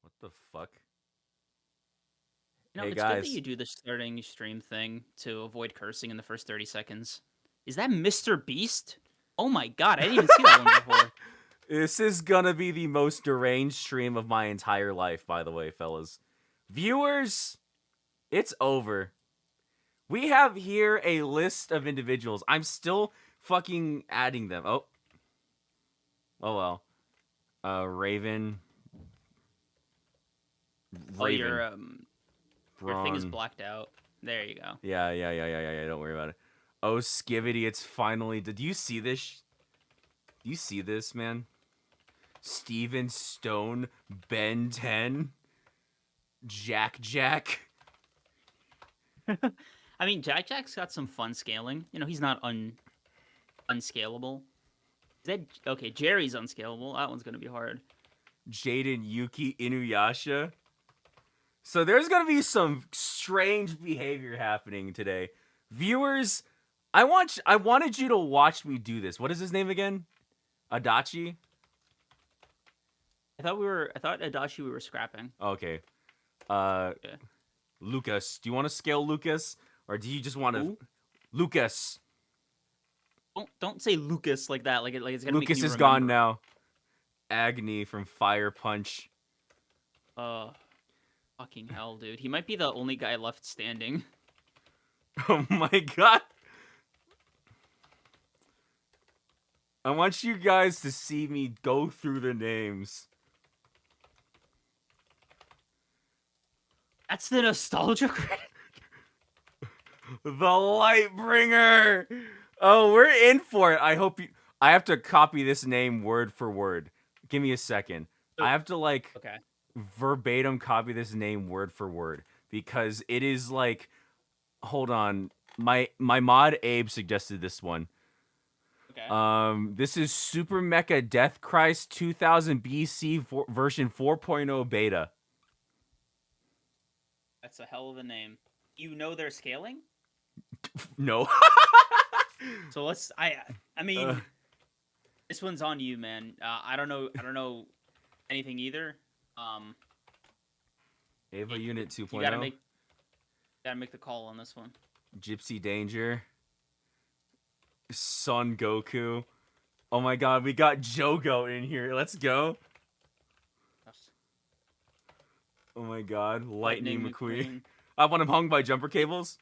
What the fuck? You know, Hey it's good that guys, you do the starting stream thing to avoid cursing in the first 30 seconds. Is that Mr. Beast? Oh my god, I didn't even see that one before. this is gonna be the most deranged stream of my entire life, by the way, fellas. Viewers, it's over. We have here a list of individuals. I'm still fucking adding them. Oh. Oh well. Raven. Oh, Raven. your thing is Braun. blacked out. There you go. Yeah. Don't worry about it. Oh, Skivity, it's finally. Did you see this? Do you see this, man? Steven Stone, Ben 10, Jack. I mean, Jack's got some fun scaling. You know, he's not unscalable. Is that okay? Jerry's unscalable. That one's gonna be hard. Jaden Yuki Inuyasha. So there's gonna be some strange behavior happening today. Viewers, I wanted you to watch me do this. What is his name again? Adachi? I thought Adachi we were scrapping. Okay. Yeah. Lucas. Do you want to scale Lucas? Or do you just want to Who? Lucas. Don't say Lucas like that. Like it's gonna make Lucas me is remember. gone now. Agni from Fire Punch. Fucking hell, dude. He might be the only guy left standing. Oh my god. I want you guys to see me go through the names. That's the nostalgia credit. The Lightbringer. Oh, we're in for it. I have to copy this name word for word. Give me a second. I have to Okay. verbatim copy this name word for word because it is like, hold on. My mod Abe suggested this one. Okay. This is Super Mecha Death Christ 2000 BC version 4.0 beta. That's a hell of a name. You know they're scaling? No. So I mean this one's on you, man. I don't know anything either. Ava Unit 2.0. You gotta make the call on this one. Gypsy Danger. Son Goku. Oh my god, we got Jogo in here. Let's go. Oh my god, Lightning McQueen. I want him hung by jumper cables.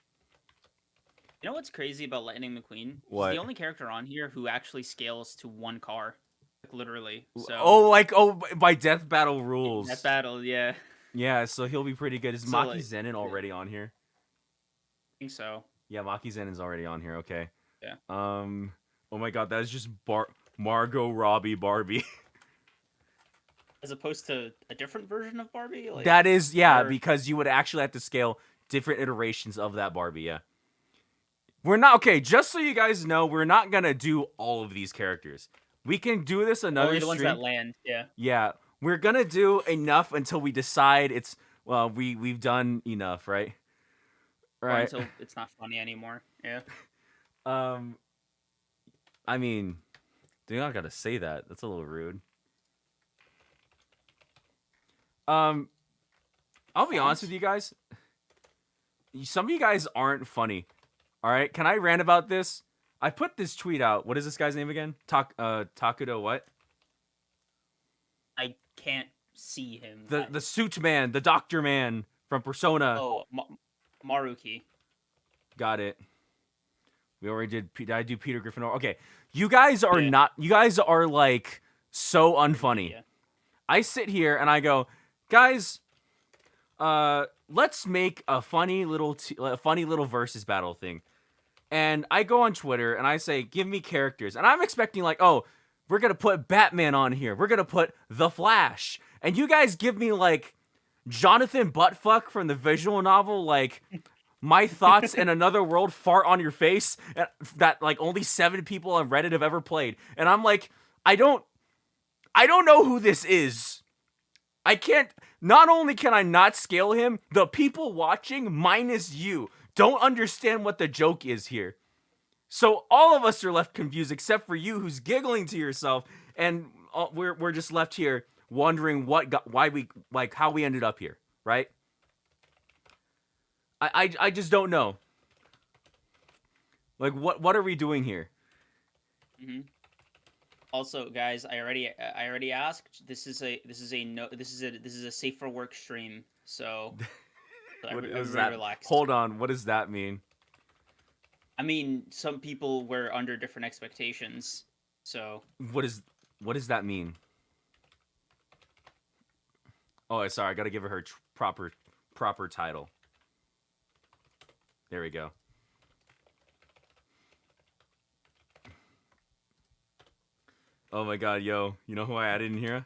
You know what's crazy about Lightning McQueen? What? He's the only character on here who actually scales to one car. Like, literally. So by Death Battle rules. That battle, yeah. Yeah, so he'll be pretty good. Is So, Maki Zenin already on here? I think so. Yeah, Maki Zenin's already on here. Okay. Yeah. Oh my god, that's just Margot Robbie Barbie. As opposed to a different version of Barbie? Like, That is, yeah, or... because you would actually have to scale different iterations of that Barbie, yeah. We're not, okay, just so you guys know, we're not gonna do all of these characters. We can do this another Only the ones stream. that land, yeah. Yeah, we're gonna do enough until we decide it's, well, we've done enough, right? Or Right. until it's not funny anymore, yeah. I mean, you're not gotta say that. That's a little rude. I'll be honest with you guys. Some of you guys aren't funny. All right, can I rant about this? I put this tweet out. What is this guy's name again? Takudo what? I can't see him. The suit man, the doctor man from Persona. Oh, Maruki. Got it. We already did. Did I do Peter Griffin? Okay, you guys are not. You guys are like so unfunny. Yeah. I sit here and I go, guys, let's make a funny little versus battle thing. And I go on Twitter and I say, give me characters. And I'm expecting like, oh, we're going to put Batman on here. We're going to put The Flash. And you guys give me like Jonathan Buttfuck from the visual novel, like my thoughts in another world fart on your face that like only 7 people on Reddit have ever played. And I'm like, I don't know who this is. I can't, not only can I not scale him, the people watching minus you don't understand what the joke is here. So all of us are left confused except for you who's giggling to yourself, and we're just left here wondering how we ended up here, right? I just don't know. Like what are we doing here? Mm-hmm. Also, guys, I already asked. This is a safe for work stream. So, What is everybody that? relaxed. Hold on. What does that mean? I mean, some people were under different expectations. So, what does that mean? Oh, sorry. I got to give her proper title. There we go. Oh my god, yo. You know who I added in here?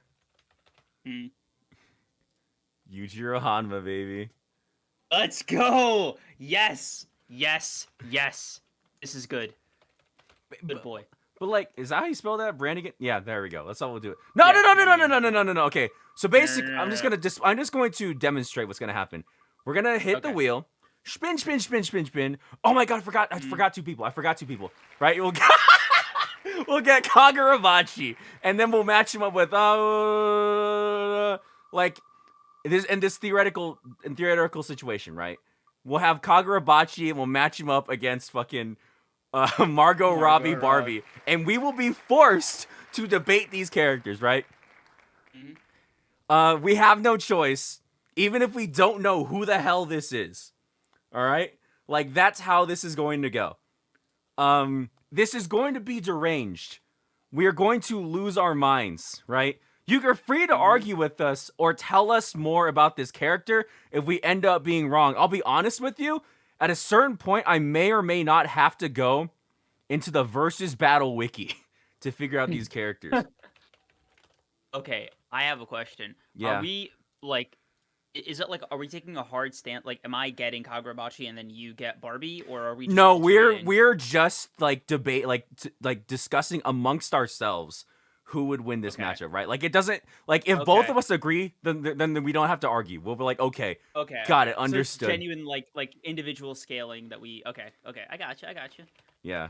Yujiro Hanma, baby. Let's go! Yes! Yes! Yes! This is good. Good boy. But like, is that how you spell that? Brandigan? Yeah, there we go. That's how we'll do it. No. Okay. So basically, I'm just going to demonstrate what's gonna happen. We're gonna hit the wheel. Spin. Oh my god, I forgot 2 people. Right? We'll get Kagurabachi, and then we'll match him up with like this theoretical situation, right? We'll have Kagurabachi and we'll match him up against fucking Margot Robbie Barbie, and we will be forced to debate these characters, right? Mm-hmm. We have no choice, even if we don't know who the hell this is. All right, like that's how this is going to go. This is going to be deranged. We are going to lose our minds, right? You're free to argue with us or tell us more about this character if we end up being wrong. I'll be honest with you. At a certain point, I may or may not have to go into the versus battle wiki to figure out these characters. Okay, I have a question. Yeah. Are we, like, is it like, are we taking a hard stand? Like, am I getting Kagurabachi and then you get Barbie, or are we? Just No, we're just like discussing amongst ourselves who would win this matchup, right? Like it doesn't like if both of us agree, then we don't have to argue. We'll be like, okay, got it, understood. So it's genuine like individual scaling that we okay. I got you. Yeah.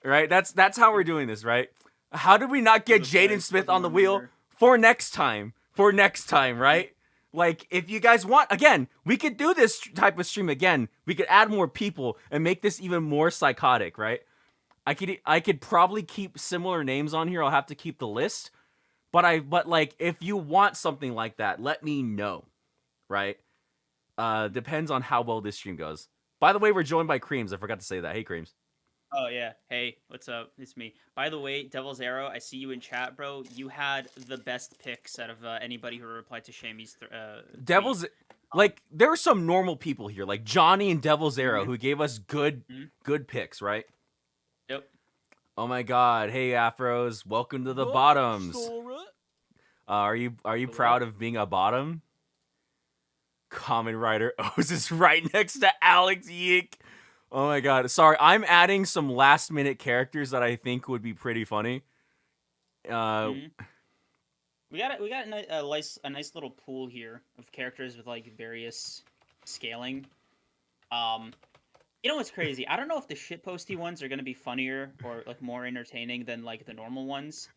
Right? That's how we're doing this, right? How did we not get Jaden Smith on the wheel for next time? Right? Like, if you guys want, again, we could do this type of stream again. We could add more people and make this even more psychotic, right? I could probably keep similar names on here. I'll have to keep the list. But like, if you want something like that, let me know, right? Depends on how well this stream goes. By the way, we're joined by Kreams. I forgot to say that. Hey, Kreams. Oh, yeah. Hey, what's up? It's me. By the way, Devil's Arrow, I see you in chat, bro. You had the best picks out of anybody who replied to Shamey's like there were some normal people here, like Johnny and Devil's Arrow, who gave us good picks, right? Yep. Oh my God! Hey Afros, welcome to the bottoms. Are you proud of being a bottom? Common Rider O's is right next to Alex Yeek. Oh my God! Sorry, I'm adding some last minute characters that I think would be pretty funny. We got a nice little pool here of characters with like various scaling. You know what's crazy? I don't know if the shitposty ones are gonna be funnier or like more entertaining than like the normal ones.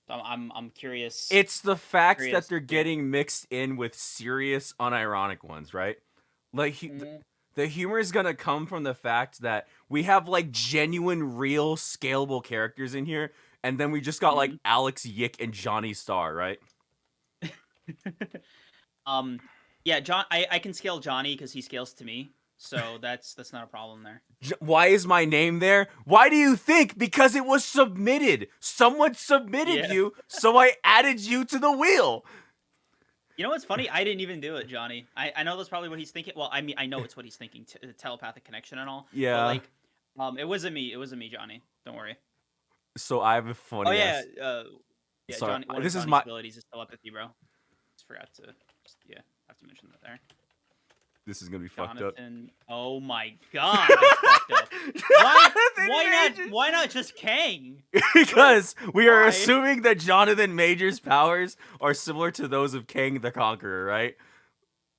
So I'm curious. It's the fact that they're getting mixed in with serious, unironic ones, right? Like the humor is gonna come from the fact that we have like genuine, real, scalable characters in here, and then we just got like Alex Yick and Johnny Starr, right? Yeah, John. I can scale Johnny because he scales to me, so that's not a problem there. Why is my name there? Why do you think? Because it was submitted. Someone submitted you, so I added you to the wheel. You know what's funny? I didn't even do it, Johnny. I know that's probably what he's thinking. Well, I mean, I know it's what he's thinking. Telepathic connection and all. Yeah. But like, it wasn't me. It wasn't me, Johnny. Don't worry. So I have a funny. Oh yeah. Yeah. Sorry. Johnny, one this of is Johnny's my abilities is telepathy, bro. Just forgot to. Have to mention that there. This is gonna be fucked up. Oh my God, that's fucked up. Why not just Kang? Because we are assuming that Jonathan Majors' powers are similar to those of Kang the Conqueror, right?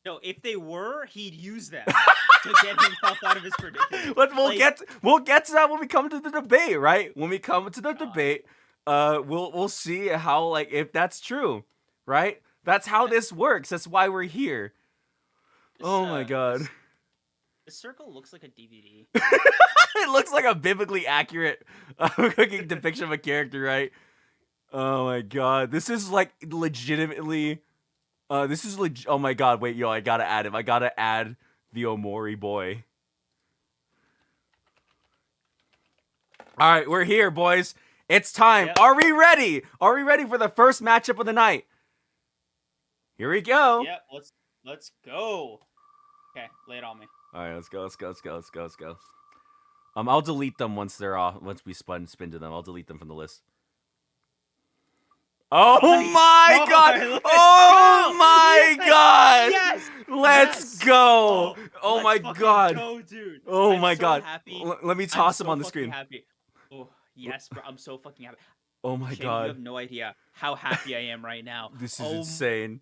No, if they were, he'd use them to get himself out of his predicament. But we'll get to that when we come to the debate, right? When we come to the debate, we'll see how, like, if that's true, right? That's how this works. That's why we're here. Oh my God. The circle looks like a DVD. It looks like a biblically accurate depiction of a character, right? Oh my God. This is like legitimately. Oh my God. Wait, yo, I gotta add him. I gotta add the Omori boy. All right, we're here, boys. It's time. Yep. Are we ready? Are we ready for the first matchup of the night? Here we go. Yep, let's go. Okay, lay it on me. All right, let's go. I'll delete them once they're off. Once we spin to them, I'll delete them from the list. Oh my God! Oh my God! Yes! Let's go! Oh my God! Go, dude. Oh my God! Happy. Let me toss him on the screen. Happy. Oh yes, bro! I'm so fucking happy. Oh my God! You have no idea how happy I am right now. This is insane.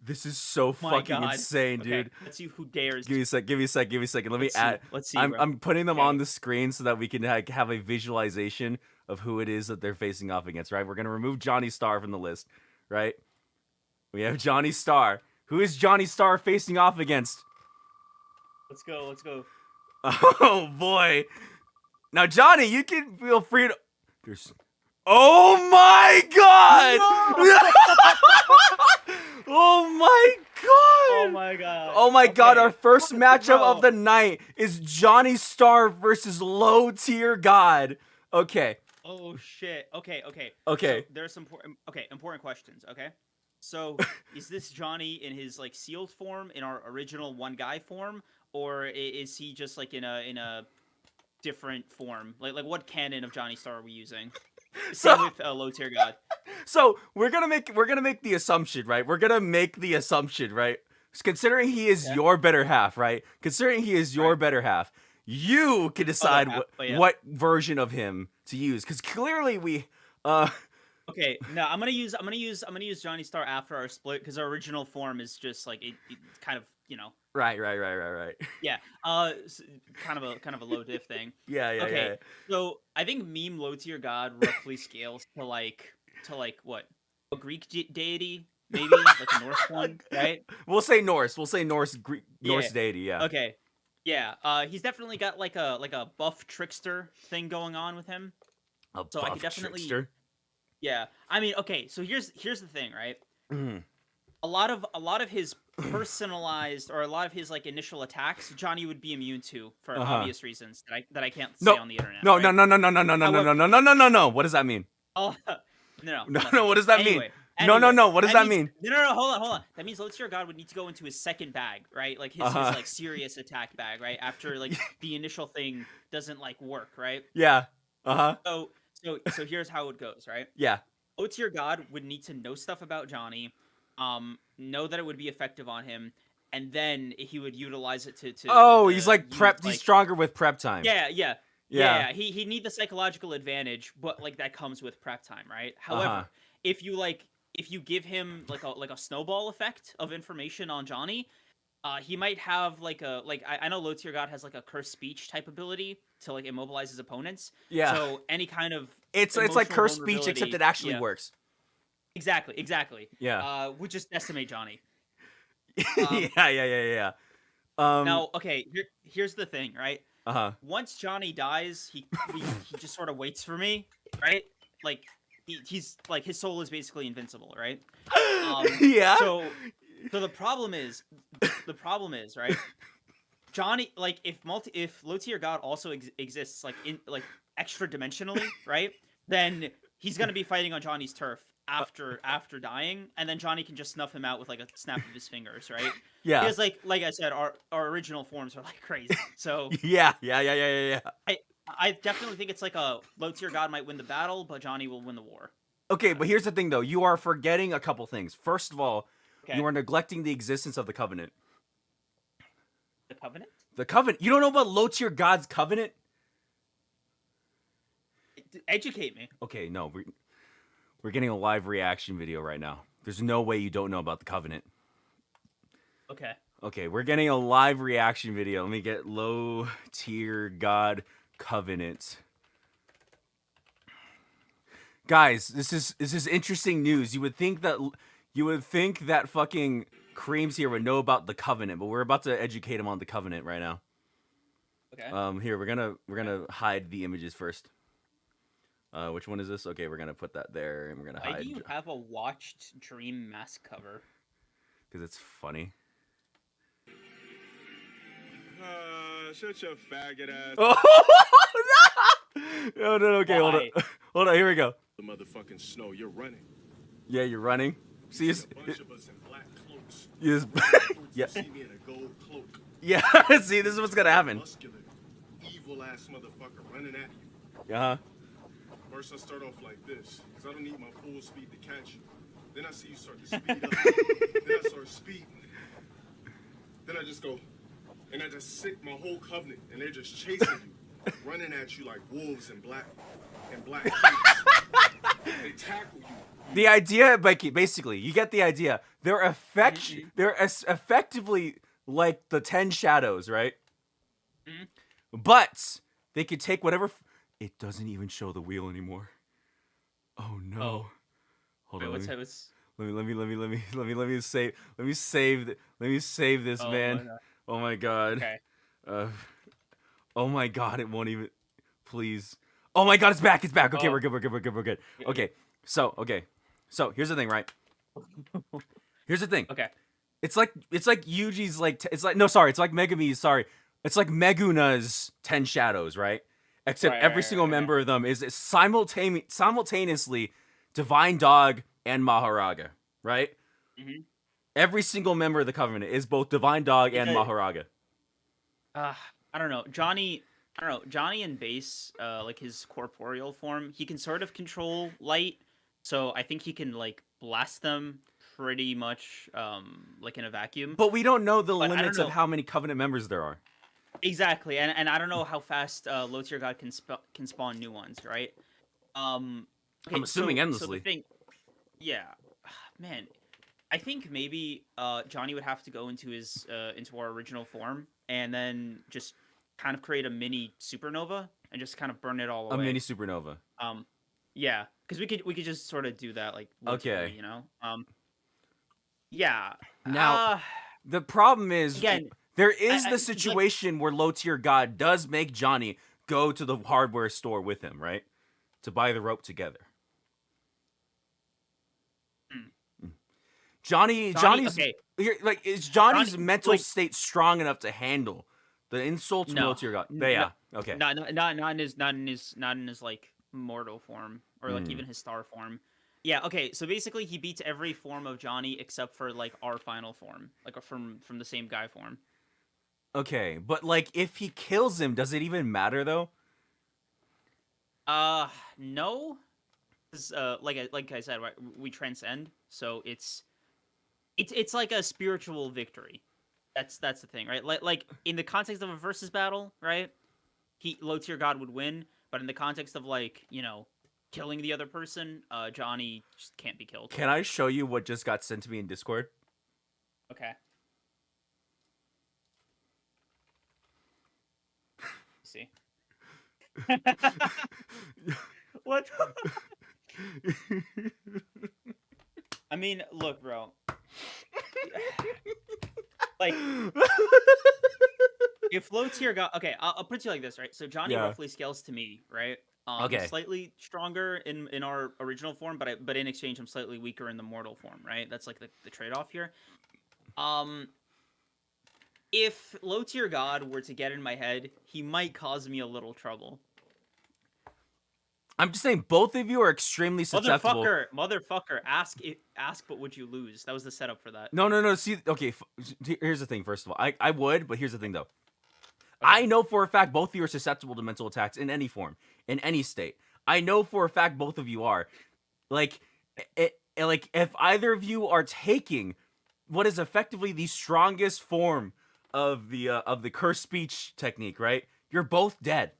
This is so fucking insane, dude. Okay, let's see who dares. Give me a second. Let me add. Let's see. I'm putting them on the screen so that we can have a visualization of who it is that they're facing off against, right? We're going to remove Johnny Starr from the list, right? We have Johnny Starr. Who is Johnny Starr facing off against? Let's go. Oh, boy. Now, Johnny, you can feel free to... Oh, my God! No! Oh my God! Oh my God! Our first matchup of the night is Johnny Starr versus Low Tier God. Okay. Oh shit. Okay. So there's some important questions. Okay. So is this Johnny in his like sealed form, in our original one guy form, or is he just like in a different form? Like what canon of Johnny Starr are we using? Same with Low Tier God. So we're gonna make the assumption, right? Considering he is your better half, right? Better half, you can decide what version of him to use. Because clearly we. Okay, no, I'm gonna use Johnny Starr after our split because our original form is just like it kind of Right. Yeah, kind of a low diff thing. Yeah. Okay, so I think meme Low Tier God roughly scales to like what, a Greek deity, maybe like a Norse one, right? We'll say Norse. Greek, Norse deity. Yeah. Okay. Yeah. He's definitely got like a buff trickster thing going on with him. I could definitely. Trickster? Yeah. I mean, okay. So here's the thing, right? Mm-hmm. A lot of his personalized or a lot of his like initial attacks, Johnny would be immune to for obvious reasons that I can't say on the internet. No. What does that mean? Oh no. What does that mean? Anyway, no. What does that mean? No. Hold on. That means Lothier God would need to go into his second bag, right? Like his like serious attack bag, right? After like the initial thing doesn't like work, right? Yeah. Uh-huh. So here's how it goes, right? Yeah. Lothier God would need to know stuff about Johnny, know that it would be effective on him, and then he would utilize it to Oh, he's like use, prep. like, He's stronger with prep time. yeah. He need the psychological advantage, but like that comes with prep time, right? However, if you give him like a snowball effect of information on Johnny, he might have I know Lothier God has like a cursed speech type ability to like immobilize his opponents. Yeah. So any kind of it's like cursed speech, except it actually works. Exactly. Yeah. Would just decimate Johnny. Yeah. Now, okay, here's the thing, right? Once Johnny dies, he just sort of waits for me, right? Like he's like his soul is basically invincible, right? Yeah. So the problem is right? Johnny, like if Lothier God also exists like in like extra dimensionally, right? Then he's gonna be fighting on Johnny's turf after dying, and then Johnny can just snuff him out with like a snap of his fingers, right? Yeah. Because like I said, our original forms are like crazy. So yeah. I definitely think it's like a Lothier God might win the battle, but Johnny will win the war. Okay, but here's the thing though. You are forgetting a couple things. First of all, you are neglecting the existence of the Covenant. The Covenant? The Covenant. You don't know about Lothier God's Covenant? Educate me. Okay, no. We're getting a live reaction video right now. There's no way you don't know about the Covenant. Okay. Okay, we're getting a live reaction video. Let me get Lothier God Covenant. Guys, this is interesting news. You would think that fucking Kreams here would know about the Covenant, but we're about to educate him on the Covenant right now. Okay. Here we're gonna hide the images first. Which one is this? Okay, we're gonna put that there, and we're gonna hide. Why do you have a watched dream mask cover? Because it's funny. Shut your faggot ass. No, okay, hold on, here we go. The motherfucking snow, you're running. Yeah, you're running. See, a bunch of us in black cloaks. Yes. Yeah. See me in a gold cloak. Yeah, see, this is what's gonna happen. Muscular, evil ass motherfucker running at you. Uh-huh. First I start off like this, because I don't need my full speed to catch you. Then I see you start to speed up. Then I start speeding. Then I just go, and I just sick my whole Covenant, and they're just chasing you, running at you like wolves in black capes. They tackle you. The idea, basically, you get the idea. They're effectively like the 10 Shadows, right? But they could take whatever. It doesn't even show the wheel anymore. Oh no! Oh. Hold Wait, on. what's Let me save this, man. Oh my god. Okay. Oh my god, it won't even. Please. Oh my god, it's back. Okay, we're good. Okay. So here's the thing, right? Here's the thing. Okay. It's like Yuji's it's like Megami's, sorry. It's like Meguna's 10 Shadows, right? Except every single member of them is simultaneously Divine Dog and Maharaga, right? Mm-hmm. Every single member of the Covenant is both Divine Dog and Maharaga. I don't know. Johnny in base, like his corporeal form, he can sort of control light, so I think he can like blast them pretty much like in a vacuum. But we don't know the limits of how many Covenant members there are. Exactly, and I don't know how fast Lothier God can spawn new ones, right? Okay, I'm assuming endlessly. So the thing, yeah, man, I think maybe Johnny would have to go into his into our original form, and then just kind of create a mini supernova and just kind of burn it all away. A mini supernova. Yeah, because we could just sort of do that, like, okay, you know. Yeah. Now, the problem is, again, there is the situation where Lothier God does make Johnny go to the hardware store with him, right? To buy the rope together. Johnny's okay. like, is Johnny's mental state strong enough to handle the insults from Lothier God? Yeah. Okay. Not in his like mortal form or like even his star form. Yeah, okay, so basically he beats every form of Johnny except for like our final form, like from the same guy form. Okay, but like if he kills him, does it even matter though? No. 'Cause, like I said, right, we transcend, so it's like a spiritual victory. That's the thing, right? Like in the context of a versus battle, right? Low tier god would win, but in the context of like, killing the other person, Johnny just can't be killed. Can I show you what just got sent to me in Discord? Okay. See. What? I mean, look, bro. Like, if low tier got I'll put it to you like this, right? So Johnny Yeah. roughly scales to me, right? Okay. Slightly stronger in our original form, but in exchange, I'm slightly weaker in the mortal form, right? That's like the trade off here. If low tier god were to get in my head, he might cause me a little trouble. I'm just saying, both of you are extremely susceptible. Motherfucker, ask, but would you lose? That was the setup for that. No. See, okay, here's the thing. First of all, I would, but here's the thing though. Okay. I know for a fact both of you are susceptible to mental attacks in any form, in any state. I know for a fact both of you are. Like, like if either of you are taking what is effectively the strongest form of the cursed speech technique, right? You're both dead.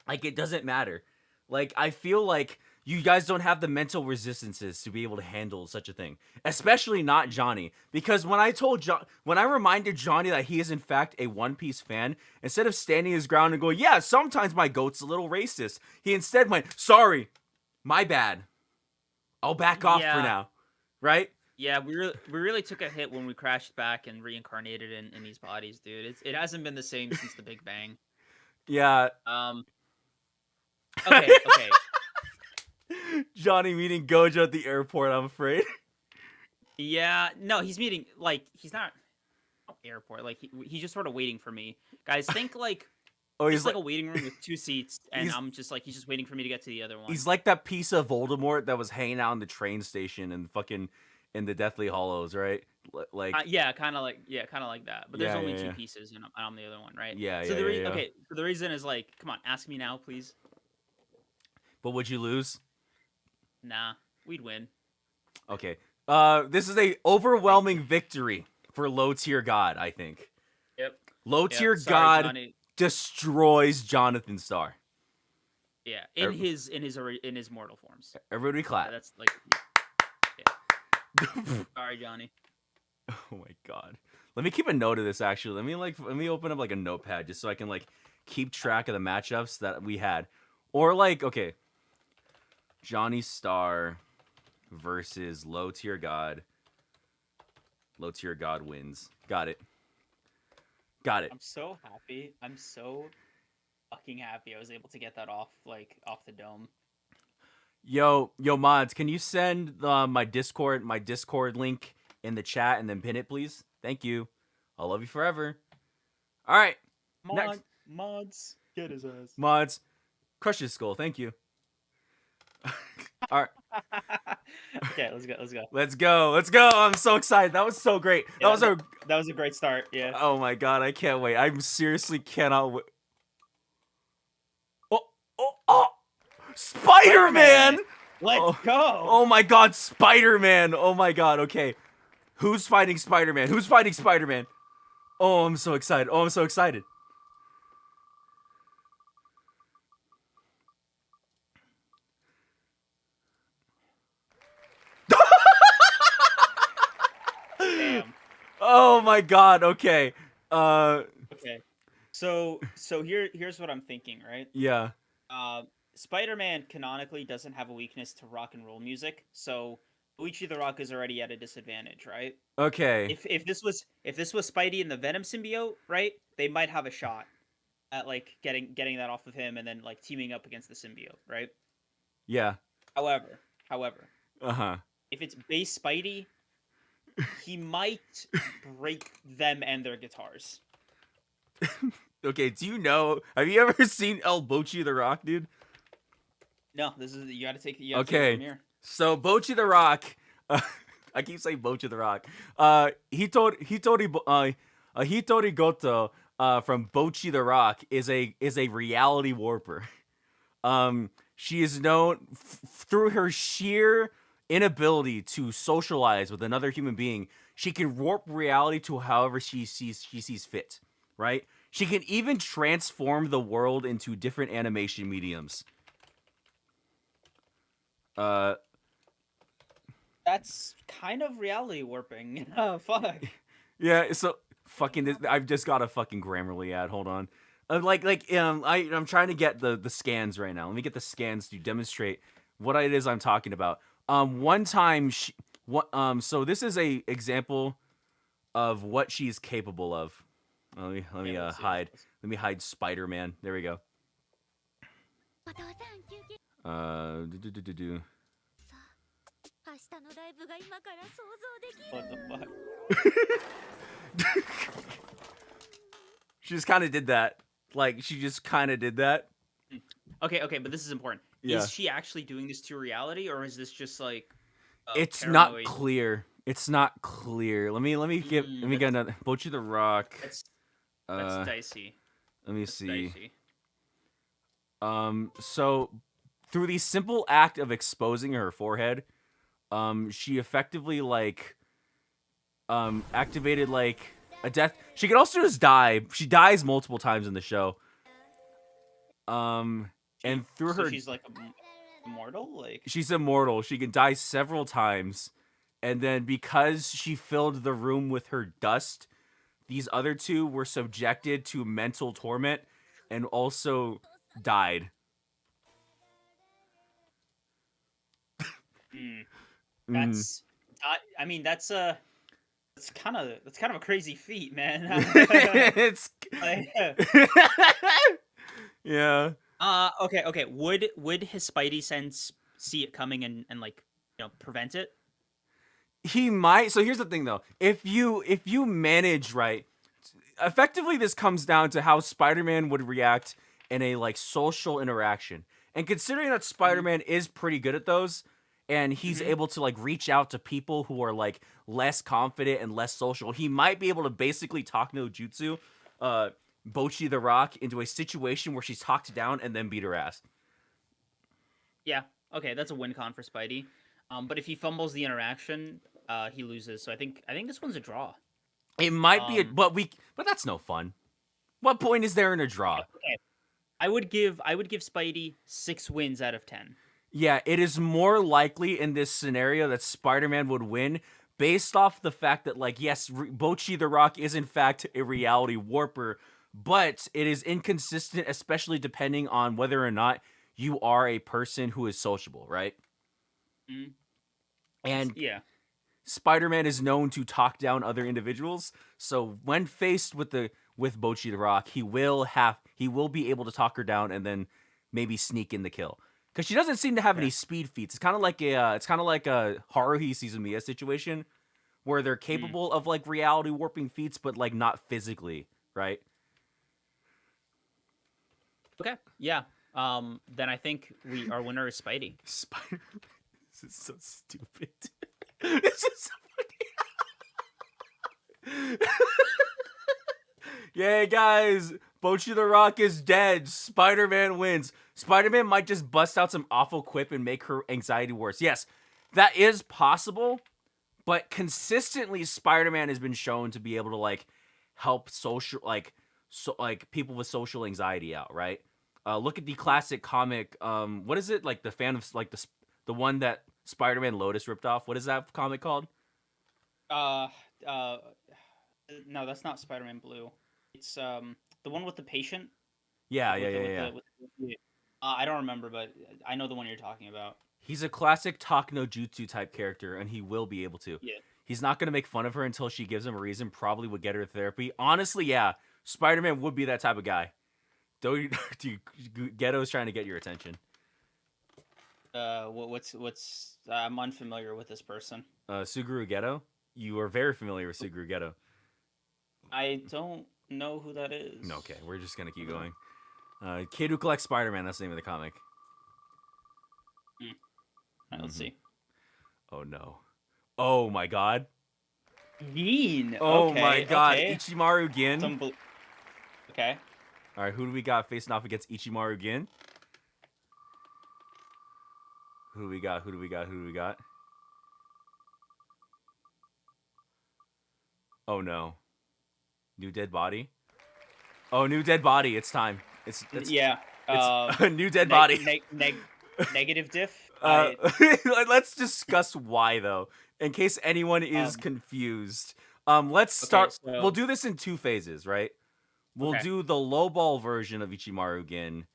Like, it doesn't matter. Like, I feel like you guys don't have the mental resistances to be able to handle such a thing, especially not Johnny. Because when I reminded Johnny that he is in fact a One Piece fan, instead of standing his ground and going, "Yeah, sometimes my goat's a little racist," he instead went, "Sorry, my bad. I'll back off for now." Right? Yeah, we really took a hit when we crashed back and reincarnated in these bodies, dude. It hasn't been the same since the Big Bang. Yeah. Okay. Johnny meeting Gojo at the airport, I'm afraid. Yeah, no, he's meeting, like, he's not airport, like he's just sort of waiting for me. Guys, think like He's like a waiting room with 2 seats, and he's- I'm just like, he's just waiting for me to get to the other one. He's like that piece of Voldemort that was hanging out in the train station and fucking in the Deathly Hollows, right? Like, yeah, kind of like that. But there's Yeah, only yeah, 2 yeah. pieces, and I'm the other one, right? Yeah, So yeah. okay, so the reason is like, come on, ask me now, please. But would you lose? Nah, we'd win. Okay. This is a overwhelming victory for low tier god, I think. Yep. Low tier Sorry, god Johnny. destroys Jonathan Star. Yeah, in his mortal forms. Everybody clap. That's like, yeah. Sorry, Johnny. Oh my god. Let me keep a note of this actually. Let me open up like a notepad just so I can like keep track of the matchups that we had. Or like, okay. Johnny Star versus low tier god. Low tier god wins. Got it. I'm so happy. I'm so fucking happy I was able to get that off the dome. Yo mods, can you send my Discord link in the chat and then pin it, please? Thank you. I'll love you forever. All right. Next. Mods, get his ass. Mods, crush his skull. Thank you. All right. Okay, let's go. Let's go. I'm so excited. That was so great. Yeah, that was a great start. Yeah. Oh my god, I can't wait. I seriously cannot wait. Oh! Spider-Man! Let's go. Oh my god, Spider-Man! Oh my god, okay. Who's fighting Spider-Man? Oh, I'm so excited. Damn. Oh my god, okay. Okay. So here's what I'm thinking, right? Yeah. Spider-Man canonically doesn't have a weakness to rock and roll music, so Luigi the Rock is already at a disadvantage, right? Okay. If this was Spidey and the Venom symbiote, right? They might have a shot at like getting that off of him and then like teaming up against the symbiote, right? Yeah. However, Uh-huh. if it's base Spidey, he might break them and their guitars. Okay, have you ever seen El Bochi the Rock, dude? No, you gotta take it Okay. from here. So Bochi the Rock, I keep saying Bochi the Rock. Hitori Goto from Bochi the Rock is a reality warper. She is known through her sheer inability to socialize with another human being. She can warp reality to however she sees fit. Right? She can even transform the world into different animation mediums. That's kind of reality warping. Oh, fuck. Yeah, so fucking this, I've just got a fucking Grammarly ad. Hold on. I'm trying to get the scans right now. Let me get the scans to demonstrate what it is I'm talking about. One time so this is a example of what she's capable of. Let me hide. Let me hide Spider-Man. There we go. Do. What the fuck? She just kind of did that. Like, she just kind of did that. Okay, but this is important. Yeah. Is she actually doing this to reality, or is this just like? It's paranoid? not clear. It's not clear. Let me get another Bochi the Rock. That's dicey. Let me That's see. dicey. So through the simple act of exposing her forehead, she effectively activated like a death. She can also just die. She dies multiple times in the show. And through So her, she's like immortal. Like she's immortal. She can die several times, and then because she filled the room with her dust, these other two were subjected to mental torment and also died. that's. I mean, that's kind of a crazy feat, man. It's Like, yeah. Okay. Would his Spidey sense see it coming and like prevent it? He might. So here's the thing, though. If you manage right, effectively, this comes down to how Spider-Man would react in a like social interaction. And considering that Spider-Man is pretty good at those, and he's able to like reach out to people who are like less confident and less social, he might be able to basically talk no jutsu, Bochi the Rock into a situation where she's talked down and then beat her ass. Yeah. Okay, that's a win con for Spidey. But if he fumbles the interaction, he loses. So I think this one's a draw. It might be, but that's no fun. What point is there in a draw? Okay. I would give Spidey 6 wins out of 10. Yeah, it is more likely in this scenario that Spider-Man would win based off the fact that, like, yes, Bochi the Rock is in fact a reality warper, but it is inconsistent, especially depending on whether or not you are a person who is sociable, right? And yeah, Spider-Man is known to talk down other individuals, so when faced with Bochi the Rock, he will be able to talk her down and then maybe sneak in the kill. Because she doesn't seem to have any speed feats. It's kind of like a Haruhi Season Mia situation, where they're capable of like reality warping feats, but like not physically, right? Okay. Yeah. Then I think our winner is Spidey. Spider. This is so stupid. This is so funny. Yay, guys! Bochi the Rock is dead. Spider-Man wins. Spider-Man might just bust out some awful quip and make her anxiety worse. Yes, that is possible, but consistently Spider-Man has been shown to be able to like help people with social anxiety out, right? Look at the classic comic. What is it like? The fan of like the one that Spider-Man Lotus ripped off. What is that comic called? No, that's not Spider-Man Blue. It's the one with the patient. Yeah. I don't remember, but I know the one you're talking about. He's a classic talk no jutsu type character, and he will be able to. Yeah. He's not going to make fun of her until she gives him a reason. Probably would get her therapy. Honestly, yeah, Spider-Man would be that type of guy. Ghetto's trying to get your attention. What's I'm unfamiliar with this person. Suguru Ghetto? You are very familiar with Suguru Ghetto. I don't know who that is. No, okay, we're just going to keep going. Kid who collects Spider-Man, that's the name of the comic. Right, let's see. Oh no. Oh my god. Gin. Oh Okay. my god. Okay. Ichimaru Gin. Okay. All right, who do we got facing off against Ichimaru Gin? Who do we got? Who do we got? Who do we got? Oh no. New dead body? Oh, new dead body. It's time. It's Yeah. it's a new dead body. Negative diff. Let's discuss why though, in case anyone is confused. Let's start. Okay, so- We'll do this in 2 phases, right? We'll Okay. do the lowball version of Ichimaru Gin.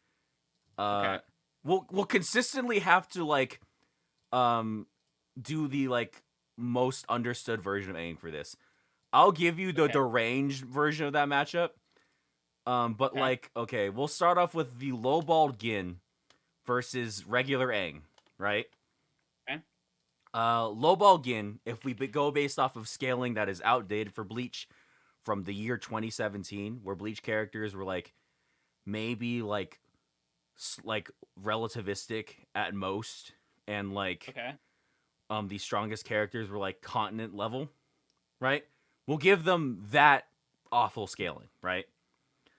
Okay. We'll consistently have to like, do the like most understood version of Aang for this. I'll give you the Okay. deranged version of that matchup. But Okay. like, okay, we'll start off with the lowball Gin versus regular Aang, right? Okay. Lowball Gin, if we go based off of scaling that is outdated for Bleach from the year 2017, where Bleach characters were like maybe like relativistic at most, and like Okay. the strongest characters were like continent level, right? We'll give them that awful scaling, right?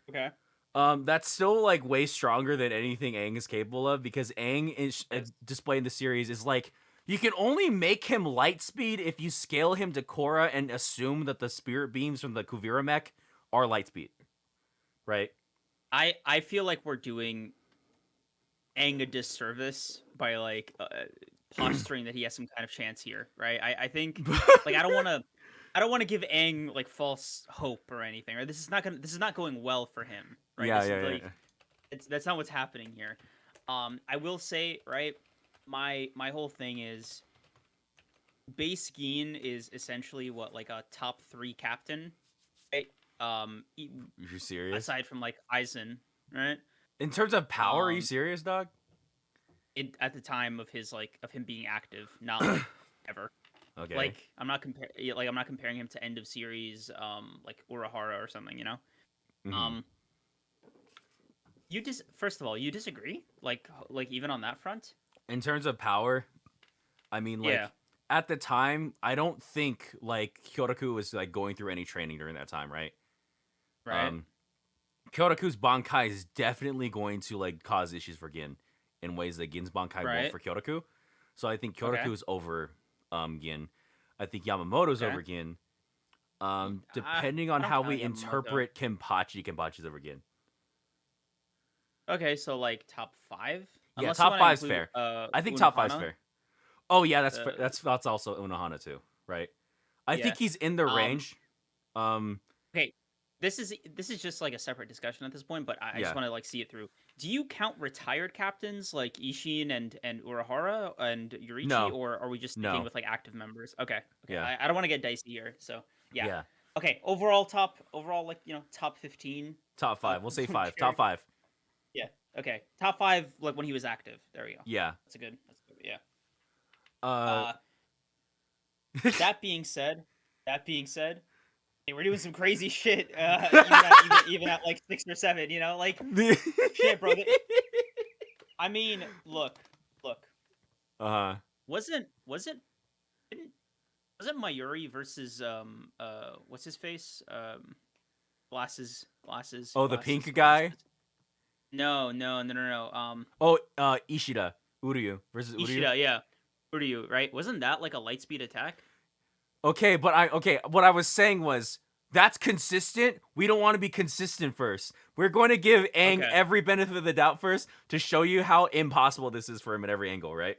Okay. That's still like way stronger than anything Aang is capable of, because Aang is displayed in the series is like, you can only make him light speed if you scale him to Korra and assume that the spirit beams from the Kuvira mech are light speed, right? I feel like we're doing Aang a disservice by like posturing that he has some kind of chance here, right? I think like I don't want to give Aang like false hope or anything, right? This is not going well for him, right? Yeah, This is, yeah, like, yeah. that's not what's happening here. I will say, right, my whole thing is base Gin is essentially what, like a top 3 captain, right? You serious? Aside from like Aizen, right? In terms of power, are you serious, dog? At the time of him being active, not like ever. Okay. Like I'm not comparing him to end of series like Urahara or something, you know. Mhm. First of all, you disagree? Like even on that front? In terms of power, I mean, like, Yeah. at the time, I don't think like Kyoraku was like going through any training during that time, right? Right. Kyoraku's Bankai is definitely going to like cause issues for Gin in ways that Gin's Bankai won't Right. for Kyoraku. So I think Kyoraku Okay. is over Gin. I think Yamamoto's Okay. over Gin. Depending I on don't how count we Yamamoto. interpret Kenpachi's over Gin. Okay, so like top 5? Yeah, Unless top you wanna 5's include, fair. I think top 5's Unohana. fair. Oh yeah, that's Uh, that's also Unohana too, right? I Yeah. think he's in the range. Okay, this is just like a separate discussion at this point, but I just Yeah. want to like see it through. Do you count retired captains like Ishin and Urahara and Yurichi, No. or are we just No. sticking with like active members? Okay. Yeah. I don't want to get dicey here, so yeah. Yeah. Okay, overall like top 15. Top 5. We'll say 5. Sure. Top 5. Yeah. Okay, top 5 like when he was active. There we go. Yeah. That's good. Yeah. Uh, That being said, hey, we're doing some crazy shit. Even at like 6 or 7, you know, like shit, bro. I mean, look. Uh-huh. Wasn't Mayuri versus what's his face? Glasses. Oh, the pink guy? No. Oh, Ishida. Uryu versus Uryu. Ishida, yeah. Uryu, right? Wasn't that like a light speed attack? Okay, but what I was saying was that's consistent. We don't want to be consistent first. We're going to give Aang Okay. every benefit of the doubt first to show you how impossible this is for him at every angle, right?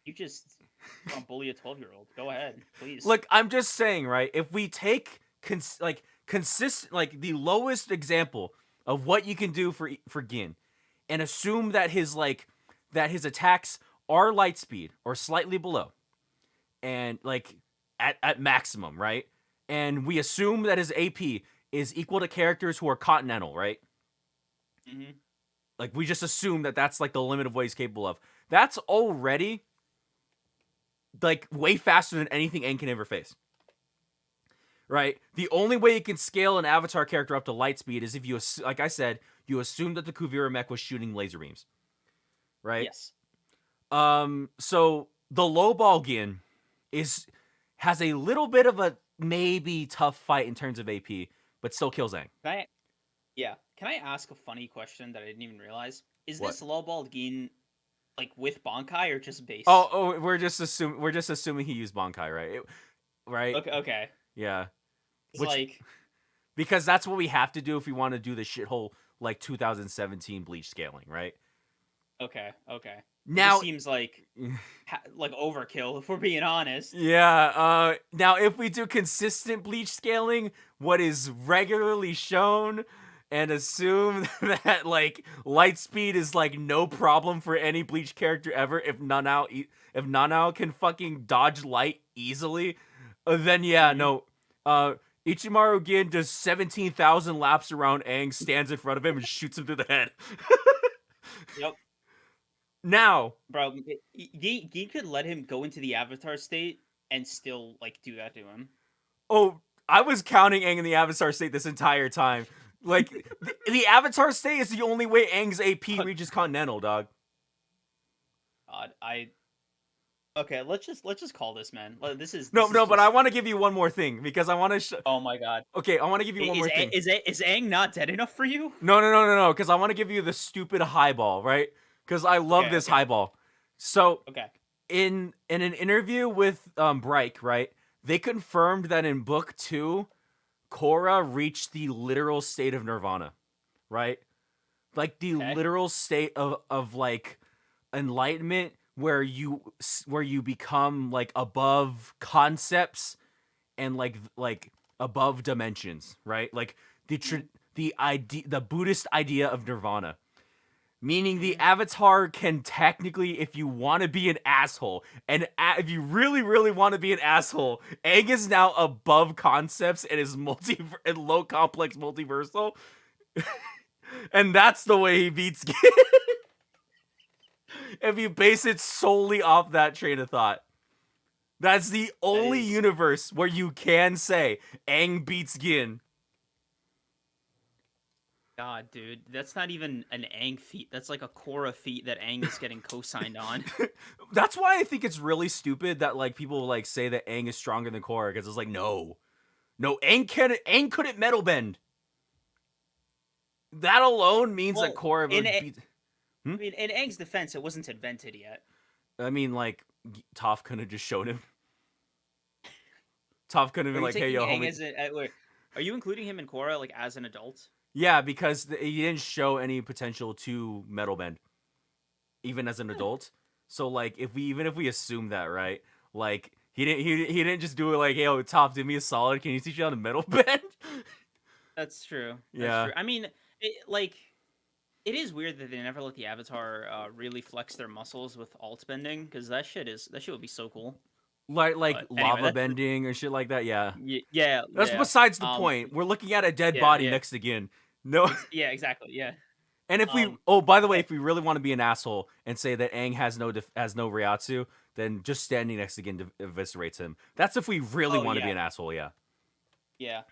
You just don't bully a 12-year-old. Go ahead, please. Look, I'm just saying, right? If we take consistent, like the lowest example of what you can do for Gin, and assume that his attacks are light speed or slightly below, and like at maximum, right? And we assume that his AP is equal to characters who are continental, right? Mhm. Like we just assume that that's like the limit of what he's capable of. That's already like way faster than anything Aang can ever face. Right? The only way you can scale an Avatar character up to light speed is if you, like I said, you assume that the Kuvira mech was shooting laser beams. Right? Yes. So the lowball Gin has a little bit of a maybe tough fight in terms of AP, but still kills Aang. Can I ask a funny question that I didn't even realize? Is What? this lowball Gin like with Bankai or just base? Oh, we're just assuming he used Bankai, right? Right? Okay. Yeah. It's Which- like Because that's what we have to do if we want to do the shithole like 2017 Bleach scaling, right? okay. Now, It seems like overkill if we're being honest. yeah. Now, if we do consistent Bleach scaling, what is regularly shown, and assume that like light speed is like no problem for any Bleach character ever, if Nanao can fucking dodge light easily, then yeah, no. Ichimaru Gin does 17,000 laps around Aang, stands in front of him, and shoots him through the head. Yep. Now, Bro, Gin could let him go into the Avatar state and still like do that to him. oh, I was counting Aang in the Avatar state this entire time. Like, the Avatar state is the only way Aang's AP reaches Continental, dog. God, okay, let's just call this, man. This is No, this but just... I want to give you one more thing because I want to. Oh my god. Okay, I want to give you one more thing. Is Aang not dead enough for you? No, because I want to give you the stupid highball, right? Because I love this highball. So, in an interview with Bright, right, they confirmed that in book 2, Korra reached the literal state of nirvana, right? Like the literal state of like enlightenment where you become like above concepts and like above dimensions, right? Like the Buddhist idea of nirvana. Meaning the Avatar can technically, if you want to be an asshole, and if you really, really want to be an asshole, Aang is now above concepts and is and low complex multiversal. And that's the way he beats Gin. If you base it solely off that train of thought. That's the only universe where you can say Aang beats Gin. God, dude, that's not even an Aang feat. That's like a Korra feat that Aang is getting co-signed on. That's why I think it's really stupid that like people like say that Aang is stronger than Korra, because it's like no, Aang couldn't metal bend. That alone means that Korra would beat. I mean, in Aang's defense, it wasn't invented yet. I mean, like Toph couldn't have just shown him. Toph couldn't have been like, "Hey, yo, homie." Are you including him in Korra like as an adult? Yeah, because he didn't show any potential to metal bend, even as an adult. So like, if we assume that, right? Like he didn't just do it like, "Hey, yo, Toph, do me a solid. Can you teach me how to metal bend?" That's true. Yeah. That's true. I mean, it is weird that they never let the Avatar really flex their muscles with alt bending, because that shit would be so cool. Like lava anyway, bending or shit like that. Yeah. Yeah. That's besides the point. We're looking at a dead body next to Gin. No. Yeah, exactly. Yeah. And if we, by the way, if we really want to be an asshole and say that Aang has no Reiatsu, then just standing next to Gin eviscerates him. That's if we really want to be an asshole. Yeah. Yeah.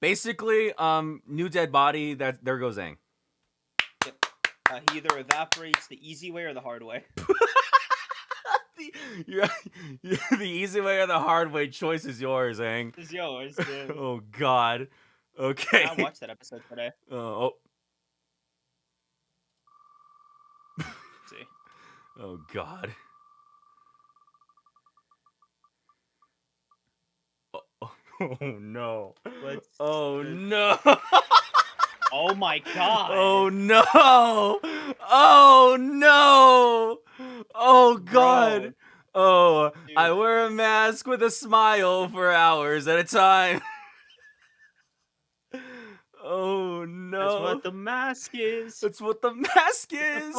Basically, new dead body. There goes Aang. Yep. He either evaporates the easy way or the hard way. The easy way or the hard way, choice is yours, Aang. It's yours, dude. Oh God. Okay. I watched that episode today. Oh. See. Oh God. Oh no. Oh no. Oh my God. Oh no. Oh no. Oh God. Bro. Oh, Dude. I wear a mask with a smile for hours at a time. Oh no. That's what the mask is. That's what the mask is.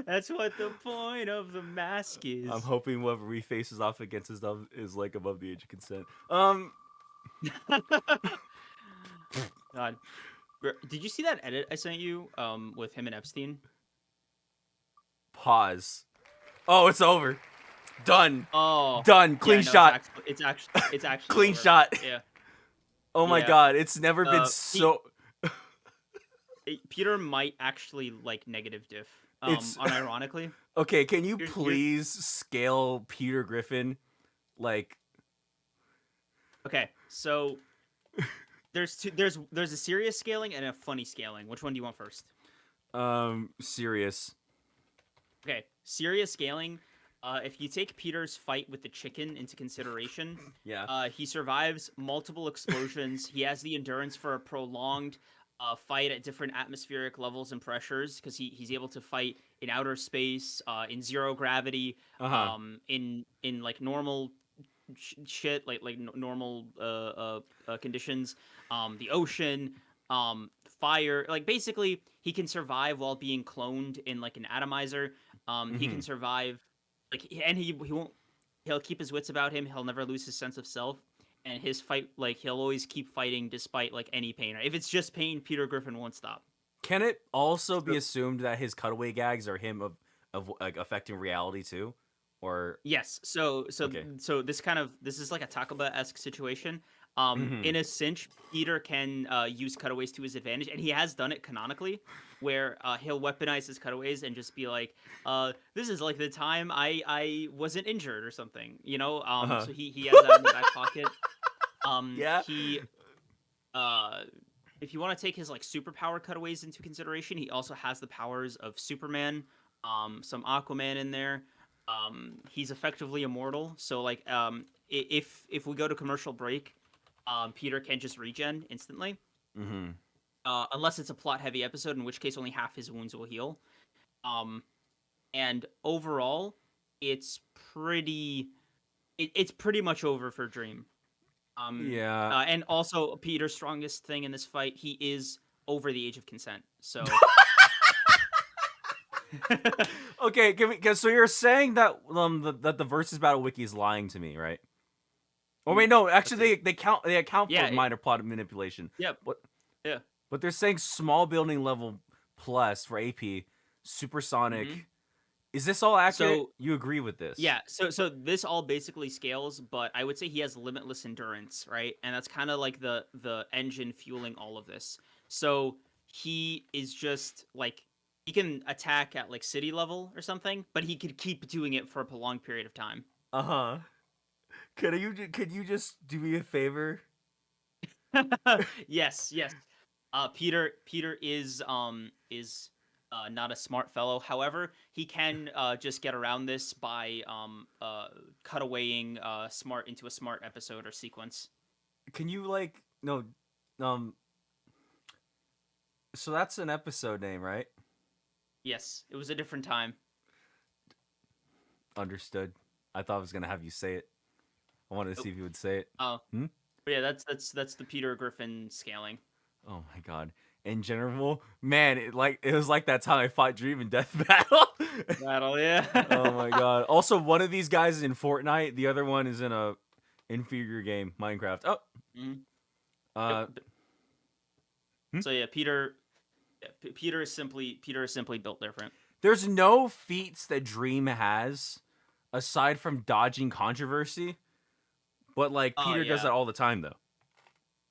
That's what the point of the mask is. I'm hoping whoever he faces off against is like above the age of consent. God. Did you see that edit I sent you with him and Epstein? Pause. Oh, it's over. Done. Oh. Done. Clean shot. It's actually clean over. shot. Yeah. Oh my God, it's never been he- so Peter might actually like negative diff. It's- Unironically. Okay, can you Here's- please scale Peter Griffin? Like, Okay, so there's a serious scaling and a funny scaling. Which one do you want first? serious. Okay, serious scaling. If you take Peter's fight with the chicken into consideration, Yeah. he survives multiple explosions. He has the endurance for a prolonged fight at different atmospheric levels and pressures because he's able to fight in outer space, in zero gravity, Uh-huh. in like normal shit, like normal conditions, the ocean, fire. Like basically, he can survive while being cloned in like an atomizer. He can survive, like, and he won't. He'll keep his wits about him. He'll never lose his sense of self. And his fight, like, he'll always keep fighting despite like any pain. If it's just pain, Peter Griffin won't stop. Can it also be assumed that his cutaway gags are him of like affecting reality too, or Yes. So Okay. this is like a Taco Bell-esque situation. In a cinch, Peter can use cutaways to his advantage, and he has done it canonically, where he'll weaponize his cutaways and just be like, "This is like the time I wasn't injured or something," you know. So he has that in the back pocket. Yeah. He, if you want to take his like superpower cutaways into consideration, he also has the powers of Superman, some Aquaman in there. He's effectively immortal. So like, if we go to commercial break, Peter can just regen instantly. Mm-hmm. Unless it's a plot heavy episode, in which case only half his wounds will heal. And overall, it's pretty much over for Dream. Yeah. And also Peter's strongest thing in this fight, he is over the age of consent. So Okay, so you're saying that that the versus battle wiki is lying to me, right? Oh wait, no. Actually, they account Yeah, for minor plot manipulation. Yep. What? Yeah. But they're saying small building level plus for AP, supersonic. Mhm. Is this all accurate? So- You agree with this? Yeah, so this all basically scales, but I would say he has limitless endurance, right? And that's kind of like the engine fueling all of this. So he is just like, he can attack at like city level or something, but he could keep doing it for a prolonged period of time. Uh-huh. Could you just do me a favor? Yes. Peter is not a smart fellow. However, he can just get around this by cutawaying smart into a smart episode or sequence. Can you like no so that's an episode name, right? Yes, it was a different time. Understood. I thought I was gonna have you say it. I wanted to see if you would say it. Oh, but yeah, that's the Peter Griffin scaling. Oh my god. In general, man, it was like that time I fought Dream in Death Battle. Battle, yeah. Oh my god. Also, one of these guys is in Fortnite, the other one is in a inferior game, Minecraft. Oh. So yeah, Peter is simply built different. There's no feats that Dream has aside from dodging controversy. But like Peter does that all the time though.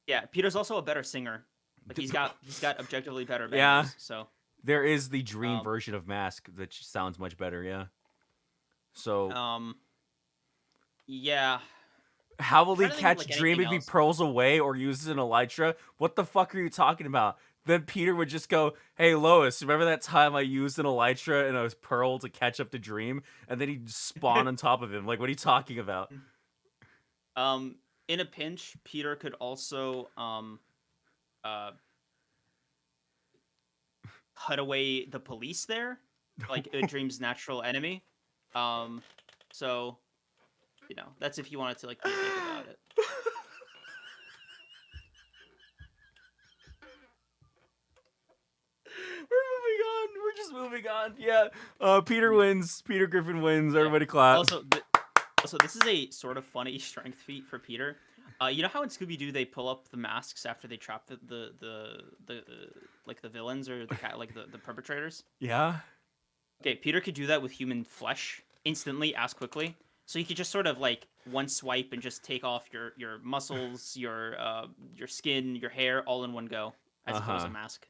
Yeah, Peter's also a better singer. Like he's got objectively better bangers, Yeah. so There is the Dream version of Mask that sounds much better, yeah. So yeah. how will he trying to think of, catch like, Dream if anything he else. pearls away or uses an elytra? What the fuck are you talking about? Then Peter would just go, "Hey Lois, remember that time I used an elytra and I was pearl to catch up to Dream?" And then he'd spawn on top of him. Like, what are you talking about? In a pinch, Peter could also cut away the police there, like Dream's natural enemy. So you know, that's if you wanted to like think about it. We're just moving on. Yeah. Peter wins. Peter Griffin wins. Everybody clap. Also, this is a sort of funny strength feat for Peter. You know how in Scooby Doo they pull up the masks after they trap the like the villains or the perpetrators? Yeah. Okay, Peter could do that with human flesh instantly, as quickly. So he could just sort of like one swipe and just take off your muscles, your skin, your hair, all in one go, as if it was a mask.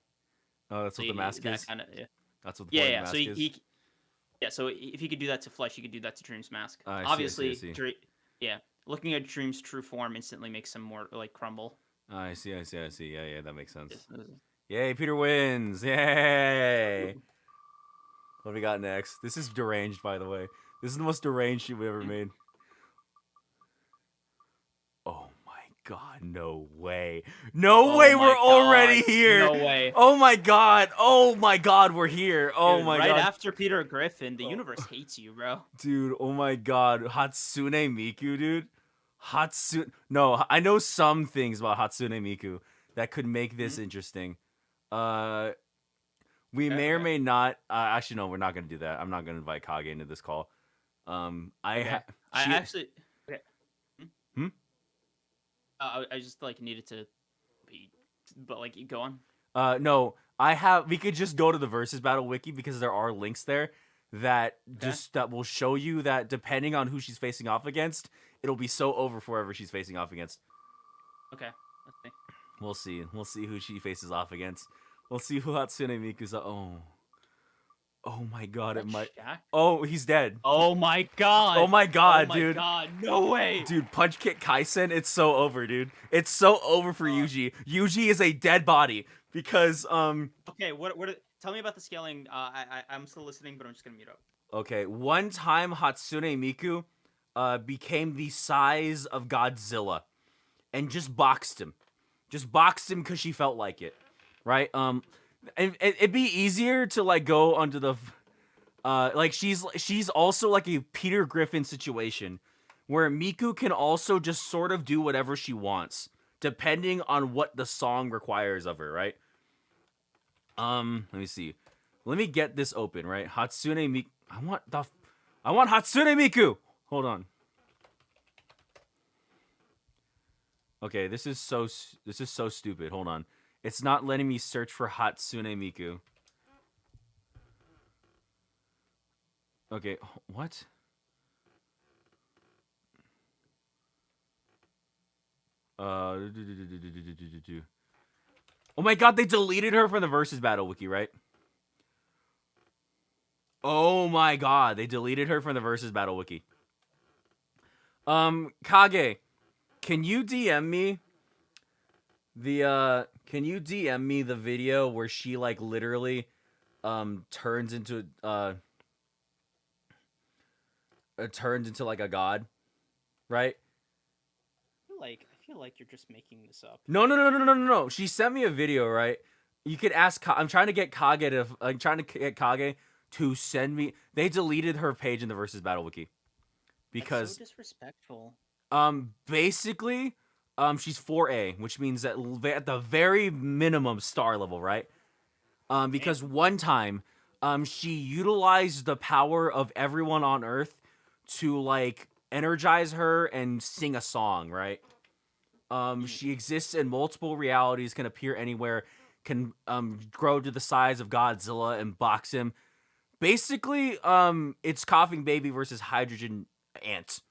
Oh, that's what the mask that is. kind of That's what the point of the mask So is. so if he could do that to Flesh, he could do that to Dream's mask. I see, Obviously, see. yeah. Looking at Dream's true form instantly makes him more like crumble. I see. Yeah, that makes sense. This is- Yay, Peter wins! Yay! What do we got next? This is deranged, by the way. This is the most deranged shit we ever made. Oh my god, no way. No way, we're already here! No way. Oh my god, we're here. Oh Dude, my right god. after Peter Griffin, the universe hates you, bro. Dude, oh my god. Hatsune Miku, dude. No, I know some things about Hatsune Miku that could make this interesting. We may or may not. Actually, no, we're not gonna do that. I'm not gonna invite Kage into this call. I actually. Okay. Hmm? I just like needed to, but like go on. No, we could just go to the versus battle wiki because there are links there that that will show you that depending on who she's facing off against, it'll be so over for whoever she's facing off against. Okay, let's see. We'll see. We'll see who she faces off against. We'll see who Hatsune Miku's. Oh my god, it might. Jack? Oh, he's dead. Oh my god. Oh my god, oh my dude. God, no way. Dude, Punch Kick Kaisen, it's so over, dude. It's so over for Yuji. Yuji is a dead body because Okay, tell me about the scaling. I'm still listening, but I'm just gonna mute up. Okay, one time Hatsune Miku became the size of Godzilla and just boxed him. Just boxed him because she felt like it, right? It'd be easier to like go onto the like she's also like a Peter Griffin situation where Miku can also just sort of do whatever she wants depending on what the song requires of her, right? Let me see. Let me get this open, right? Hatsune Miku. I want Hatsune Miku. Hold on. Okay, this is so stupid. Hold on. It's not letting me search for Hatsune Miku. Okay, what? Oh my god, they deleted her from the versus battle wiki, right? Oh my god, they deleted her from the versus battle wiki. Kage, can you DM me the video where she like literally turns into like a god, right? I feel like you're just making this up. No. She sent me a video, right? You could ask. I'm trying to get Kage to send me. They deleted her page in the versus battle wiki because that's so disrespectful. Basically, she's 4A, which means that at the very minimum star level, right? Because one time, she utilized the power of everyone on Earth to like energize her and sing a song, right? She exists in multiple realities, can appear anywhere, can grow to the size of Godzilla and box him. Basically, it's Coughing Baby versus Hydrogen Ant.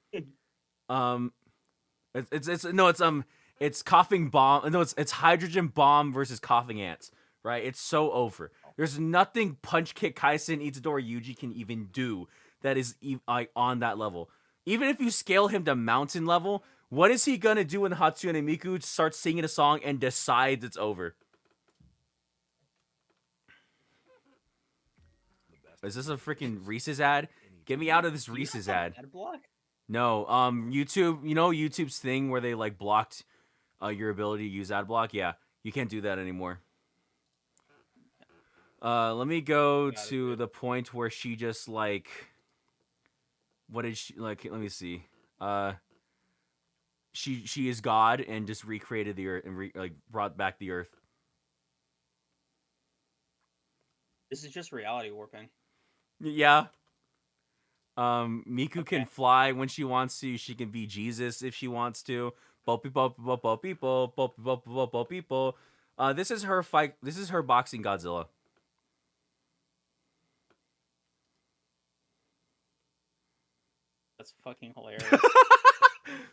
It's Coughing Bomb. No, it's Hydrogen Bomb versus Coughing Ants. Right? It's so over. There's nothing Punch Kick Kaisen Itadori Yuji can even do that is on that level. Even if you scale him to mountain level, what is he gonna do when Hatsune Miku starts singing a song and decides it's over? Is this a freaking Reese's ad? Get me out of this Reese's ad. Ad block? No, YouTube, you know YouTube's thing where they like blocked your ability to use ad block? Yeah, you can't do that anymore. Let me go to the point where she just like, what did she like? Let me see. She is God and just recreated the earth and brought back the earth. This is just reality warping. Yeah. Miku can fly when she wants to. She can be Jesus if she wants to. This is her fight. This is her boxing Godzilla. That's fucking hilarious.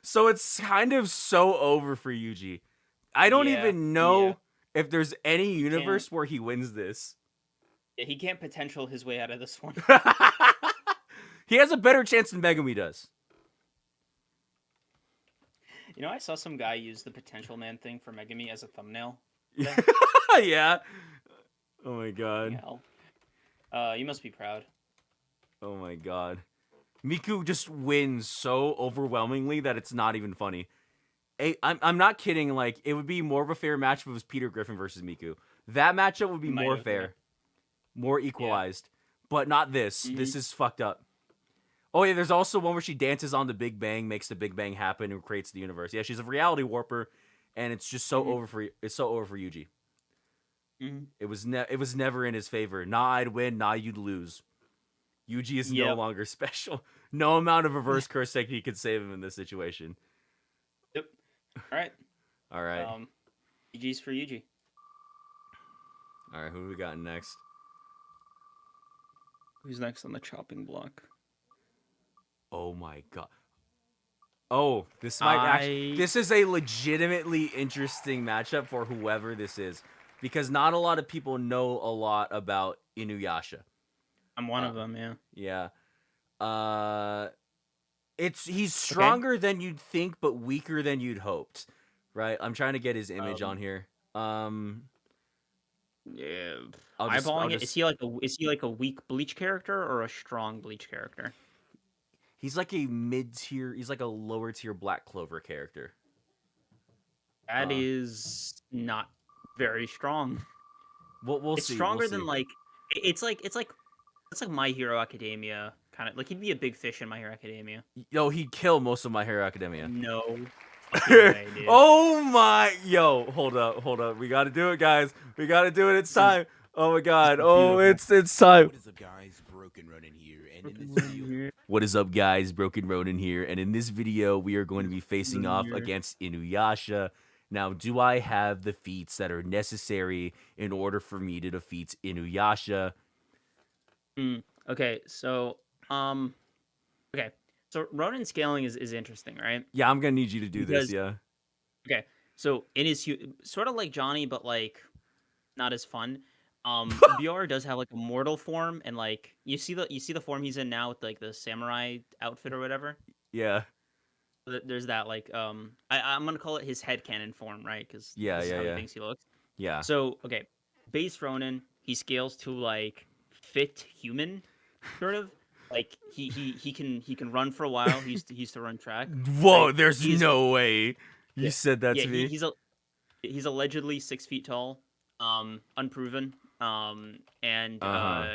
So it's kind of so over for Yuji. I don't even know. if there's any universe where he wins this. Yeah, he can't potential his way out of this one. He has a better chance than Megami does. You know, I saw some guy use the Potential Man thing for Megami as a thumbnail. Yeah. Oh my god. You must be proud. Oh my god. Miku just wins so overwhelmingly that it's not even funny. I'm not kidding. Like, it would be more of a fair match if it was Peter Griffin versus Miku. That matchup would be more fair, more equalized, but not this. Mm-hmm. This is fucked up. Oh yeah, there's also one where she dances on the Big Bang, makes the Big Bang happen, and creates the universe. Yeah, she's a reality warper, and it's just so over for Yuji. Mm-hmm. It was never in his favor. Nah, I'd win. Nah, you'd lose. Yuji is no longer special. No amount of reverse curse technique could save him in this situation. Yep. All right. All right. GG's for Yuji. All right, who we got next? Who's next on the chopping block? Oh my god. Oh, this is a legitimately interesting matchup for whoever this is, because not a lot of people know a lot about Inuyasha. I'm one of them, yeah. Yeah. He's stronger than you'd think, but weaker than you'd hoped. Right? I'm trying to get his image on here. Yeah. Eyeballing it. Is he like a weak Bleach character or a strong Bleach character? He's like a mid-tier. He's like a lower tier Black Clover character. That is not very strong. We'll it's see. Stronger than like it's like My Hero Academia kind of like he'd be a big fish in My Hero Academia. Yo, he'd kill most of My Hero Academia. No. Way, dude. Oh my! Yo, hold up. We gotta do it, guys. We gotta do it. It's time. Oh my god. Oh, it's time. What is up, guys? Broken Ronin here, and in this video. What is up, guys? Broken Ronin here, and in this video, we are going to be facing off against Inuyasha. Now, do I have the feats that are necessary in order for me to defeat Inuyasha? Okay, so So Ronin scaling is interesting, right? Yeah, I'm gonna need you to do this. Yeah. Okay, so in his sort of like Johnny, but like not as fun. BR does have like a mortal form, and like you see the form he's in now with like the samurai outfit or whatever. Yeah. There's that like I'm gonna call it his headcanon form, right? Because he thinks he looks. Yeah. So okay, base Ronin, he scales to like fit human, sort of. Like he can run for a while. He used to run track. Whoa, like, there's no way you said that to me. He's allegedly 6 feet tall, unproven. And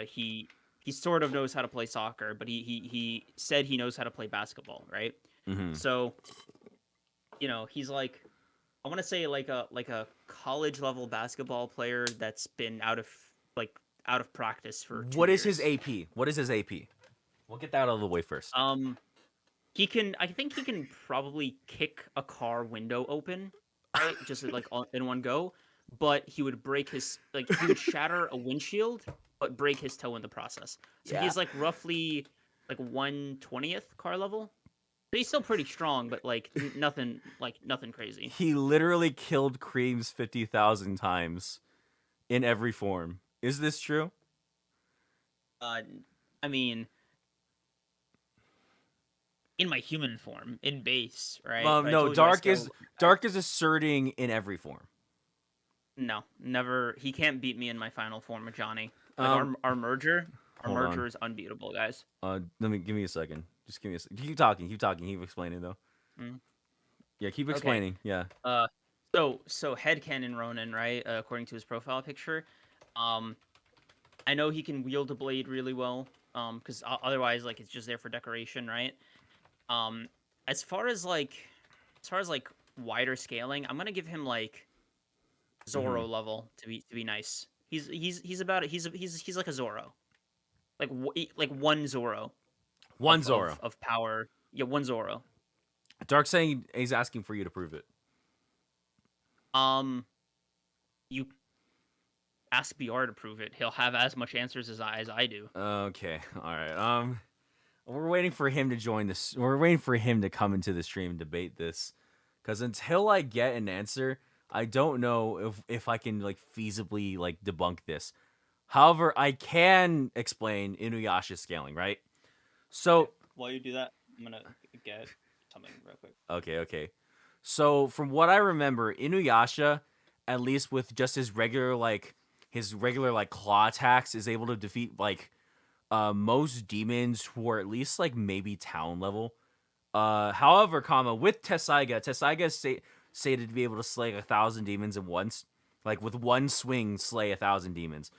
he sort of knows how to play soccer, but he said he knows how to play basketball, right? Mm-hmm. So, you know, he's like, I want to say like a college level basketball player that's been out of practice for 2 What years. is his AP? What is his AP? We'll get that out of the way first. I think he can probably kick a car window open, right? Just like in one go. But he would he would shatter a windshield, but break his toe in the process. So he's like roughly like 1/20th car level. But he's still pretty strong, but like nothing crazy. He literally killed Kreams 50,000 times in every form. Is this true? I mean, in my human form, in base, right? No, Dark is asserting in every form. No, never. He can't beat me in my final form of Johnny. Like our merger is unbeatable, guys. Give me a second. Just give me a second. Keep talking. Keep explaining though. Yeah, keep explaining. Okay. Yeah. So headcanon Ronin, right? According to his profile picture, I know he can wield a blade really well. Because otherwise, like, it's just there for decoration, right? As far as wider scaling, I'm gonna give him like Zoro level to be nice. He's like a Zoro, like one Zoro. One Zoro of power. Yeah, one Zoro. Dark saying he's asking for you to prove it. You ask BR to prove it. He'll have as much answers as I do. Okay, all right. We're waiting for him to join this. We're waiting for him to come into the stream and debate this, because until I get an answer, I don't know if I can like feasibly like debunk this. However, I can explain Inuyasha scaling, right? So While you do that, I'm gonna get something real quick. okay. So from what I remember, Inuyasha, at least with just his regular like claw attacks, is able to defeat like most demons who are at least like maybe town level. However, with Tessaiga is stated to be able to slay 1,000 demons at once, like with one swing, slay 1,000 demons,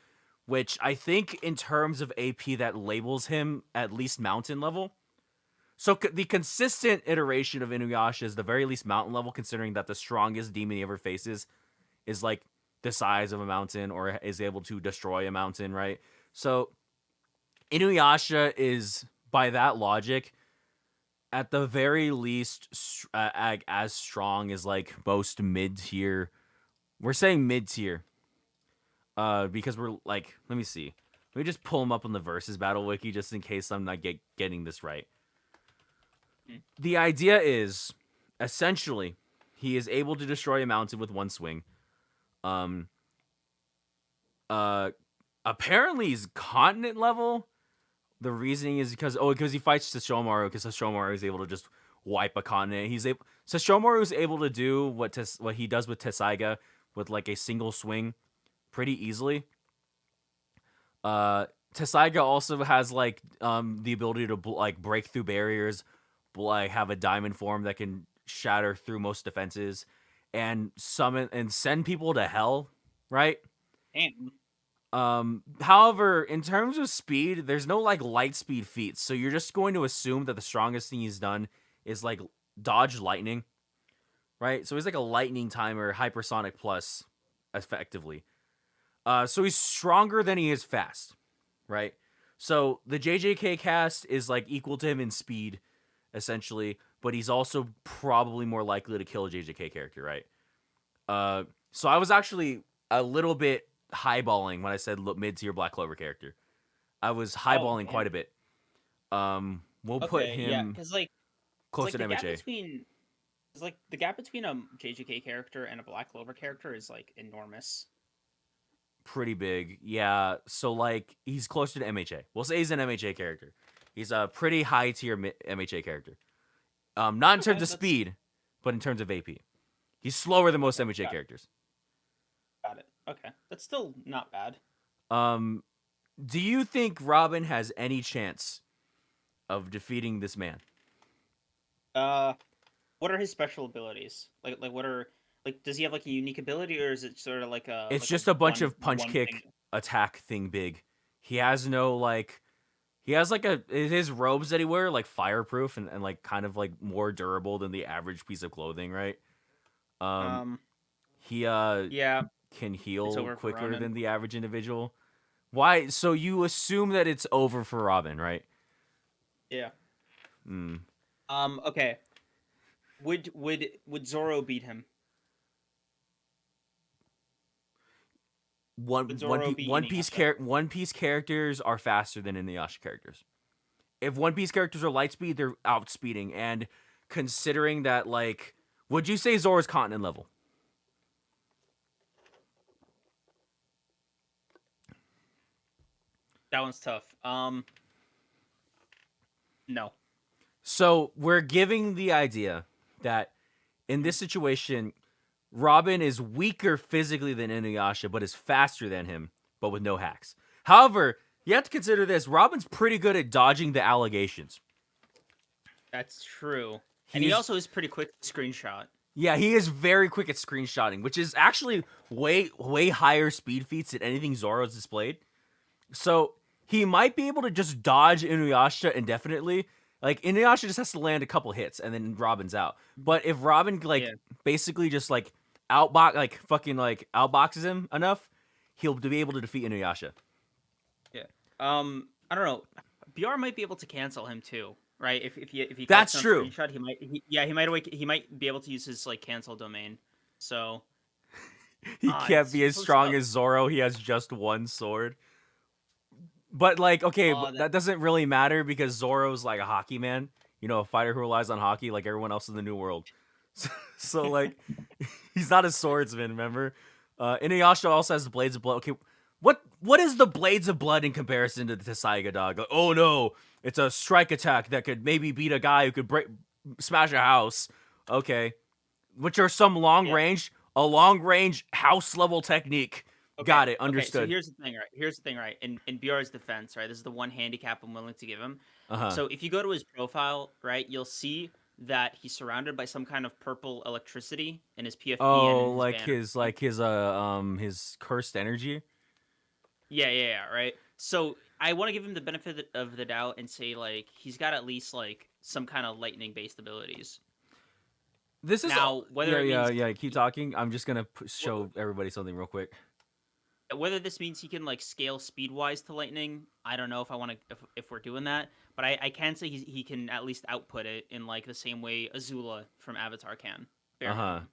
which I think in terms of AP that labels him at least mountain level. So the consistent iteration of Inuyasha is the very least mountain level, considering that the strongest demon he ever faces is like the size of a mountain or is able to destroy a mountain, right? So Inuyasha is, by that logic, at the very least as strong as like most mid-tier. We're saying mid-tier because we're like, let me see. Let me just pull him up on the Versus Battle Wiki just in case I'm not getting this right. The idea is, essentially, he is able to destroy a mountain with one swing. Apparently he's continent level. The reasoning is because he fights Sesshomaru, because Sesshomaru is able to just wipe a continent. Sesshomaru is able to do what he does with Tessaiga with like a single swing pretty easily. Tessaiga also has like the ability to like break through barriers, like have a diamond form that can shatter through most defenses and summon and send people to hell, right? Damn. However, in terms of speed, there's no like light speed feats, so you're just going to assume that the strongest thing he's done is like dodge lightning, right? So he's like a lightning timer, hypersonic plus, effectively. So he's stronger than he is fast, right? So the JJK cast is like equal to him in speed, essentially, but he's also probably more likely to kill a JJK character, right? So I was actually a little bit highballing when I said mid-tier Black Clover character. I was highballing quite a bit. We'll put him because like closer to the gap MHA. between the gap between a JJK character and a Black Clover character is like enormous. Pretty big, yeah. So like he's closer to MHA. We'll say he's an MHA character. He's a pretty high tier MHA character. Not in terms of speed, but in terms of AP. He's slower than most MHA characters. Got it. Okay, that's still not bad. Do you think Robin has any chance of defeating this man? What are his special abilities? Like what are does he have like a unique ability, or is it sort of like a? It's like just a bunch of punch one kick thing? attack thing big. He has no like. He has like his robes that he wear like fireproof and like kind of like more durable than the average piece of clothing, right? He Yeah. can heal quicker Ronan. than the average individual. Why? So you assume that it's over for Robin, right? Yeah. Hmm. Okay. Would Zoro beat him? One Piece characters are faster than Inuyasha characters. If One Piece characters are light speed, they're outspeeding. And considering that, like, would you say Zoro's continent level? That one's tough. No. So we're giving the idea that in this situation, Robin is weaker physically than Inuyasha, but is faster than him, but with no hacks. However, you have to consider this. Robin's pretty good at dodging the allegations. That's true. And he also is pretty quick to screenshot. Yeah, he is very quick at screenshotting, which is actually way higher speed feats than anything Zoro's displayed. So he might be able to just dodge Inuyasha indefinitely. Like, Inuyasha just has to land a couple hits, and then Robin's out. But if Robin, basically just, outboxes him enough, he'll be able to defeat Inuyasha. Yeah. I don't know. BR might be able to cancel him, too, right? If he That's true. Screenshot, he might be able to use his, cancel domain. So... He can't be as strong as Zoro. He has just one sword. But, that doesn't really matter because Zoro's like a hockey man. You know, a fighter who relies on hockey like everyone else in the New World. So like, he's not a swordsman. Remember, Inuyasha also has the blades of blood. Okay, what is the blades of blood in comparison to the Tessaiga dog? Like, oh no, it's a strike attack that could maybe beat a guy who could smash a house. Okay, which are some a long range house level technique. Okay, Got it. Okay, so Understood. here's the thing, right? Here's the thing, right? In BR's defense, right? This is the one handicap I'm willing to give him. Uh-huh. So if you go to his profile, right, you'll see that he's surrounded by some kind of purple electricity in his PFP and Oh, in his banner. his cursed energy. Yeah, right. So I want to give him the benefit of the doubt and say like he's got at least like some kind of lightning based abilities. This is Now whether yeah. Keep talking. I'm just gonna show everybody something real quick. whether this means he can like scale speed wise to lightning, I don't know if I want to if we're doing that, but I can say he can at least output it in like the same way Azula from Avatar can. Bare minimum.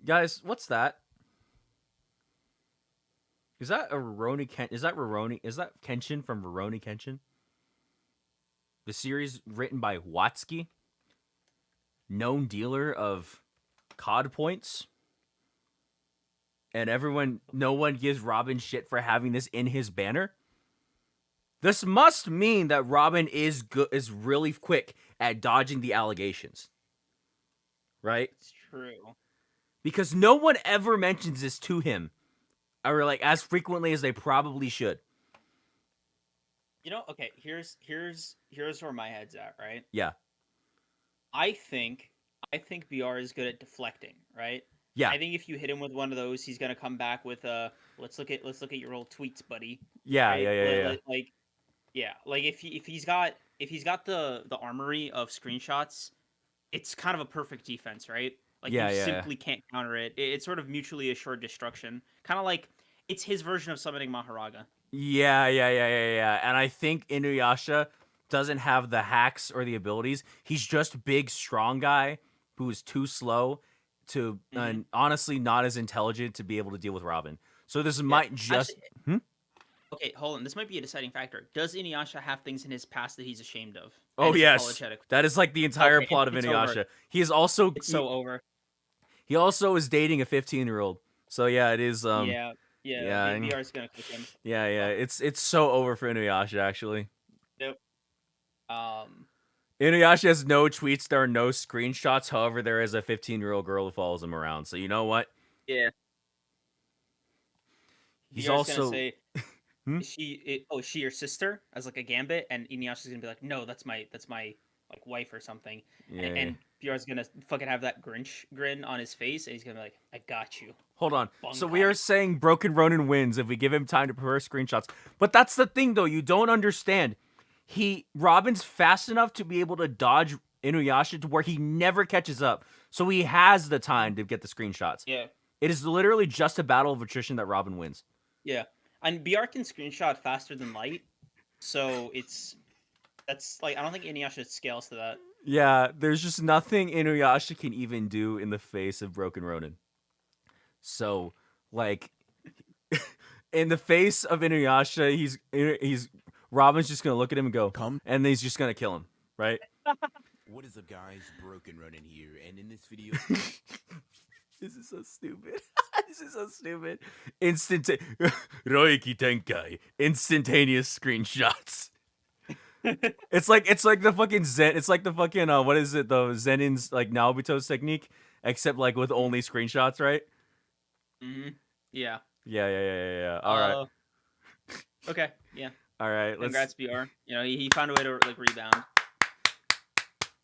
Guys, what's that? Is that a Rurouni Ken? Is that Kenshin from Rurouni Kenshin? The series written by Watsuki, known dealer of COD points. And no one gives Robin shit for having this in his banner. This must mean that Robin is really quick at dodging the allegations. Right? It's true. Because no one ever mentions this to him. Or like as frequently as they probably should. You know, okay, here's where my head's at, right? Yeah. I think BR is good at deflecting, right? Yeah. I think if you hit him with one of those, he's gonna come back with let's look at your old tweets, buddy. Yeah, right? yeah. Like if he's got the armory of screenshots, it's kind of a perfect defense, right? Like you simply can't counter it. It's sort of mutually assured destruction. Kind of like it's his version of summoning Maharaga. Yeah. And I think Inuyasha doesn't have the hacks or the abilities. He's just big, strong guy who is too slow to, and honestly not as intelligent to be able to deal with Robin. So this might just... Okay, hold on. This might be a deciding factor. Does Inuyasha have things in his past that he's ashamed of? Oh, yes. That is like the entire plot of Inuyasha. Over. He is also... It's so over. He also is dating a 15-year-old. So yeah, it is... Yeah. BR's gonna click him. Yeah. It's so over for Inuyasha, actually. Yep. Inuyasha has no tweets. There are no screenshots. However, there is a 15-year-old girl who follows him around. So you know what? Yeah. He's BR's also... gonna say, is she your sister? As like a gambit, and Inuyasha's gonna be like, no, that's my like wife or something. Yeah. And BR's gonna fucking have that Grinch grin on his face, and he's gonna be like, I got you. Hold on. Bunkai. So we are saying Broken Ronin wins if we give him time to prepare screenshots. But that's the thing, though. You don't understand. Robin's fast enough to be able to dodge Inuyasha to where he never catches up. So he has the time to get the screenshots. Yeah. It is literally just a battle of attrition that Robin wins. Yeah. And BR can screenshot faster than light. So that's like, I don't think Inuyasha scales to that. Yeah, there's just nothing Inuyasha can even do in the face of Broken Ronin. So, like, in the face of Inuyasha, he's Robin's just gonna look at him and go, "Come," and then he's just gonna kill him, right? What is up, guys? Broken Ronin here, and in this video... This is so stupid. This is so stupid. Roiki Tenkai. Instantaneous screenshots. It's like the fucking Zen. It's like the fucking what is it? The Zenin's like Naobito's technique, except like with only screenshots, right? Mm-hmm. Yeah. Yeah. All right. Okay. Yeah. All right. Congrats, BR. You know, he found a way to like rebound.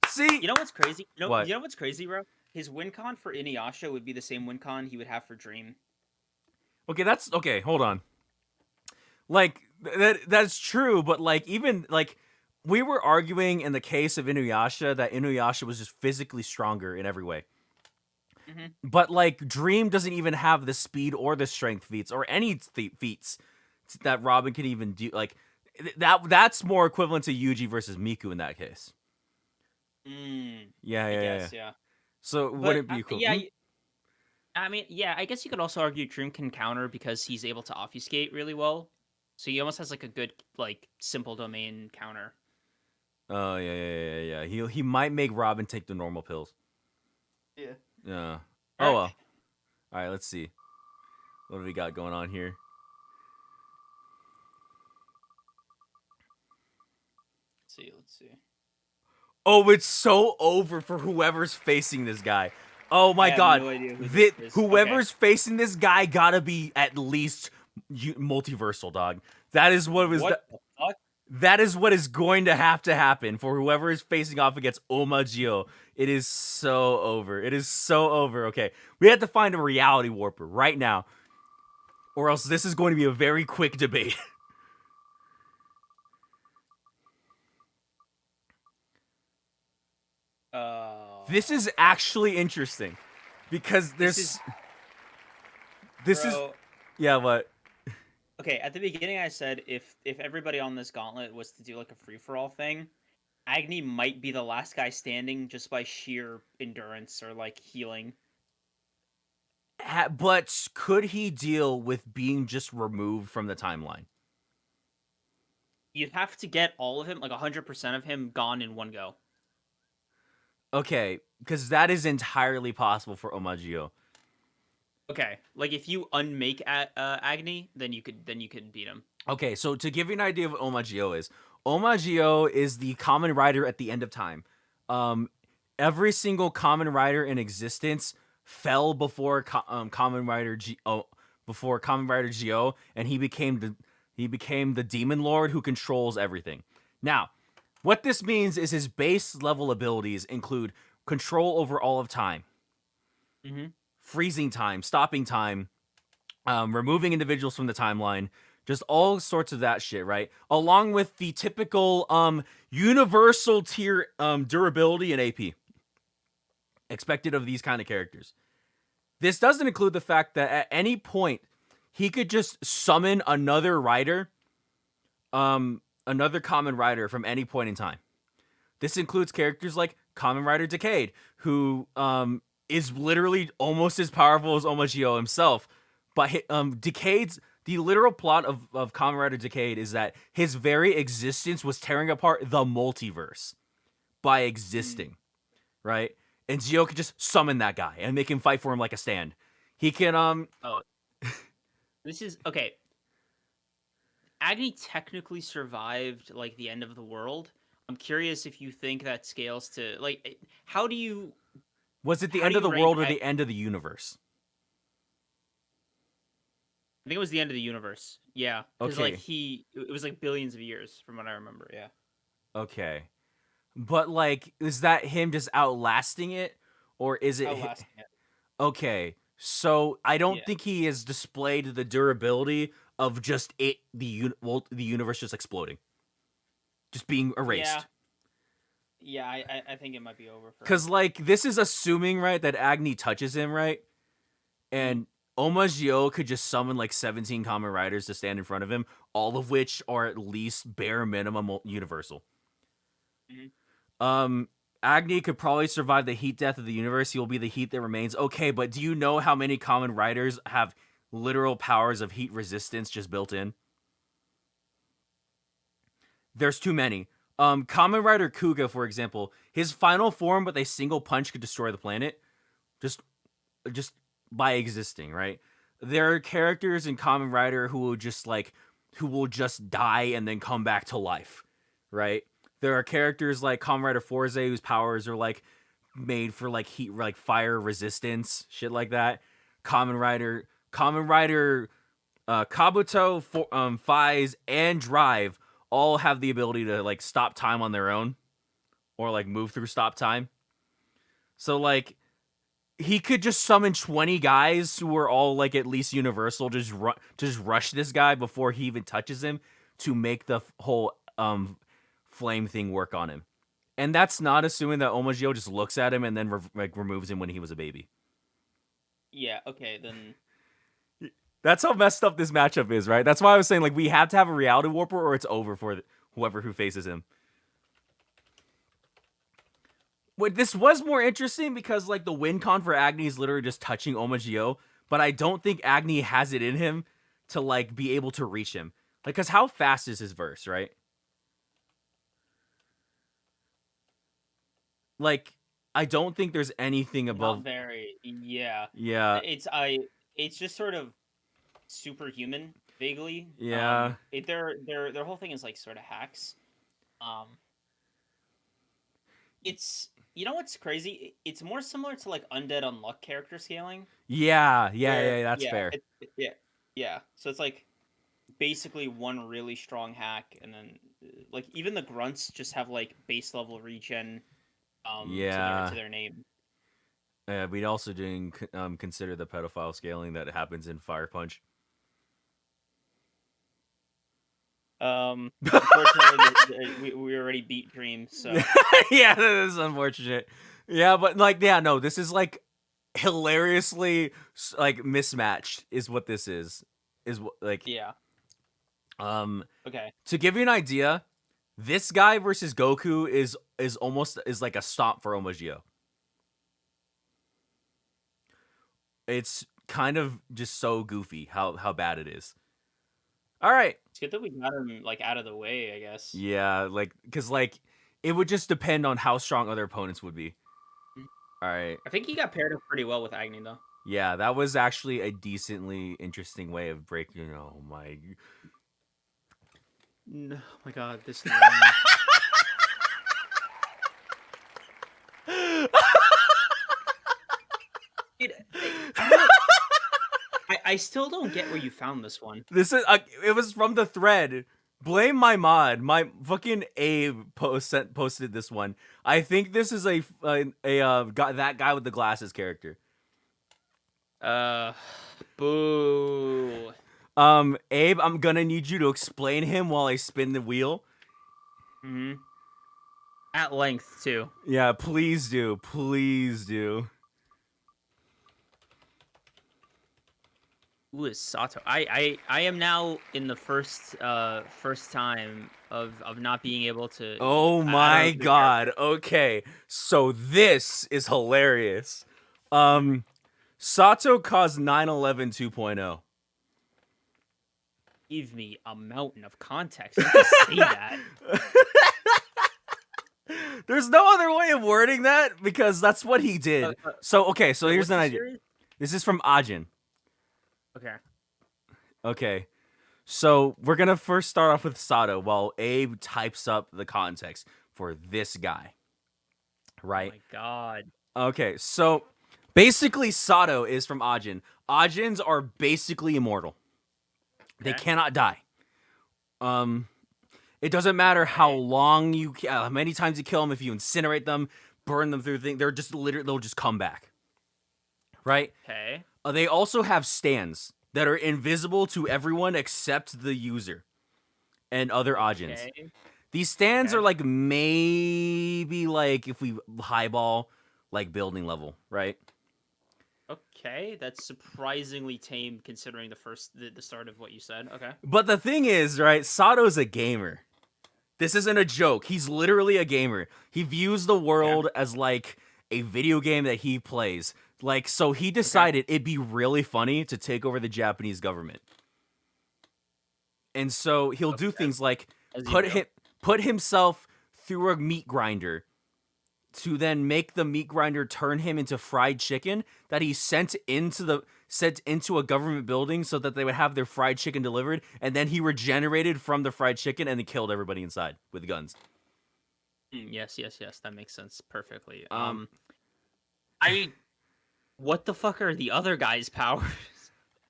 See, you know what's crazy? What? You know what's crazy, bro? His win con for Inuyasha would be the same win con he would have for Dream. Okay, that's okay. Hold on. Like that's true, but like even like we were arguing in the case of Inuyasha that Inuyasha was just physically stronger in every way. Mm-hmm. But like Dream doesn't even have the speed or the strength feats or any feats that Robin can even do. Like that's more equivalent to Yuji versus Miku in that case. Yeah. So would it be cool? Yeah. I mean, yeah. I guess you could also argue Dream can counter because he's able to obfuscate really well. So he almost has like a good like simple domain counter. Oh yeah. He might make Robin take the normal pills. Yeah. Yeah. Oh Alright. well. All right, let's see. What do we got going on here? Let's see. Oh, it's so over for whoever's facing this guy. Oh my I have god. no idea who this is. Whoever's facing this guy gotta be at least multiversal, dog. That is what was What the fuck? that is what is going to happen for whoever is facing off against Omagio. It is so over. It is so over. Okay, we have to find a reality warper right now, or else this is going to be a very quick debate. This is actually interesting because this is Bro, yeah, what? okay, at the beginning I said if everybody on this gauntlet was to do like a free for all thing, Agni might be the last guy standing just by sheer endurance or like healing. But could he deal with being just removed from the timeline? You'd have to get all of him, like 100% of him, gone in one go. Okay, because that is entirely possible for Omagio. Okay, like if you unmake Agni, then you could beat him. Okay, so to give you an idea of what Omagio is the common rider at the end of time. Every single common rider in existence fell before common rider Geo, and he became the demon lord who controls everything. Now, what this means is his base level abilities include control over all of time, freezing time, stopping time, removing individuals from the timeline, just all sorts of that shit, right? Along with the typical universal tier durability and AP expected of these kind of characters. This doesn't include the fact that at any point he could just summon another rider, another common rider from any point in time. This includes characters like Kamen Rider Decade, who is literally almost as powerful as Omagio himself. But Decade's the literal plot of Kamen Rider Decade is that his very existence was tearing apart the multiverse by existing, right? And Geo could just summon that guy and make him fight for him like a stand. He can Oh, this is okay. Agni technically survived like the end of the world. I'm curious if you think that scales to like how do you was it the how end do of the you rank world or the end of the universe? I think it was the end of the universe. Yeah, because Okay. like it was like billions of years from what I remember. Yeah. Okay. But like, is that him just outlasting it, or is it? Outlasting it. Okay, so I don't Yeah. think he has displayed the durability of just the universe just exploding, just being erased. Yeah, I think it might be over for him. Because like this is assuming right that Agni touches him right, and Omagio could just summon like 17 common riders to stand in front of him, all of which are at least bare minimum universal. Agni could probably survive the heat death of the universe. He will be the heat that remains. Okay, but do you know how many common riders have literal powers of heat resistance just built in? There's too many. Kamen Rider Kuga, for example, his final form with a single punch could destroy the planet. Just by existing, right? There are characters in Kamen Rider who will just die and then come back to life, right? There are characters like Kamen Rider Forze whose powers are like made for like heat, like fire resistance, shit like that. Kamen Rider Kabuto, Phase, and Drive all have the ability to like stop time on their own, or like move through stop time. So like he could just summon 20 guys who are all like at least universal, just rush this guy before he even touches him to make the whole flame thing work on him. And that's not assuming that Omagio just looks at him and then removes him when he was a baby. Yeah, okay, then That's how messed up this matchup is, right? That's why I was saying like we have to have a reality warper or it's over for whoever who faces him. But this was more interesting because like the win con for Agni is literally just touching Omagio, but I don't think Agni has it in him to like be able to reach him. Like, cause how fast is his verse, right? like I don't think there's anything above. Not very. Yeah. Yeah, It's just sort of superhuman, vaguely. yeah, Their whole thing is like sort of hacks. Um, it's you know what's crazy? It's more similar to like Undead Unluck character scaling. yeah. That's Yeah, fair. yeah. So it's like basically one really strong hack, and then like even the grunts just have like base level regen. Yeah. To their name. We'd also doing consider the pedophile scaling that happens in Fire Punch. Unfortunately, we already beat Dream, so Yeah, that is unfortunate. Yeah, but like, yeah, no, this is like hilariously like mismatched. Is what this is. Is what like yeah. Okay. To give you an idea, this guy versus Goku is almost is like a stomp for Omagio. It's kind of just so goofy how bad it is. All right. It's good that we got him like out of the way, I guess. Yeah, like because like it would just depend on how strong other opponents would be. All right. I think he got paired up pretty well with Agni though. Yeah, that was actually a decently interesting way of breaking. Oh my. No, oh my god, this. Dude, I still don't get where you found this one. This is it was from the thread. Blame my mod. My fucking Abe posted this one. I think this is a guy, that guy with the glasses character. Boo. Abe, I'm gonna need you to explain him while I spin the wheel. Mm-hmm. At length too. Yeah, please do. Please do. Who is Sato? I am now in the first time of not being able to. Oh my god. Okay. So this is hilarious. Sato caused 9/11 2.0. Give me a mountain of context. You can say that. There's no other way of wording that because that's what he did. So okay, so here's an idea. Series? This is from Ajin. Okay. Okay. So we're gonna first start off with Sato while Abe types up the context for this guy. Right? Oh my god. Okay, so basically Sato is from Ajin. Ajins are basically immortal. They cannot die. It doesn't matter how long how many times you kill them, if you incinerate them, burn them through things, they'll just come back. Right? Okay. They also have stands that are invisible to everyone except the user and other Ajins. Okay. These stands are like maybe like if we highball like building level, right? Okay, that's surprisingly tame considering the start of what you said. Okay. But the thing is, right, Sato's a gamer. This isn't a joke. He's literally a gamer. He views the world as like a video game that he plays. Like, so he decided it'd be really funny to take over the Japanese government. And so he'll do things like put himself through a meat grinder to then make the meat grinder turn him into fried chicken that he sent into a government building so that they would have their fried chicken delivered, and then he regenerated from the fried chicken and then killed everybody inside with guns. Yes, that makes sense perfectly. What the fuck are the other guys' powers?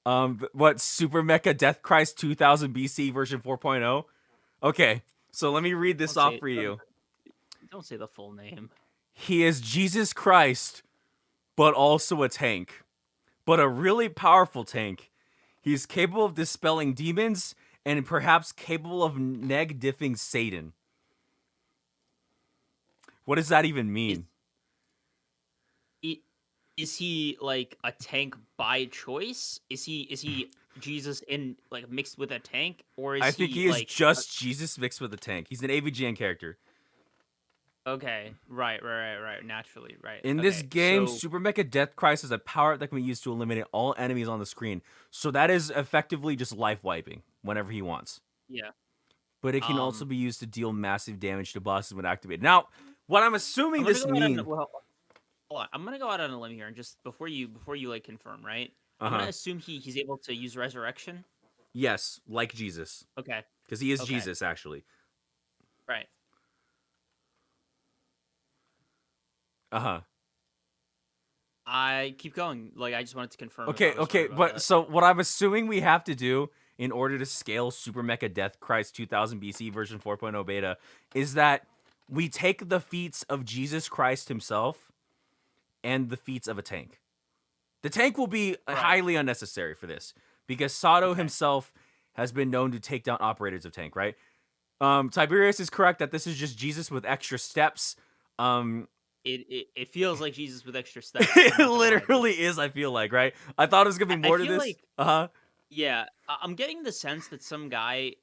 What, Super Mecha Death Christ 2000 BC version 4.0? Okay, so let me read this off for you. Don't say the full name. He is Jesus Christ, but also a tank. But a really powerful tank. He's capable of dispelling demons and perhaps capable of neg-diffing Satan. What does that even mean? Is he like a tank by choice? Is he Jesus in like mixed with a tank, or is I think he is like, just Jesus mixed with a tank. He's an AVGN character. Okay, right. Naturally, right. In this game, Super Mecha Death Christ is a power that can be used to eliminate all enemies on the screen. So that is effectively just life wiping whenever he wants. Yeah. But it can also be used to deal massive damage to bosses when activated. Now, What I'm assuming I'm gonna this go out on, means. well, hold on. I'm gonna go out on a limb here, and just before you like confirm, right? I'm Uh-huh. gonna assume he's able to use resurrection. Yes, like Jesus. Okay. Because he is Okay. Jesus, actually. Right. Uh-huh. I keep going. Like, I just wanted to confirm. If I Okay, was right about but that. so what I'm assuming we have to do in order to scale Super Mecha Death Christ 2000 BC version 4.0 beta is that we take the feats of Jesus Christ himself and the feats of a tank. The tank will be Right. highly unnecessary for this because Sato Okay. himself has been known to take down operators of tank, right? Tiberius is correct that this is just Jesus with extra steps. It feels like Jesus with extra steps. I'm It not gonna lie, literally is, I feel like, right? I thought it was gonna be I more to feel this. like- Uh-huh. Yeah, I'm getting the sense that some guy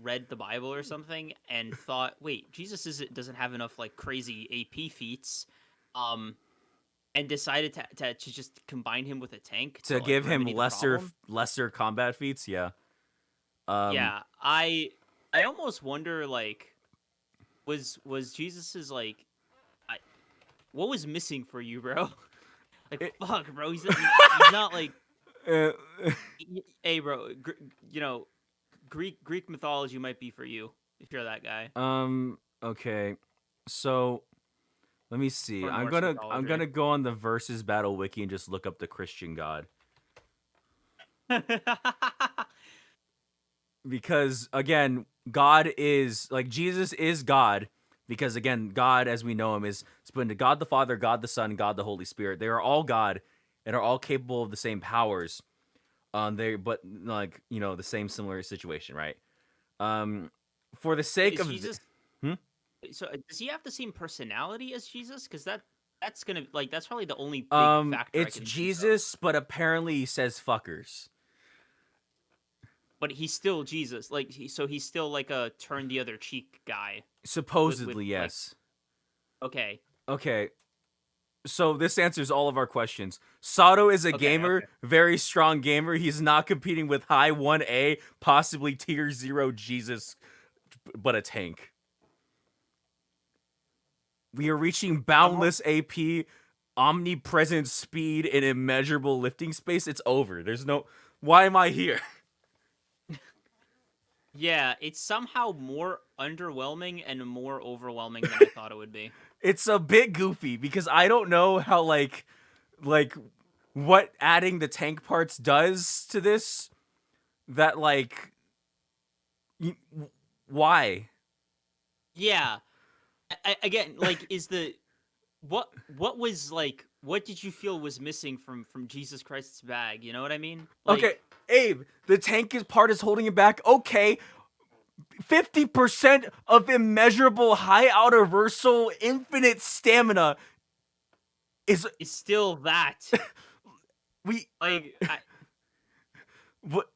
read the Bible or something and thought, wait, Jesus doesn't have enough like crazy AP feats, and decided to just combine him with a tank To like, give him remedy the problem. lesser combat feats, yeah. Yeah, I almost wonder like, was Jesus's like, what was missing for you, bro? Like, fuck, bro, he's not like. uh, Hey, bro, Greek mythology might be for you if you're that guy. okay. So let me see. Or I'm Norse gonna mythology. go on the versus battle wiki and just look up the Christian god. Because again, God is like Jesus is God. Because again, God as we know him is split into God the Father, God the Son, God the Holy Spirit. They are all God and are all capable of the same powers. But like, you know, the same similar situation, right? For the sake Is of Jesus? So does he have the same personality as Jesus? Because that's gonna like that's probably the only big factor. it's I can think of. Jesus, but apparently he says fuckers. But he's still Jesus. Like so he's still like a turn the other cheek guy. Supposedly, like- yes. Okay. Okay. So this answers all of our questions. Sato is a Okay, gamer, okay. very strong gamer. He's not competing with high 1A, possibly tier 0 Jesus, but a tank. We are reaching boundless AP, omnipresent speed, and immeasurable lifting space. It's over. There's no... Why am I here? Yeah, it's somehow more underwhelming and more overwhelming than I thought it would be. It's a bit goofy because I don't know how, like what adding the tank parts does to this. That, like... Why? Yeah. Again, like, is the what was like? What did you feel was missing from Jesus Christ's bag? You know what I mean? Like, Okay, Abe, the tank part is holding him back. Okay, 50% of immeasurable high outer versal infinite stamina is it's still that. we Like, what?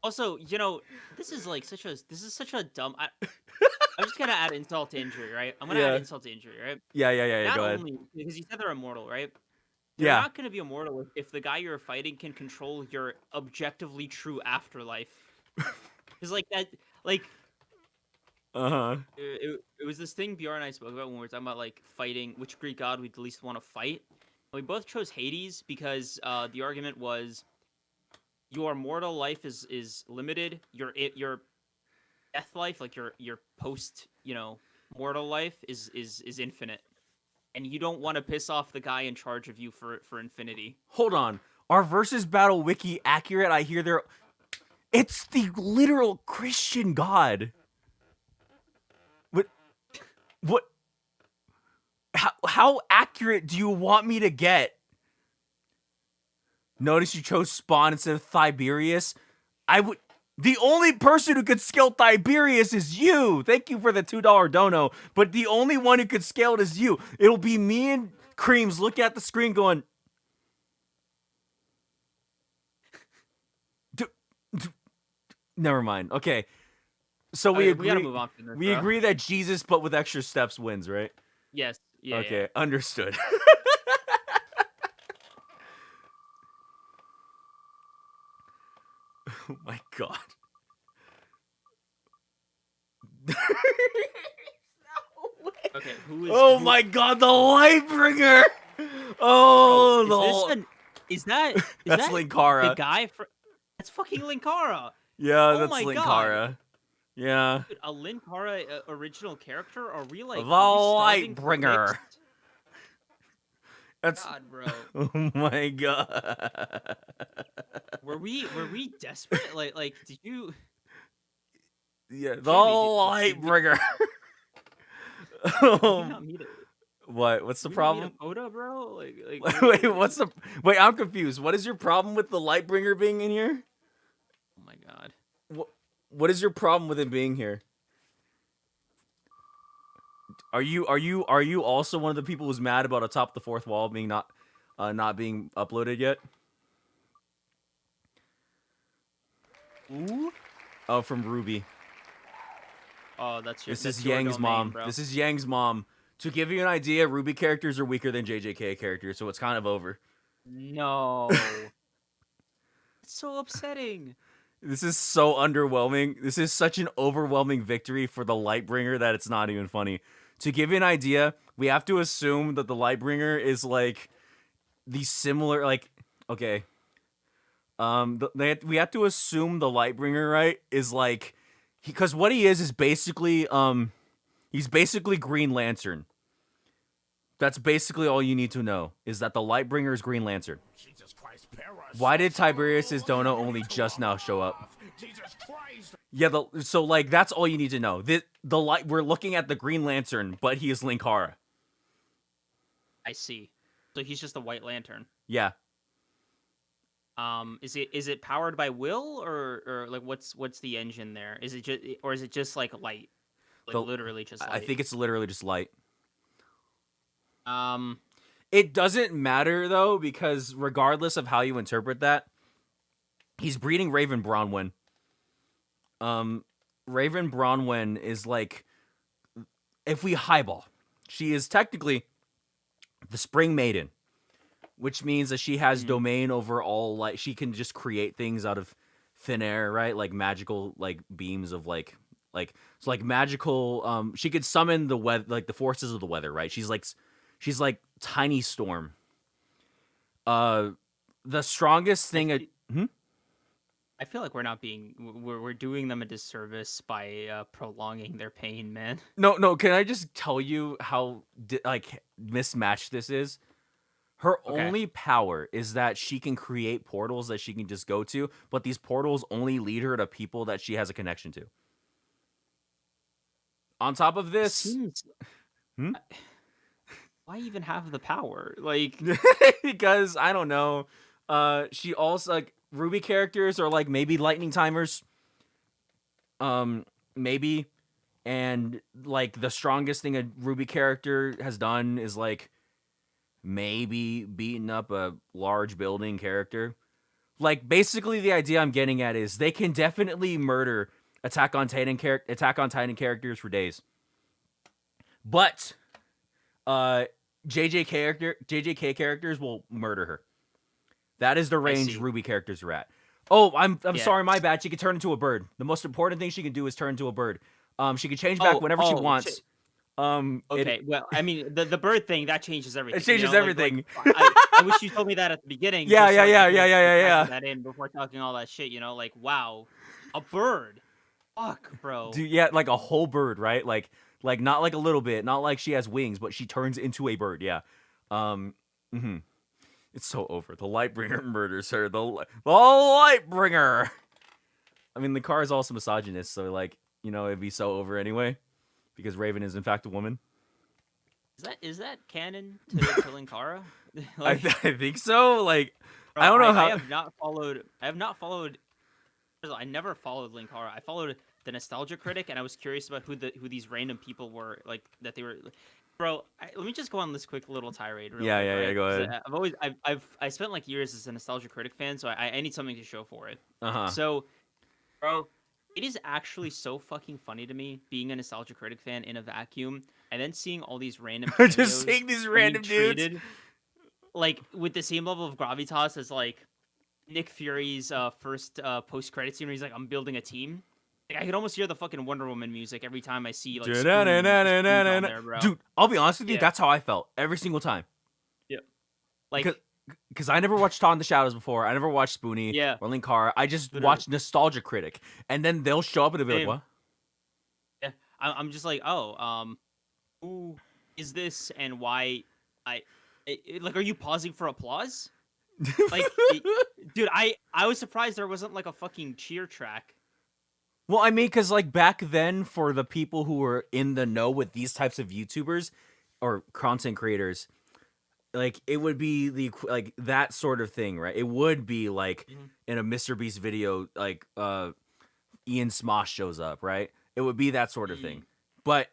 also, you know, this is such a dumb. I'm just gonna add insult to injury, right? I'm gonna Yeah. add insult to injury, right? Yeah. Not Go ahead. only because you said they're immortal, right? They're Yeah. not going to be immortal if the guy you're fighting can control your objectively true afterlife. Because like that, like it was this thing Bjorn and I spoke about when we were talking about like fighting which Greek god we'd least want to fight. We both chose Hades because the argument was your mortal life is limited. Your death life, like your post mortal life is infinite. And you don't want to piss off the guy in charge of you for infinity. Hold on. Are versus battle wiki accurate? I hear they're... It's the literal Christian god. What? How accurate do you want me to get? Notice you chose Spawn instead of Tiberius. The only person who could scale Tiberius is you. Thank you for the $2 dono. But the only one who could scale it is you. It'll be me and Kreams looking at the screen going... Never mind. Okay. So we agree. We gotta move on from this. We bro. agree that Jesus, but with extra steps, wins, right? Yes. Yeah. Okay, Yeah. understood. Oh my god. No. Okay, who is? Oh who, my god, the Lightbringer! Oh, Is that that's the Linkara. guy for? That's fucking Linkara. Yeah, Oh that's my god. Linkara. Yeah. Dude, a Linkara original character? Are we The starving for Lightbringer. dicks? That's. God, bro. Oh my god. Were we desperate? Did you? Yeah, the Jamie, Lightbringer. Did we not meet it? What? What's the Did we not meet problem? a Poda, bro? Wait, what's the? Wait, I'm confused. What is your problem with the Lightbringer being in here? Oh my god. What is your problem with it being here? Are you also one of the people who's mad about Atop the Fourth Wall being not being uploaded yet? Ooh. Oh, from Ruby. Oh, that's your. This that's is your Yang's domain, mom. bro. This is Yang's mom. To give you an idea, Ruby characters are weaker than JJK characters, so it's kind of over. No. It's so upsetting. This is so underwhelming. This is such an overwhelming victory for the Lightbringer that it's not even funny. To give you an idea, we have to assume that the Lightbringer is like the similar, like, okay. We have to assume the Lightbringer, right, is like, because what he is basically, he's basically Green Lantern. That's basically all you need to know, is that the Lightbringer is Green Lantern. Jesus Christ, Paris. Why did Tiberius's dono only just now show up? Jesus Christ. Yeah, so like that's all you need to know. We're looking at the Green Lantern, but he is Linkara. I see. So he's just a White Lantern. Yeah. Is it powered by will or like what's the engine there? Is it just like light? Literally just light. I think it's literally just light. Um It doesn't matter though, because regardless of how you interpret that, he's breeding Raven Bronwyn. Raven Bronwyn is like, if we highball, she is technically the Spring Maiden, which means that she has domain over all, like, she can just create things out of thin air, right? Like magical, like beams of like magical. She could summon the weather, like the forces of the weather, right? She's like Tiny Storm. The strongest thing. I feel like we're doing them a disservice by prolonging their pain, man. No. Can I just tell you how mismatched this is? Her only power is that she can create portals that she can just go to, but these portals only lead her to people that she has a connection to. On top of this, Why even have the power? Like, because I don't know. She also, like, Ruby characters are like maybe lightning timers. Maybe. And like the strongest thing a Ruby character has done is like maybe beating up a large building character. Like, basically the idea I'm getting at is they can definitely murder Attack on Titan characters for days. But JJK characters will murder her. That is the range Ruby characters are at. Oh, I'm sorry, my bad. She can turn into a bird. The most important thing she can do is turn into a bird. She can change back whenever she wants. Shit. Well, I mean, the bird thing, that changes everything. It changes everything. I wish you told me that at the beginning. Yeah. That in before talking all that shit, like, wow, a bird. Fuck, bro. Dude, yeah, like a whole bird, right? Like not like a little bit, not like she has wings, but she turns into a bird. Yeah. It's so over. The Lightbringer murders her. The Lightbringer. I mean, the car is also misogynist, so like, it'd be so over anyway, because Raven is in fact a woman. Is that canon to Linkara? Like, I think so. Like, bro, I don't know how. I have not followed. I never followed Linkara. I followed the Nostalgia Critic, and I was curious about who these random people were, like that they were. Bro, let me just go on this quick little tirade. Real quick, right? Go ahead. I spent like years as a Nostalgia Critic fan, so I need something to show for it. Uh-huh. So, bro, it is actually so fucking funny to me being a Nostalgia Critic fan in a vacuum, and then seeing all these random just seeing these random dudes treated, like with the same level of gravitas as like Nick Fury's first post-credit scene where he's like, "I'm building a team." Like, I could almost hear the fucking Wonder Woman music every time I see like Spoon on there, bro. Dude, I'll be honest with you, Yeah. that's how I felt every single time. Yeah. Like, Because I never watched Todd in the Shadows before. I never watched Spoonie yeah. or Linkara. I just Literally. watched Nostalgia Critic, and then they'll show up and they'll be like, Same. "What?" Yeah, I'm just like, oh, who is this and why? Like, are you pausing for applause? Like, dude, I was surprised there wasn't like a fucking cheer track. Well, I mean, because like back then, for the people who were in the know with these types of YouTubers or content creators, like it would be like that sort of thing, right? It would be like in a Mr. Beast video, like Ian Smosh shows up, right? It would be that sort of thing. But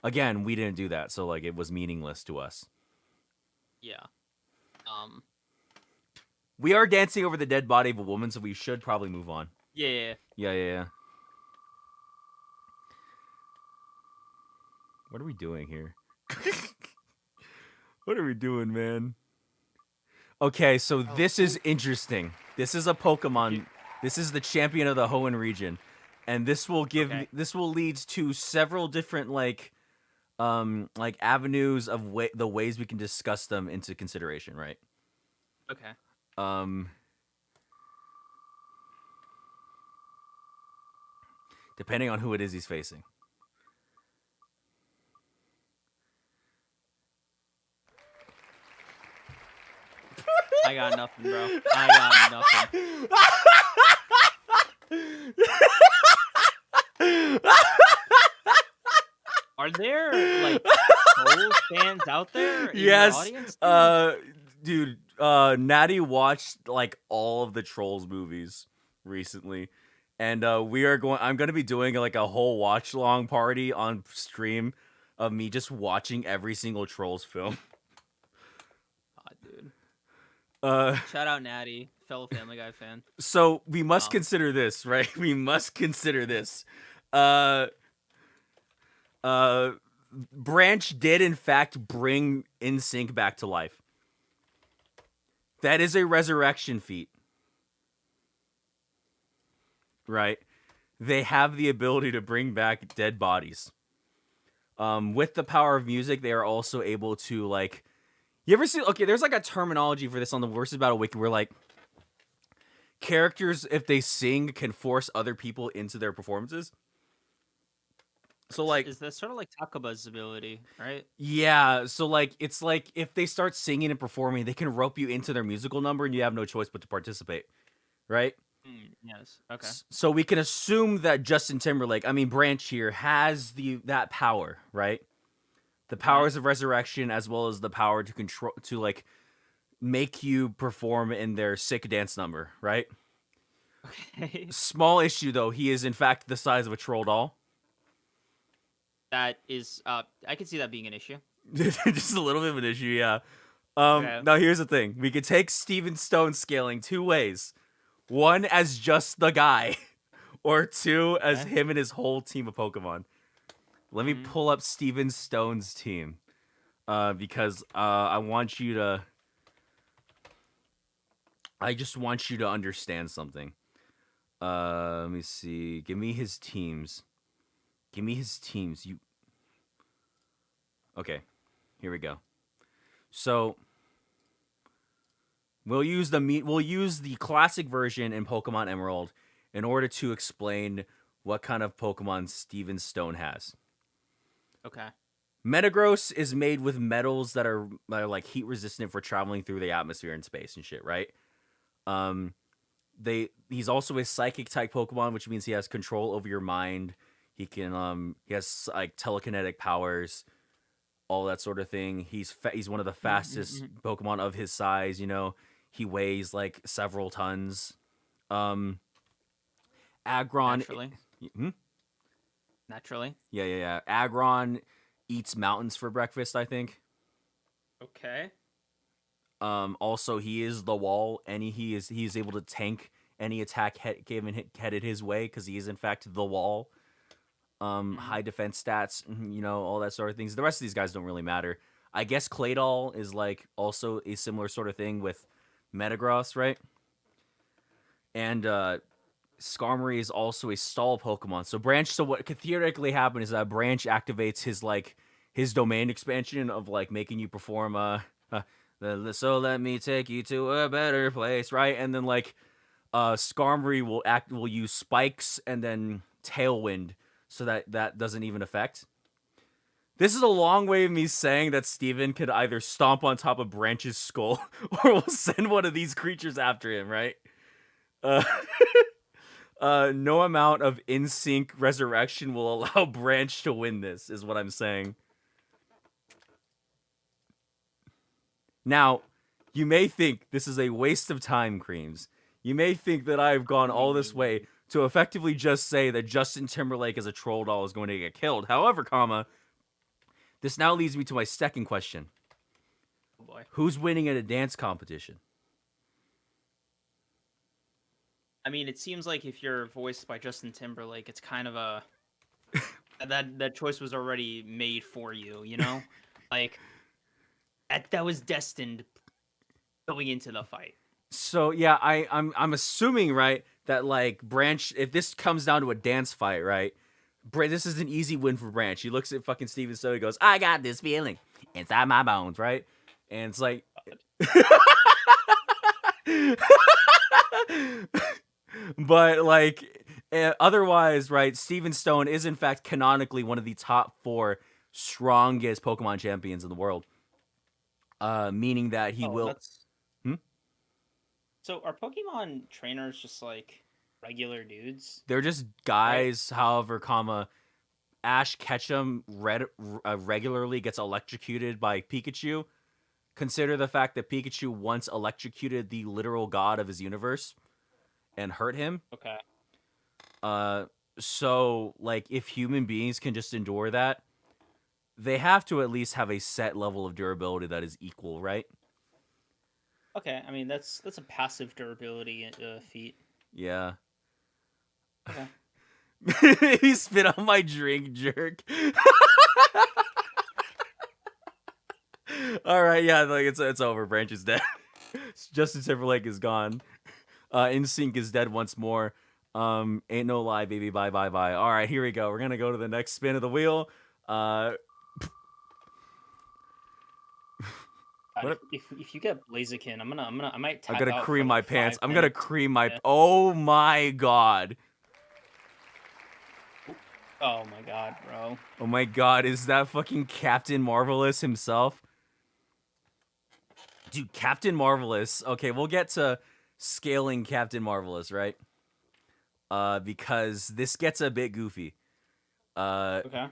again, we didn't do that, so like it was meaningless to us. Yeah. We are dancing over the dead body of a woman, so we should probably move on. Yeah. Yeah. What are we doing here? What are we doing, man? Okay, so this is interesting. This is a Pokemon. This is the champion of the Hoenn region, and this will this will lead to several different like avenues of the ways we can discuss them into consideration, right? Okay. Depending on who it is he's facing. I got nothing, bro. I got nothing. Are there like Trolls fans out there in Yes. your audience? Dude, Natty watched like all of the Trolls movies recently. And I'm gonna be doing like a whole watch long party on stream of me just watching every single Trolls film. God, dude. Uh Shout out Natty, fellow Family Guy fan. So we must consider this, right? We must consider this. Branch did in fact bring NSYNC back to life. That is a resurrection feat. Right? They have the ability to bring back dead bodies. With the power of music, they are also able to like. You ever see? Okay, there's like a terminology for this on the Versus Battle Wiki where like characters, if they sing, can force other people into their performances. So like, is that sort of like Takaba's ability, right? Yeah. So like, it's like if they start singing and performing, they can rope you into their musical number, and you have no choice but to participate, right? Yes. Okay. So we can assume that Justin Timberlake, I mean Branch here, has that power, right? The powers of resurrection, as well as the power to control, to like make you perform in their sick dance number, right? Okay. Small issue though, he is in fact the size of a troll doll. That is, I can see that being an issue. Just a little bit of an issue, yeah. Okay. Now here's the thing: we could take Steven Stone scaling two ways. One as just the guy, or two as him and his whole team of Pokemon. Let me pull up Steven Stone's team, because I just want you to understand something. Let me see. Give me his teams. Okay, here we go. So we'll use the classic version in Pokemon Emerald in order to explain what kind of Pokemon Steven Stone has. Okay. Metagross is made with metals that are like heat resistant for traveling through the atmosphere and space and shit, right? He's also a psychic type Pokemon, which means he has control over your mind. He has like telekinetic powers, all that sort of thing. He's one of the fastest Pokemon of his size, you know. He weighs like several tons. Aggron. Naturally. Naturally. Yeah. Aggron eats mountains for breakfast, I think. Okay. Also, he is the wall, and he is able to tank any attack headed his way because he is in fact the wall. High defense stats, you know, all that sort of things. The rest of these guys don't really matter. I guess Claydol is like also a similar sort of thing with Metagross, right? And Skarmory is also a stall Pokemon. So Branch, so what could theoretically happen is that Branch activates his domain expansion of like making you perform so let me take you to a better place, right? And then like Skarmory will use spikes and then Tailwind so that doesn't even affect. This is a long way of me saying that Steven could either stomp on top of Branch's skull or will send one of these creatures after him, right? No amount of in-sync resurrection will allow Branch to win this, is what I'm saying. Now, you may think this is a waste of time, Kreams. You may think that I've gone all this way to effectively just say that Justin Timberlake as a troll doll is going to get killed. However, this now leads me to my second question. Oh boy. Who's winning at a dance competition? I mean, it seems like if you're voiced by Justin Timberlake, it's kind of a that choice was already made for you, you know? Like that was destined going into the fight. So yeah, I'm assuming, right, that like Branch, if this comes down to a dance fight, right, this is an easy win for Branch. He looks at fucking Steven Stowe, he goes, "I got this feeling inside my bones," right? And it's like but like otherwise, right, Steven Stone is in fact canonically one of the top 4 strongest Pokemon champions in the world. Meaning that he will So are Pokemon trainers just like regular dudes? They're just guys, right? However, Ash Ketchum regularly gets electrocuted by Pikachu. Consider the fact that Pikachu once electrocuted the literal god of his universe and hurt him. Okay. So, like, if human beings can just endure that, they have to at least have a set level of durability that is equal, right? Okay, I mean, that's a passive durability feat. Yeah. Okay. He spit on my drink, jerk. All right, yeah, like it's over. Branch is dead. Justin Timberlake is gone. NSYNC is dead once more. Ain't no lie, baby. Bye, bye, bye. All right, here we go. We're gonna go to the next spin of the wheel. If you get Blaziken, I might tap I'm gonna out cream for, my like, pants. 5 I'm gonna minutes. cream my. Yeah. Oh my god. Oh my god, bro. Oh my god, is that fucking Captain Marvelous himself? Dude, Captain Marvelous. Okay, we'll get to scaling Captain Marvelous, right? Because this gets a bit goofy. Okay.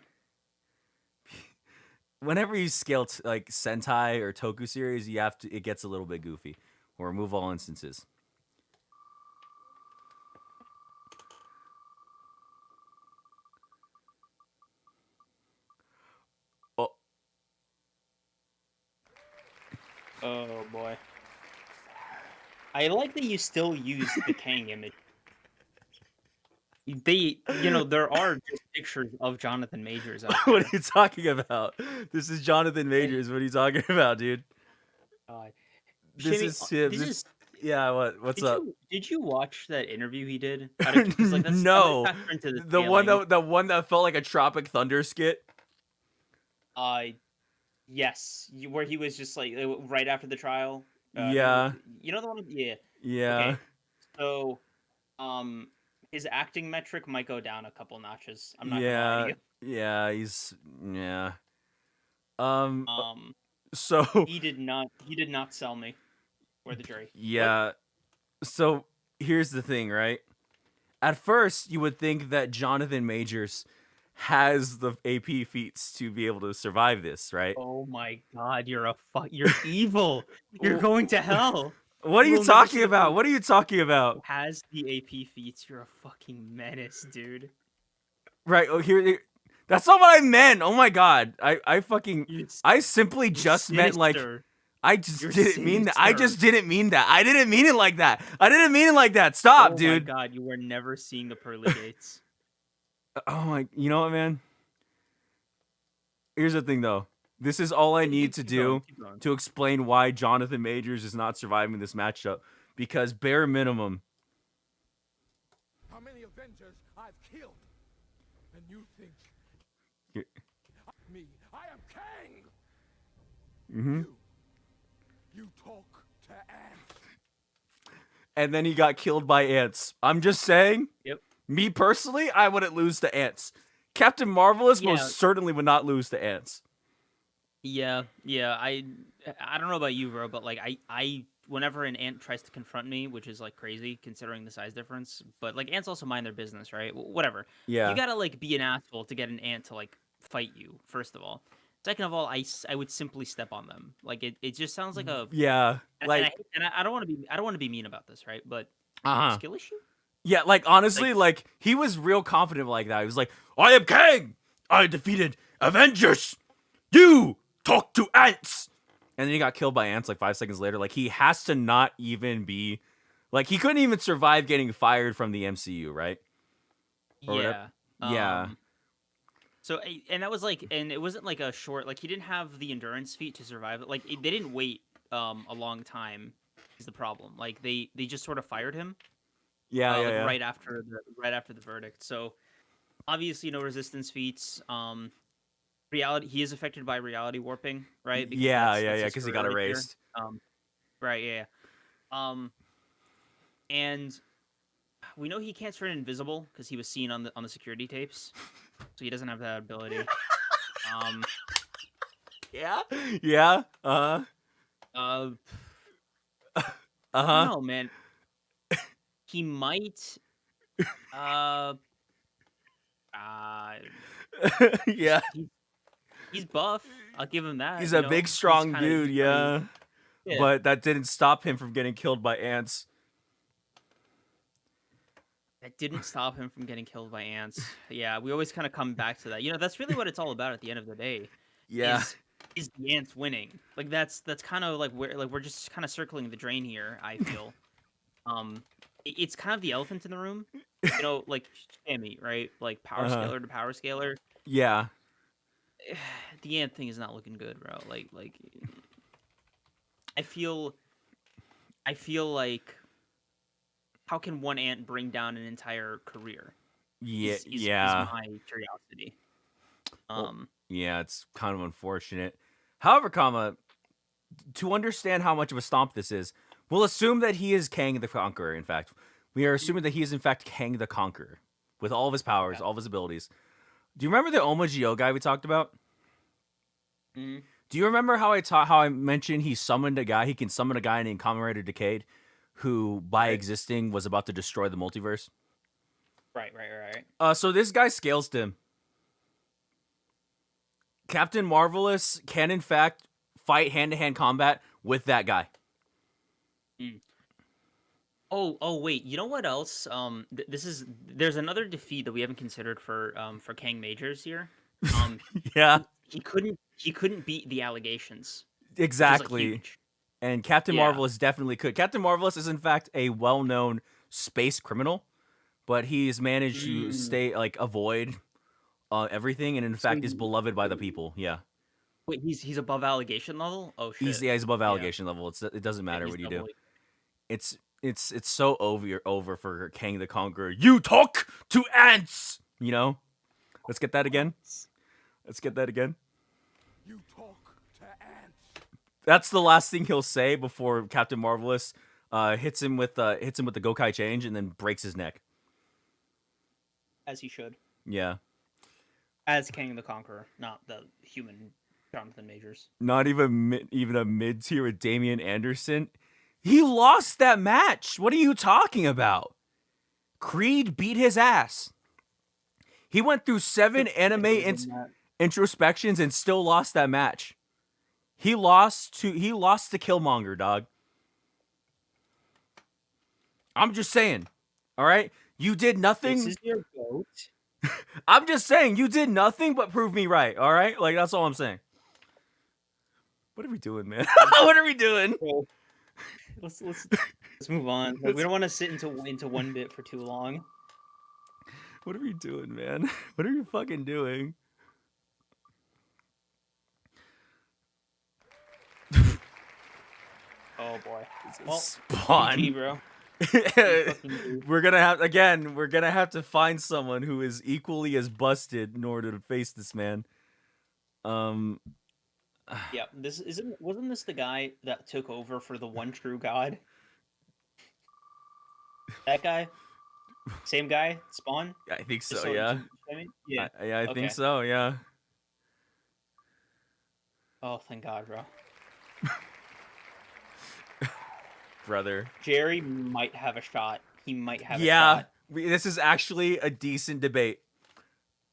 Whenever you scale like Sentai or Toku series, it gets a little bit goofy. We'll remove all instances. Oh boy. I like that you still use the Kang image. There are just pictures of Jonathan Majors out there. What are you talking about? This is Jonathan Majors. What are you talking about, dude? This Shimmy, is yeah. What's up? Did you watch that interview he did? Like, No, the one that felt like a Tropic Thunder skit. Yes, where he was just like right after the trial. Yeah. You know the one? Yeah. Yeah. Okay. So, his acting metric might go down a couple notches. I'm not gonna lie to you. Yeah, yeah. So he did not sell me for the jury. Yeah. What? So here's the thing, right? At first, you would think that Jonathan Majors has the AP feats to be able to survive this, right? Oh my god, you're evil. You're going to hell. What are you talking about? What are you talking about? Has the AP feats? You're a fucking menace, dude. Right. Oh, here. That's not what I meant. Oh my god. I simply just meant like. I just didn't mean that. I just didn't mean that. I didn't mean it like that. I didn't mean it like that. Stop, dude. Oh my god, you were never seeing the pearly gates. Oh my. You know what, man? Here's the thing, though. This is all I need to do to explain why Jonathan Majors is not surviving this matchup. Because bare minimum, Avengers I've killed. And you think Yeah. me? I am Kang. Mm-hmm. You talk to ants. And then he got killed by ants. I'm just saying. Yep. Me personally, I wouldn't lose to ants. Captain Marvelous Yeah. most certainly would not lose to ants. Yeah. I don't know about you, bro, but like I whenever an ant tries to confront me, which is like crazy considering the size difference, but like ants also mind their business, right? Whatever. Yeah. You gotta like be an asshole to get an ant to like fight you. First of all. Second of all, I would simply step on them. Like it just sounds like a Yeah. Like. and I don't want to be mean about this, right? But Uh-huh. skill issue. Yeah, like honestly, like he was real confident like that. He was like, "I am Kang. I defeated Avengers. You talk to ants." And then he got killed by ants like 5 seconds later. Like he has to not even be, like he couldn't even survive getting fired from the MCU, right? Or whatever. Yeah. Yeah. So and that was like, and it wasn't like a short. Like he didn't have the endurance feat to survive it. Like they didn't wait a long time. Is the problem? Like they just sort of fired him. Yeah, like, yeah. right after the verdict. So obviously no resistance feats. Reality. He is affected by reality warping, right? Because Yeah, that's his because he got career right here. erased. Right. Yeah. And we know he can't turn invisible because he was seen on the security tapes, so he doesn't have that ability. Yeah. Yeah. I don't know, man. He might. Yeah. He's buff. I'll give him that. He's you a know? big, He's strong kinda- dude. Yeah. Yeah. But that didn't stop him from getting killed by ants. That didn't stop him from getting killed by ants. Yeah, we always kind of come back to that. You know, that's really what it's all about at the end of the day. Yeah. Is the ants winning? Like that's kind of like we're just kind of circling the drain here. I feel. It's kind of the elephant in the room. You know, like Sammy, right? Like power scaler to power scaler. Yeah. The ant thing is not looking good, bro. Like I feel like how can one ant bring down an entire career? Yeah. Is Yeah. my curiosity. Yeah, it's kind of unfortunate. However, to understand how much of a stomp this is, we'll assume that he is Kang the Conqueror. In fact, we are assuming that he is in fact Kang the Conqueror with all of his powers, all of his abilities. Do you remember the Omagio guy we talked about? Mm-hmm. Do you remember how I mentioned he summoned a guy? He can summon a guy named Kamen Rider Decade, who by existing was about to destroy the multiverse. Right. So this guy scales to him. Captain Marvelous can in fact fight hand-to-hand combat with that guy. Oh wait, you know what else? There's another defeat that we haven't considered for Kang Majors here. Yeah, he couldn't beat the allegations. exactly. Which is, like, huge. And Captain Yeah. Marvelous definitely could. Captain Marvelous is in fact a well-known space criminal, but he's managed to stay avoid everything, and in fact is beloved by the people. Yeah. Wait, he's above allegation level? Oh shit. He's above allegation level. It doesn't matter He's what you do. doubly- It's so over for Kang the Conqueror. You talk to ants. You know. Let's get that again. You talk to ants. That's the last thing he'll say before Captain Marvelous hits him with the Gokai change and then breaks his neck. As he should. Yeah. As Kang the Conqueror, not the human Jonathan Majors. Not even a mid tier with Damian Anderson. He lost that match. What are you talking about? Creed beat his ass. He went through 7 anime introspections and still lost that match. He lost to Killmonger, dog. I'm just saying. All right? You did nothing. This is your goat. I'm just saying you did nothing but prove me right. All right? Like that's all I'm saying. What are we doing, man? What are we doing? Let's move on. Like, we don't want to sit into one bit for too long. What are we doing, man? What are you fucking doing? Oh boy. It's a Well, Spawn. GG, bro. We're gonna have to find someone who is equally as busted in order to face this man. Yeah, wasn't this the guy that took over for the one true god? That guy? Same guy? Spawn? I think so. Just so- Yeah. I mean, yeah. I Okay. think so. Yeah. Oh, thank God, bro. Brother. Jerry might have a shot. He might have a Yeah. shot. This is actually a decent debate.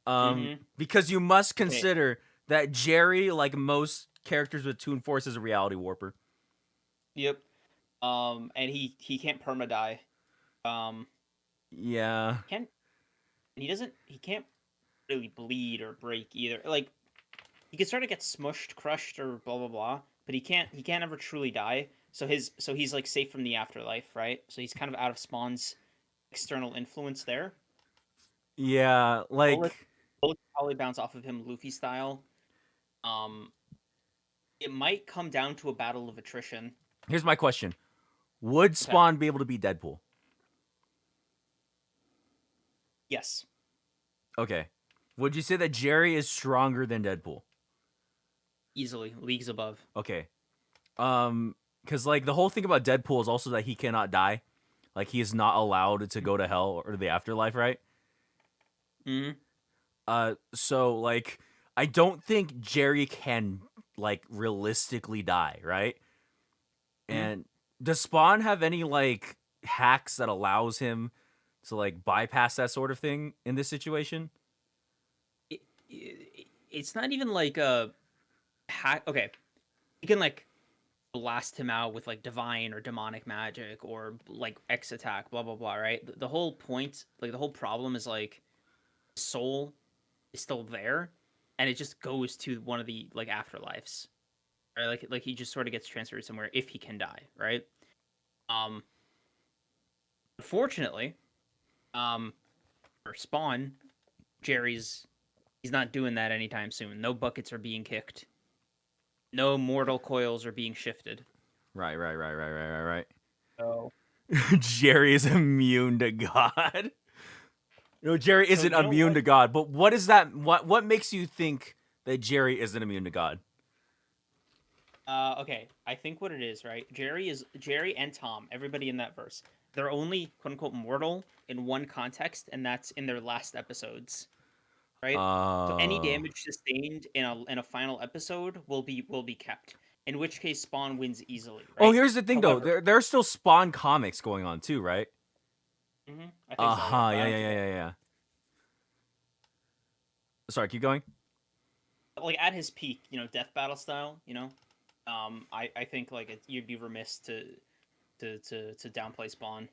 Mhm. Because you must consider that Jerry, like most characters with Toon Force, is a reality warper. Yep. And he can't perma-die. Yeah. He can't really bleed or break either. Like, he can sort of get smushed, crushed, or blah blah blah, but he can't ever truly die. So he's like safe from the afterlife, right? So he's kind of out of Spawn's external influence there. Yeah, like Bullets probably bounce off of him Luffy style. It might come down to a battle of attrition. here's my question. Would Spawn be able to beat Deadpool? Yes. Okay. Would you say that Jerry is stronger than Deadpool? Easily. Leagues above. Okay. Because like the whole thing about Deadpool is also that he cannot die. Like he is not allowed to go to hell or the afterlife, right? Mm-hmm. So like I don't think Jerry can like realistically die, right? And does Spawn have any like hacks that allows him to like bypass that sort of thing in this situation? It's not even like a hack. Okay, you can like blast him out with like divine or demonic magic or like X attack, blah blah blah. Right. The whole point, like the whole problem, is like soul is still there, and it just goes to one of the like afterlives. Right. Like he just sort of gets transferred somewhere if he can die. Right. Unfortunately, for Spawn, he's not doing that anytime soon. No buckets are being kicked. No mortal coils are being shifted. Right. So Jerry is immune to God. No, Jerry isn't you know immune what? to God. But what is that? What makes you think that Jerry isn't immune to God? Okay, I think what it is, right? Jerry and Tom, everybody in that verse, they're only quote unquote mortal in one context, and that's in their last episodes. Right? So any damage sustained in a final episode will be kept. In which case Spawn wins easily, right? Oh, here's the thing However, though. There are still Spawn comics going on too, right? I think so, Yeah. Sorry, keep going. like at his peak, death battle style, I think like you'd be remiss to downplay Spawn.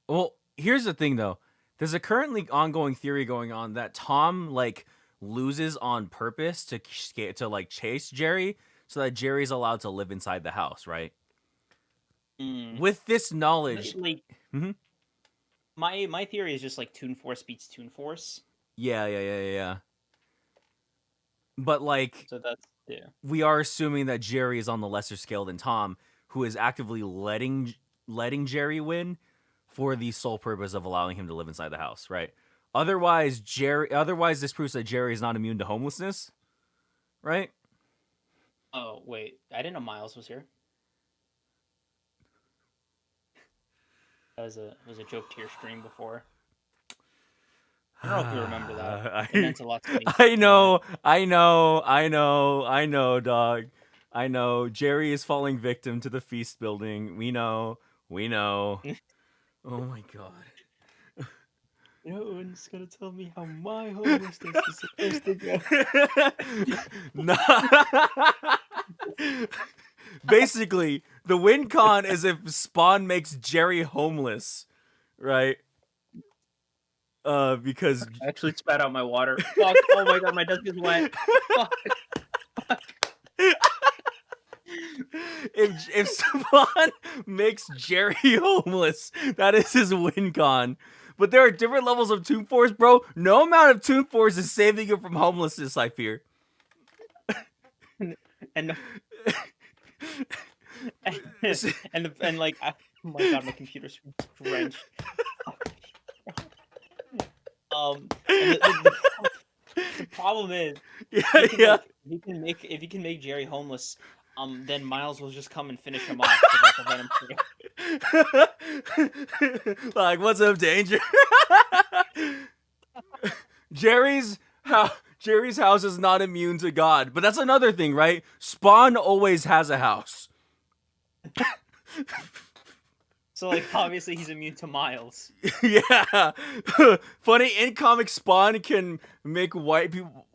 Well, here's the thing though. There's a currently ongoing theory going on that Tom like loses on purpose to like chase Jerry so that Jerry's allowed to live inside the house, right? With this knowledge, Like, my theory is just like Toon Force beats Toon Force. Yeah. But like, So that's we are assuming that Jerry is on the lesser scale than Tom, who is actively letting Jerry win for the sole purpose of allowing him to live inside the house, right? Otherwise, this proves that Jerry is not immune to homelessness, right? Oh wait, I didn't know Miles was here. That was a joke to your stream before. I don't know if you remember that. It meant a lot to me. I know, dog. I know. Jerry is falling victim to the feast building. We know. Oh my god. No one's gonna tell me how my homelessness is supposed to go. Basically, the win con is if Spawn makes Jerry homeless, right? Because I actually spat out my water. Fuck! Oh my god, my desk is wet. Fuck. if Spawn makes Jerry homeless, that is his win con. But there are different levels of Toon Force, bro. No amount of Toon Force is saving you from homelessness, I fear. and like Oh my god, my computer's drenched. And the problem is, Yeah, he can, yeah. like, if he can make Jerry homeless, then Miles will just come and finish him off with like a venom spray. Like, what's up, Danger? Jerry's house is not immune to God, but that's another thing, right? Spawn always has a house. So like obviously he's immune to Miles. Yeah. Funny, in comic, Spawn can make white people.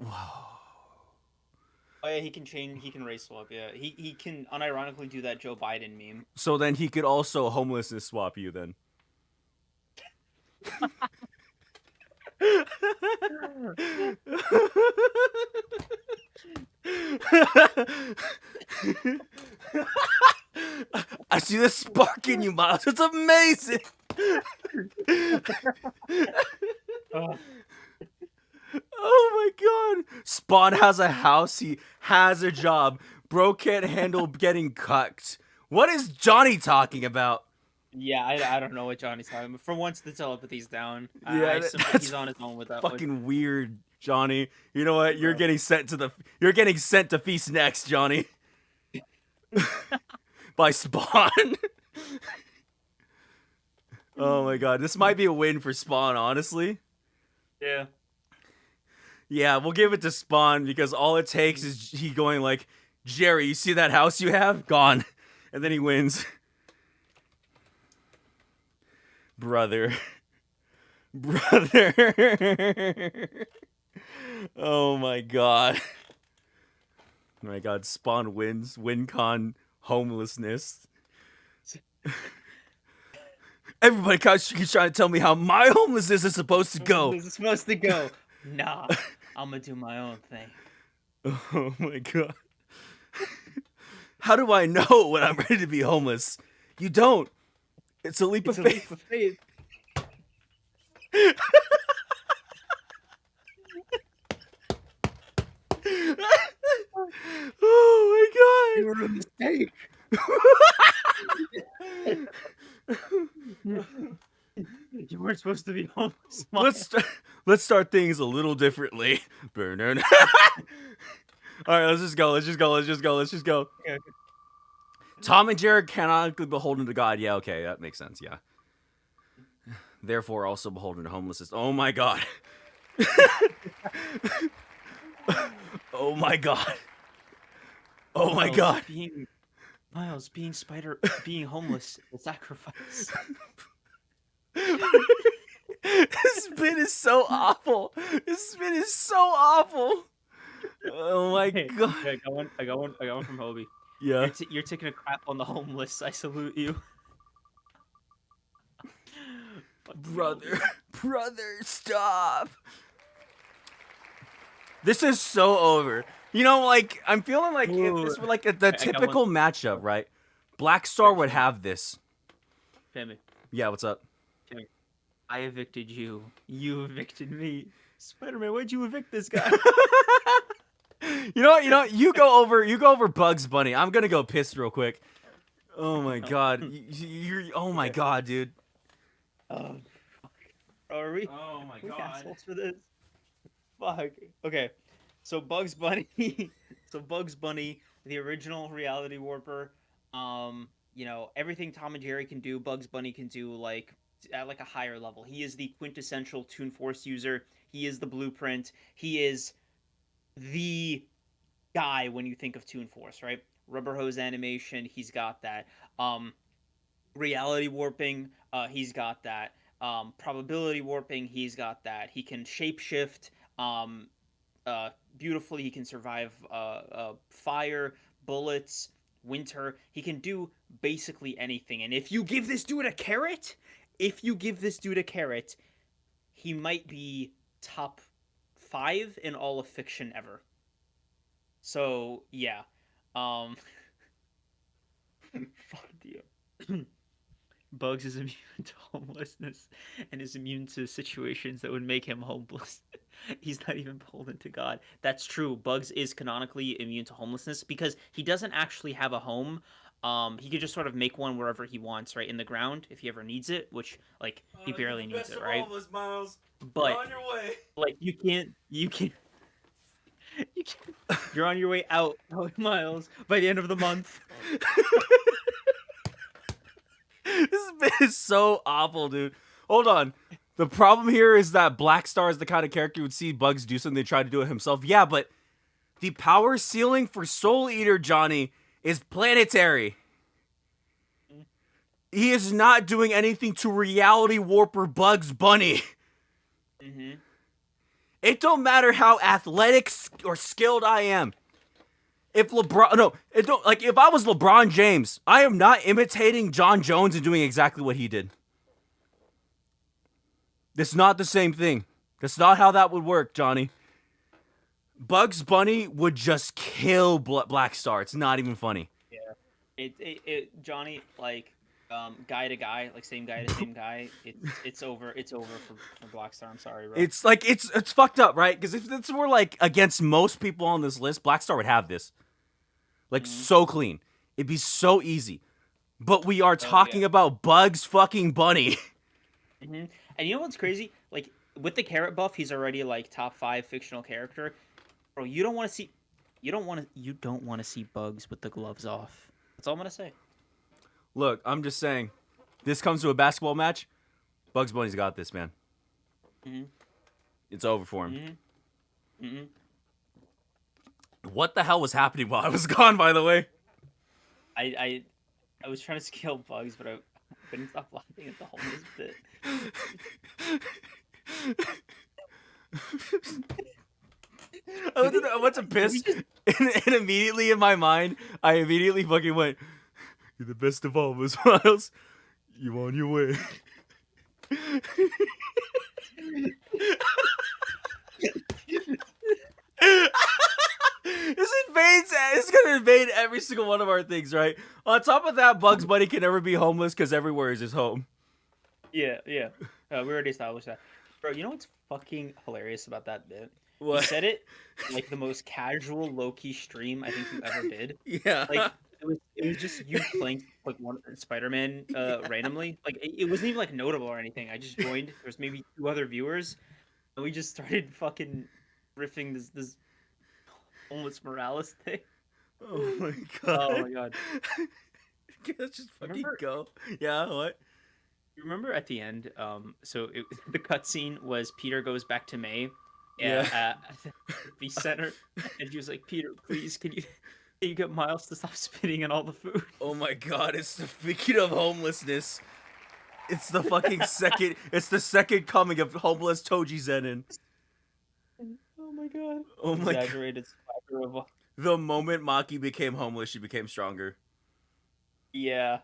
Oh yeah, he can race swap. Yeah, he can unironically do that Joe Biden meme. So then he could also homelessness swap you then. I see the spark in you, Miles. It's amazing. Oh my god. Spawn has a house. He has a job. Bro can't handle getting cucked. What is Johnny talking about? Yeah, I don't know what Johnny's talking about. For once, the telepathy's down. Yeah, I assume that's he's on his own with that Fucking one. weird, Johnny. You know what? You're Bro. getting sent to feast next, Johnny. By Spawn. Oh my god, this might be a win for Spawn, honestly. Yeah. Yeah, we'll give it to Spawn because all it takes is he going like, Jerry, you see that house you have? Gone. And then he wins. Brother. Brother. Oh my god. Oh my god, Spawn wins. WinCon homelessness. Everybody keeps trying to tell me how my homelessness is supposed to go. This is supposed to go. Nah, I'm gonna do my own thing. Oh my god. How do I know when I'm ready to be homeless? You don't. It's a leap It's of a faith. leap of faith. Oh my god. were a mistake. You weren't supposed to be homeless. Let's start things a little differently. Burn. All right, let's just go. Okay. Tom and Jared canonically beholden to God. Yeah, okay, that makes sense. Yeah. Therefore, also beholden to homelessness. Oh my god. Oh my god. Oh my god. Miles being homeless, the sacrifice. This bit is so awful. Oh my Hey, god. I got one from Hobie. Yeah. You're taking a crap on the homeless. I salute you. Brother, stop. This is so over. You know, like, I'm feeling like if this were like the got typical matchup, right? Black Star would have this. Family, Yeah, what's up? I evicted you. You evicted me. Spider-Man, why'd you evict this guy? You know what? You go over Bugs Bunny. I'm gonna go piss real quick. Oh my god. Oh my god, dude. Are we? Oh my We assholes for this. Fuck. Okay. So Bugs Bunny, the original reality warper. You know, everything Tom and Jerry can do, Bugs Bunny can do like at like a higher level. He is the quintessential Toon Force user. He is the blueprint. He is the guy when you think of Toon Force, right? Rubber hose animation, he's got that. Reality warping, he's got that. Probability warping, he's got that. He can shapeshift beautifully. He can survive fire, bullets, winter. He can do basically anything. And if you give this dude a carrot, he might be top 5 in all of fiction ever. So yeah, fuck you. Bugs is immune to homelessness and is immune to situations that would make him homeless. He's not even beholden to God. That's true. Bugs is canonically immune to homelessness because he doesn't actually have a home. He could just sort of make one wherever he wants, right, in the ground if he ever needs it, which like he barely needs it, right? Miles. But on your way. like you can't you're on your way out, Miles, by the end of the month. This bit is so awful, dude. Hold on. The problem here is that Black Star is the kind of character who would see Bugs do something, they try to do it himself. Yeah, but the power ceiling for Soul Eater Johnny is planetary. He is not doing anything to reality warper Bugs Bunny. Mm-hmm. It don't matter how athletic or skilled I am. If I was LeBron James, I am not imitating John Jones and doing exactly what he did. It's not the same thing. That's not how that would work, Johnny. Bugs Bunny would just kill Black Star. It's not even funny. Yeah. Johnny, like, guy to guy, like same guy to same guy. It's over. It's over for Black Star. I'm sorry, bro. It's like it's fucked up, right? Because if this were like against most people on this list, Black Star would have this. Like so clean. It'd be so easy. But we are talking about Bugs fucking Bunny. Mm-hmm. And you know what's crazy? Like with the carrot buff, he's already like top 5 fictional character. Bro, you don't want to see Bugs with the gloves off. That's all I'm gonna say. Look, I'm just saying, this comes to a basketball match, Bugs Bunny's got this, man. Mm-hmm. It's over for him. Mm-hmm. Mm-hmm. What the hell was happening while I was gone, by the way? I was trying to scale Bugs, but I couldn't stop laughing at the homeless bit. I went to piss, and immediately in my mind, I immediately fucking went, "You're the best of all of us, Miles. You on your way." It's gonna invade every single one of our things, right? On top of that, Bugs Bunny can never be homeless because everywhere is his home. Yeah. We already established that. Bro, you know what's fucking hilarious about that bit? What? You said it like the most casual, low-key stream I think you ever did. Yeah. Like it was just you playing like one Spider-Man randomly. Like it wasn't even like notable or anything. I just joined. There was maybe 2 other viewers, and we just started fucking riffing this homeless Morales thing. Oh my god. Oh my god. Let's just fucking go. Yeah, what? You remember at the end, the cutscene was Peter goes back to May Yeah. at the center, and she was like, "Peter, please, can you get Miles to stop spitting in all the food?" Oh my god, it's the speaking of homelessness. It's the fucking second coming of homeless Toji Zenin. Oh my god. Oh my god. Exaggerated swagger of The moment Maki became homeless, she became stronger. Yeah.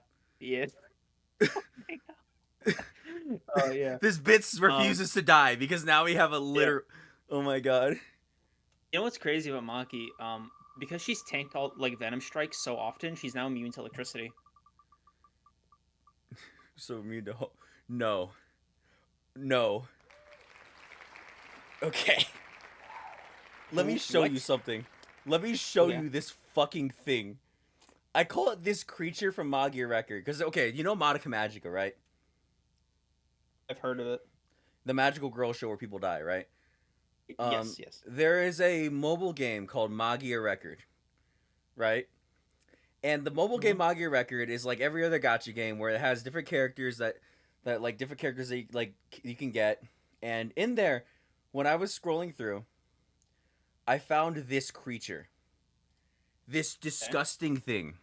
Oh yeah. This bitch refuses to die because now we have a Oh my god. You know what's crazy about Maki? Because she's tanked all like Venom strikes so often, she's now immune to electricity. So immune to No. Okay. Let me show you something. Let me show you this fucking thing. I call it this creature from Magia Record. Because, okay, you know Madoka Magica, right? I've heard of it. The magical girl show where people die, right? Yes. There is a mobile game called Magia Record, right? And the mobile game Magia Record is like every other gacha game where it has different characters that you can get. And in there, when I was scrolling through, I found this creature. This disgusting thing.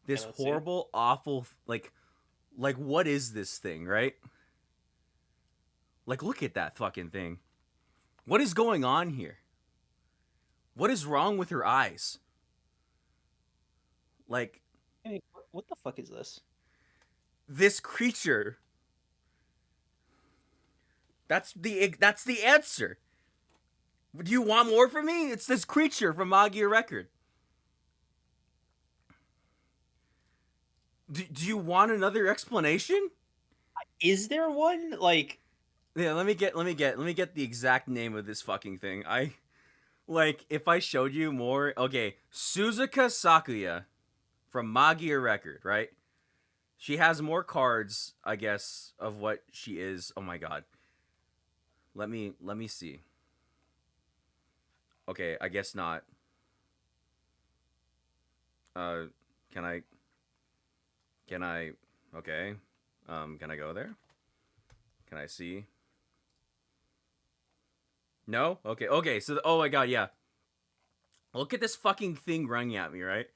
This horrible, awful, like what is this thing, right? Like, look at that fucking thing. What is going on here? What is wrong with her eyes? Like, Hey, what the fuck is this? this creature. That's the answer. Do you want more from me? It's this creature from Magia Record. Do you want another explanation? Is there one? Like, yeah, let me get the exact name of this fucking thing. If I showed you more, okay, Suzuka Sakuya from Magia Record, right? She has more cards, I guess, of what she is. Oh my god. Let me see. Okay, I guess not. Can I okay. Can I go there? Can I see? No? Okay, so oh my god, yeah. Look at this fucking thing running at me, right?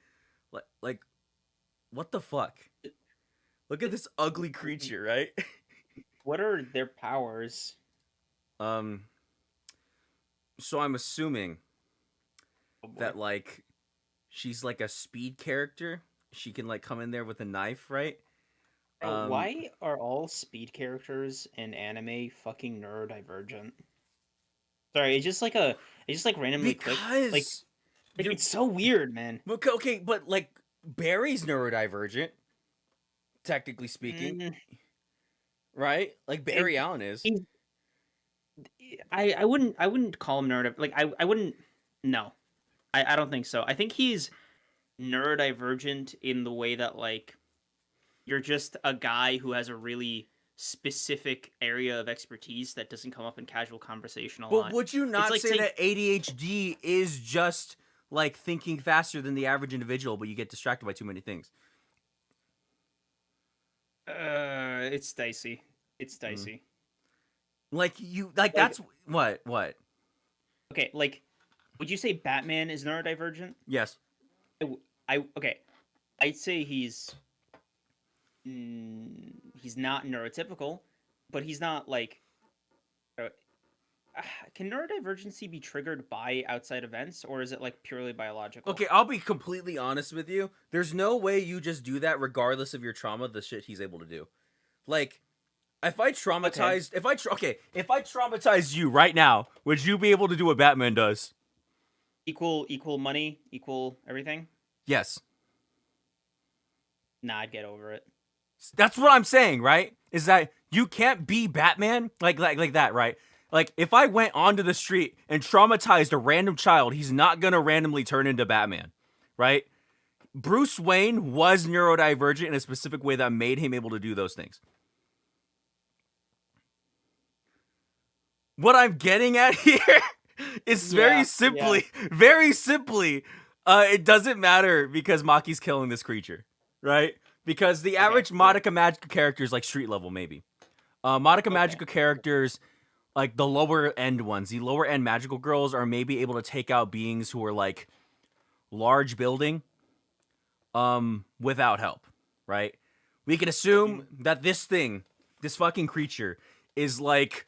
Like what the fuck? Look at this ugly creature, right? What are their powers? So I'm assuming Oh, boy. that like she's like a speed character. She can like come in there with a knife, right? Bro, why are all speed characters in anime fucking neurodivergent? Sorry, it's just like randomly clicked. Like, Because it's so weird, man. okay, but like Barry's neurodivergent, technically speaking, Mm, right? Like Barry Allen is. he's- I wouldn't call him neurodivergent. Like I wouldn't. No, I don't think so. I think he's neurodivergent in the way that like you're just a guy who has a really specific area of expertise that doesn't come up in casual conversation a lot. But would you not like say that ADHD is just like thinking faster than the average individual, but you get distracted by too many things? It's dicey. It's dicey. Like that's what? Okay, like, would you say Batman is neurodivergent? Yes. Okay, I'd say he's not neurotypical, but he's not like. Can neurodivergency be triggered by outside events, or is it like purely biological? Okay, I'll be completely honest with you. There's no way you just do that regardless of your trauma. The shit he's able to do, like, if I traumatized, if I traumatized you right now, would you be able to do what Batman does? Equal money, equal everything. Yes. Nah, I'd get over it. That's what I'm saying, right? Is that you can't be Batman like that, right? Like, if I went onto the street and traumatized a random child, he's not gonna randomly turn into Batman, right? Bruce Wayne was neurodivergent in a specific way that made him able to do those things. What I'm getting at here is very simply, it doesn't matter because Maki's killing this creature, right? Because the average Madoka Magica character is like street level, maybe. Madoka Magica characters, like the lower end ones, the lower end magical girls are maybe able to take out beings who are like large building without help, right? We can assume that this fucking creature is like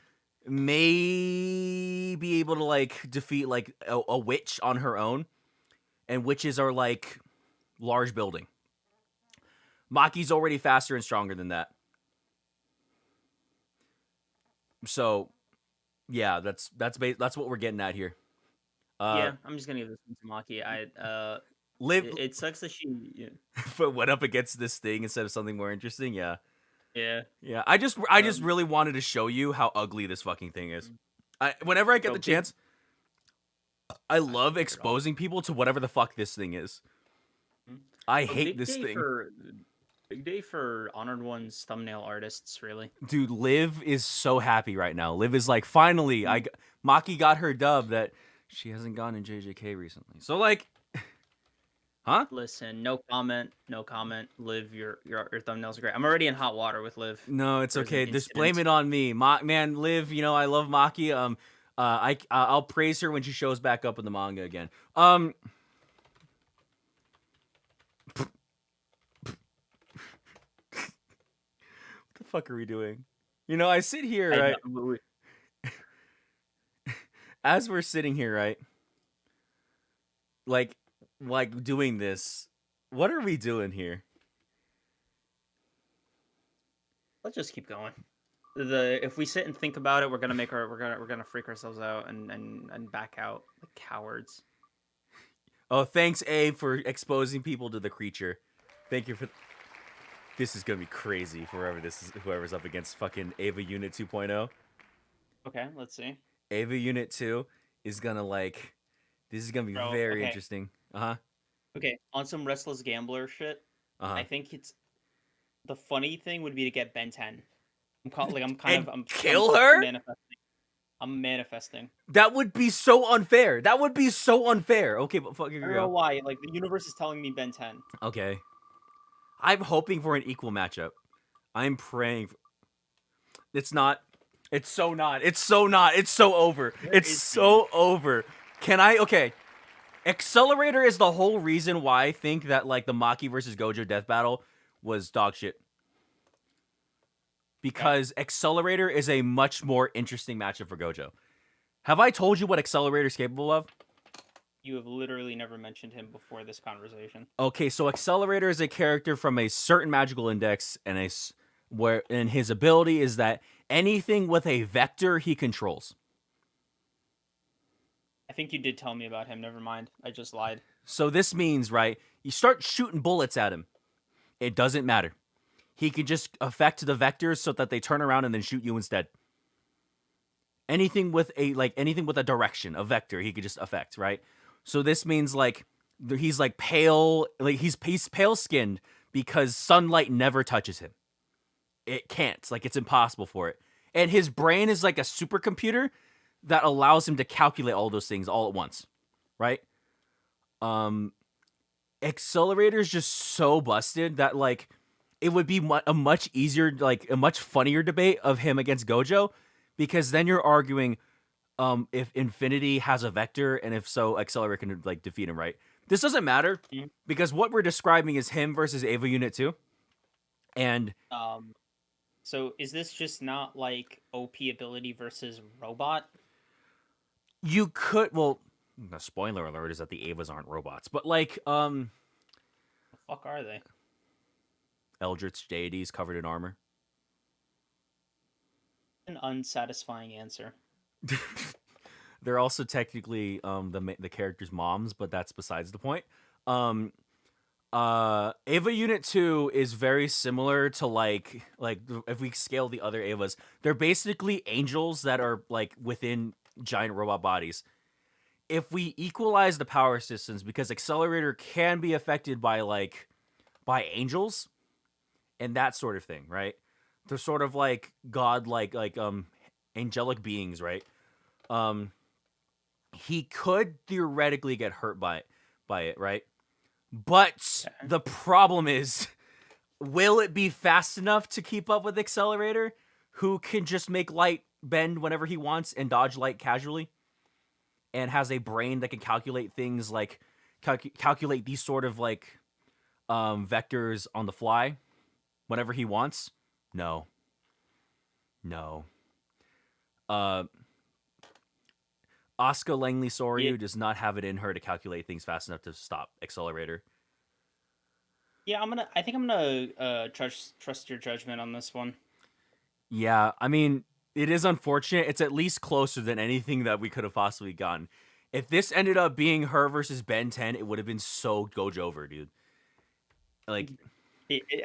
may be able to like defeat like a witch on her own, and witches are like large building. Maki's already faster and stronger than that. So, yeah, that's what we're getting at here. Yeah, I'm just gonna give this one to Maki. Liv it sucks that she went up against this thing instead of something more interesting. Yeah. Yeah. I just really wanted to show you how ugly this fucking thing is. Whenever I get the chance, I love exposing people to whatever the fuck this thing is. I hate this thing. Big day for Honored One's thumbnail artists, really. Dude, Liv is so happy right now. Liv is like, finally, Maki got her dub that she hasn't gone in JJK recently. So like, huh? Listen, no comment. Liv, your thumbnails are great. I'm already in hot water with Liv. No, it's okay. Just blame it on me. Man, Liv, you know, I love Maki. I'll praise her when she shows back up in the manga again. Fuck are we doing? You know, I sit here, right? As we're sitting here, right? Like doing this. What are we doing here? Let's just keep going. If we sit and think about it, we're gonna freak ourselves out and back out like cowards. Oh, thanks, A, for exposing people to the creature. Thank you for. This is gonna be crazy for whoever's up against fucking Ava Unit 2.0. Okay, let's see. Ava Unit 2 is gonna like. This is gonna be very interesting. Okay, on some restless gambler shit, I think it's the funny thing would be to get Ben 10. I'm kind And of kill her? manifesting. I'm manifesting. That would be so unfair. That would be so unfair. Okay, but fuck I don't know you. why. Like the universe is telling me Ben 10. Okay. I'm hoping for an equal matchup. I'm praying. It's not. It's so not. It's so not. It's so over. It's is so over. Can I? Okay. Accelerator is the whole reason why I think that like the Maki versus Gojo death battle was dog shit. Because Accelerator is a much more interesting matchup for Gojo. Have I told you what Accelerator is capable of? You have literally never mentioned him before this conversation. Okay, so Accelerator is a character from a certain magical index, and his ability is that anything with a vector he controls. I think you did tell me about him. Never mind. I just lied. So this means, right, you start shooting bullets at him. It doesn't matter. He can just affect the vectors so that they turn around and then shoot you instead. Anything with a direction, a vector, he could just affect, right? So this means like he's like pale, like he's pale skinned because sunlight never touches him. It can't, like it's impossible for it. And his brain is like a supercomputer that allows him to calculate all those things all at once, right? Accelerator is just so busted that like it would be a much easier, like a much funnier debate of him against Gojo, because then you're arguing if Infinity has a vector, and if so, Accelerator can like defeat him, right? This doesn't matter because what we're describing is him versus Ava Unit 2. And so is this just not like OP ability versus robot? you could, well, the spoiler alert is that the Avas aren't robots, but like The fuck are they? Eldritch deities covered in armor. An unsatisfying answer. They're also technically the characters' moms, but that's besides the point. Ava Unit 2 is very similar to like if we scale the other Avas, they're basically angels that are like within giant robot bodies. If we equalize the power systems, because Accelerator can be affected by angels and that sort of thing, right? They're sort of like god-like, angelic beings, right? He could theoretically get hurt by it, right? But the problem is, will it be fast enough to keep up with Accelerator, who can just make light bend whenever he wants and dodge light casually, and has a brain that can calculate things like calculate these sort of like vectors on the fly whenever he wants? No. Asuka Langley Soryu does not have it in her to calculate things fast enough to stop Accelerator. Yeah, I think I'm gonna trust your judgment on this one. Yeah, I mean, it is unfortunate. It's at least closer than anything that we could have possibly gotten. If this ended up being her versus Ben 10, it would have been so Gojo over, dude. Like,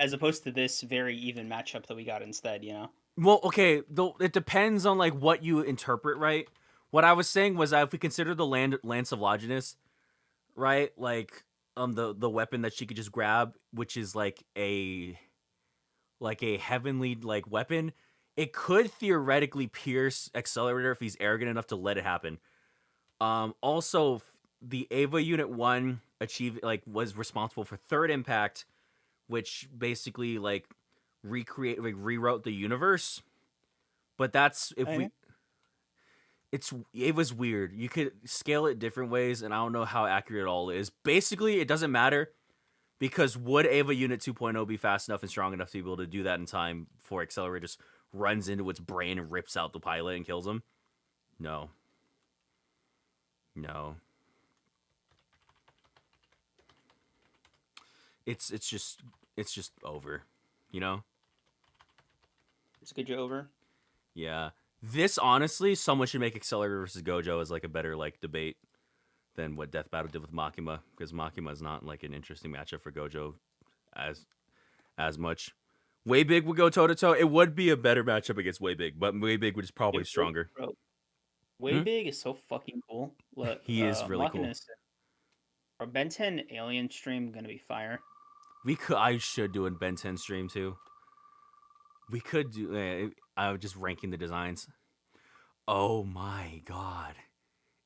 As opposed to this very even matchup that we got instead, you know? well, okay, it depends on like what you interpret, right? What I was saying was that if we consider the Lance of Longinus, right, like the weapon that she could just grab, which is like a heavenly like weapon, it could theoretically pierce Accelerator if he's arrogant enough to let it happen. Also, the Ava Unit 1 was responsible for Third Impact, which basically like rewrote the universe. But that's it was weird. You could scale it different ways, and I don't know how accurate it all is. Basically, it doesn't matter, because would Ava Unit 2.0 be fast enough and strong enough to be able to do that in time before Accelerator just runs into its brain and rips out the pilot and kills him? No. It's just over, you know? It's good you over. Yeah. This, honestly, someone should make Accelerator versus Gojo as like a better like debate than what Death Battle did with Makima, because Makima is not like an interesting matchup for Gojo as much. Way Big would go toe to toe. It would be a better matchup against Way Big, but Way Big was probably stronger. Bro, Way Big is so fucking cool. Look, He is really Machina cool. is sick. Our Ben 10 alien stream gonna be fire. I should do a Ben 10 stream too. We could do. I was just ranking the designs. Oh my god.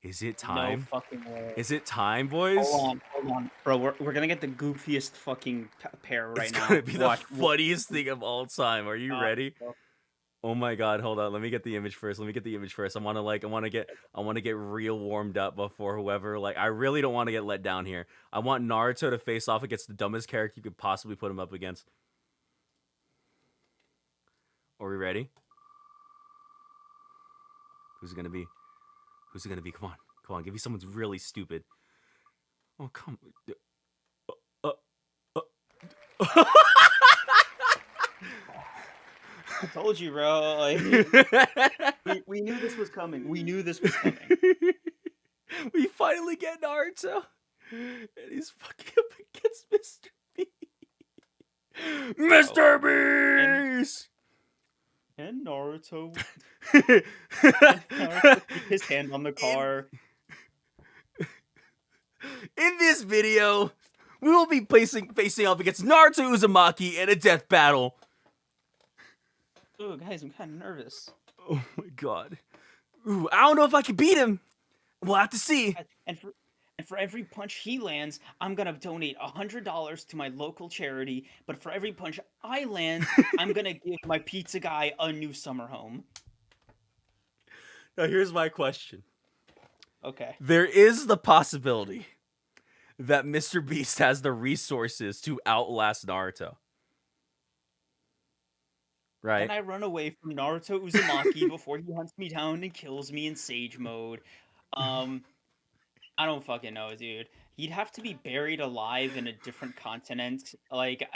Is it time? No fucking way. Is it time, boys? Hold on. Bro, we're gonna get the goofiest fucking pair right It's now. gonna be Watch. the funniest thing of all time. Are you ready? Bro. Oh my god, hold on. Let me get the image first. I want to get real warmed up before whoever, like, I really don't want to get let down here. I want Naruto to face off against the dumbest character you could possibly put him up against. Are we ready? Who's it gonna be? Who's it gonna be? Come on. Give me someone's really stupid. Oh, come. I told you, bro. Like, we knew this was coming. We finally get Naruto, and he's fucking up against Mr. B. Mr. Beast. And Naruto keep his hand on the car. In this video, we will be facing off against Naruto Uzumaki in a death battle. Oh, guys, I'm kind of nervous. Oh my god. Ooh, I don't know if I can beat him. We'll have to see. And for every punch he lands, I'm gonna donate $100 to my local charity. But for every punch I land, I'm gonna give my pizza guy a new summer home. Now here's my question. Okay. There is the possibility that Mr. Beast has the resources to outlast Naruto. Right? And I run away from Naruto Uzumaki before he hunts me down and kills me in Sage mode. I don't fucking know, dude. He'd have to be buried alive in a different continent. Like,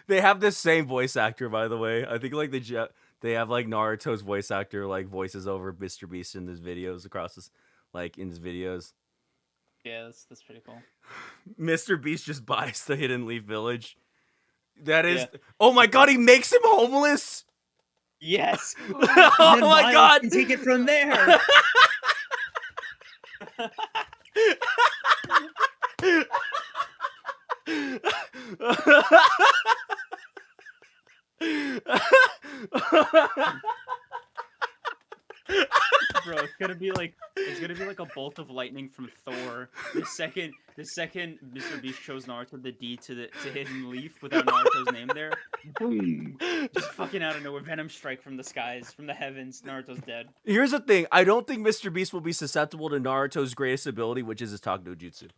They have the same voice actor, by the way. I think, like, they have, like, Naruto's voice actor, like, voices over Mr. Beast in his videos in his videos. Yeah, that's pretty cool. Mr. Beast just buys the Hidden Leaf Village. That is... Yeah. Oh my god, he makes him homeless? Yes! Oh my god! Can take it from there! Bro, it's gonna be like a bolt of lightning from Thor. The second Mr. Beast shows Naruto the D to Hidden Leaf without Naruto's name there, boom! Just fucking out of nowhere, Venom strike from the skies, from the heavens. Naruto's dead. Here's the thing. I don't think Mr. Beast will be susceptible to Naruto's greatest ability, which is his Talk no Jutsu.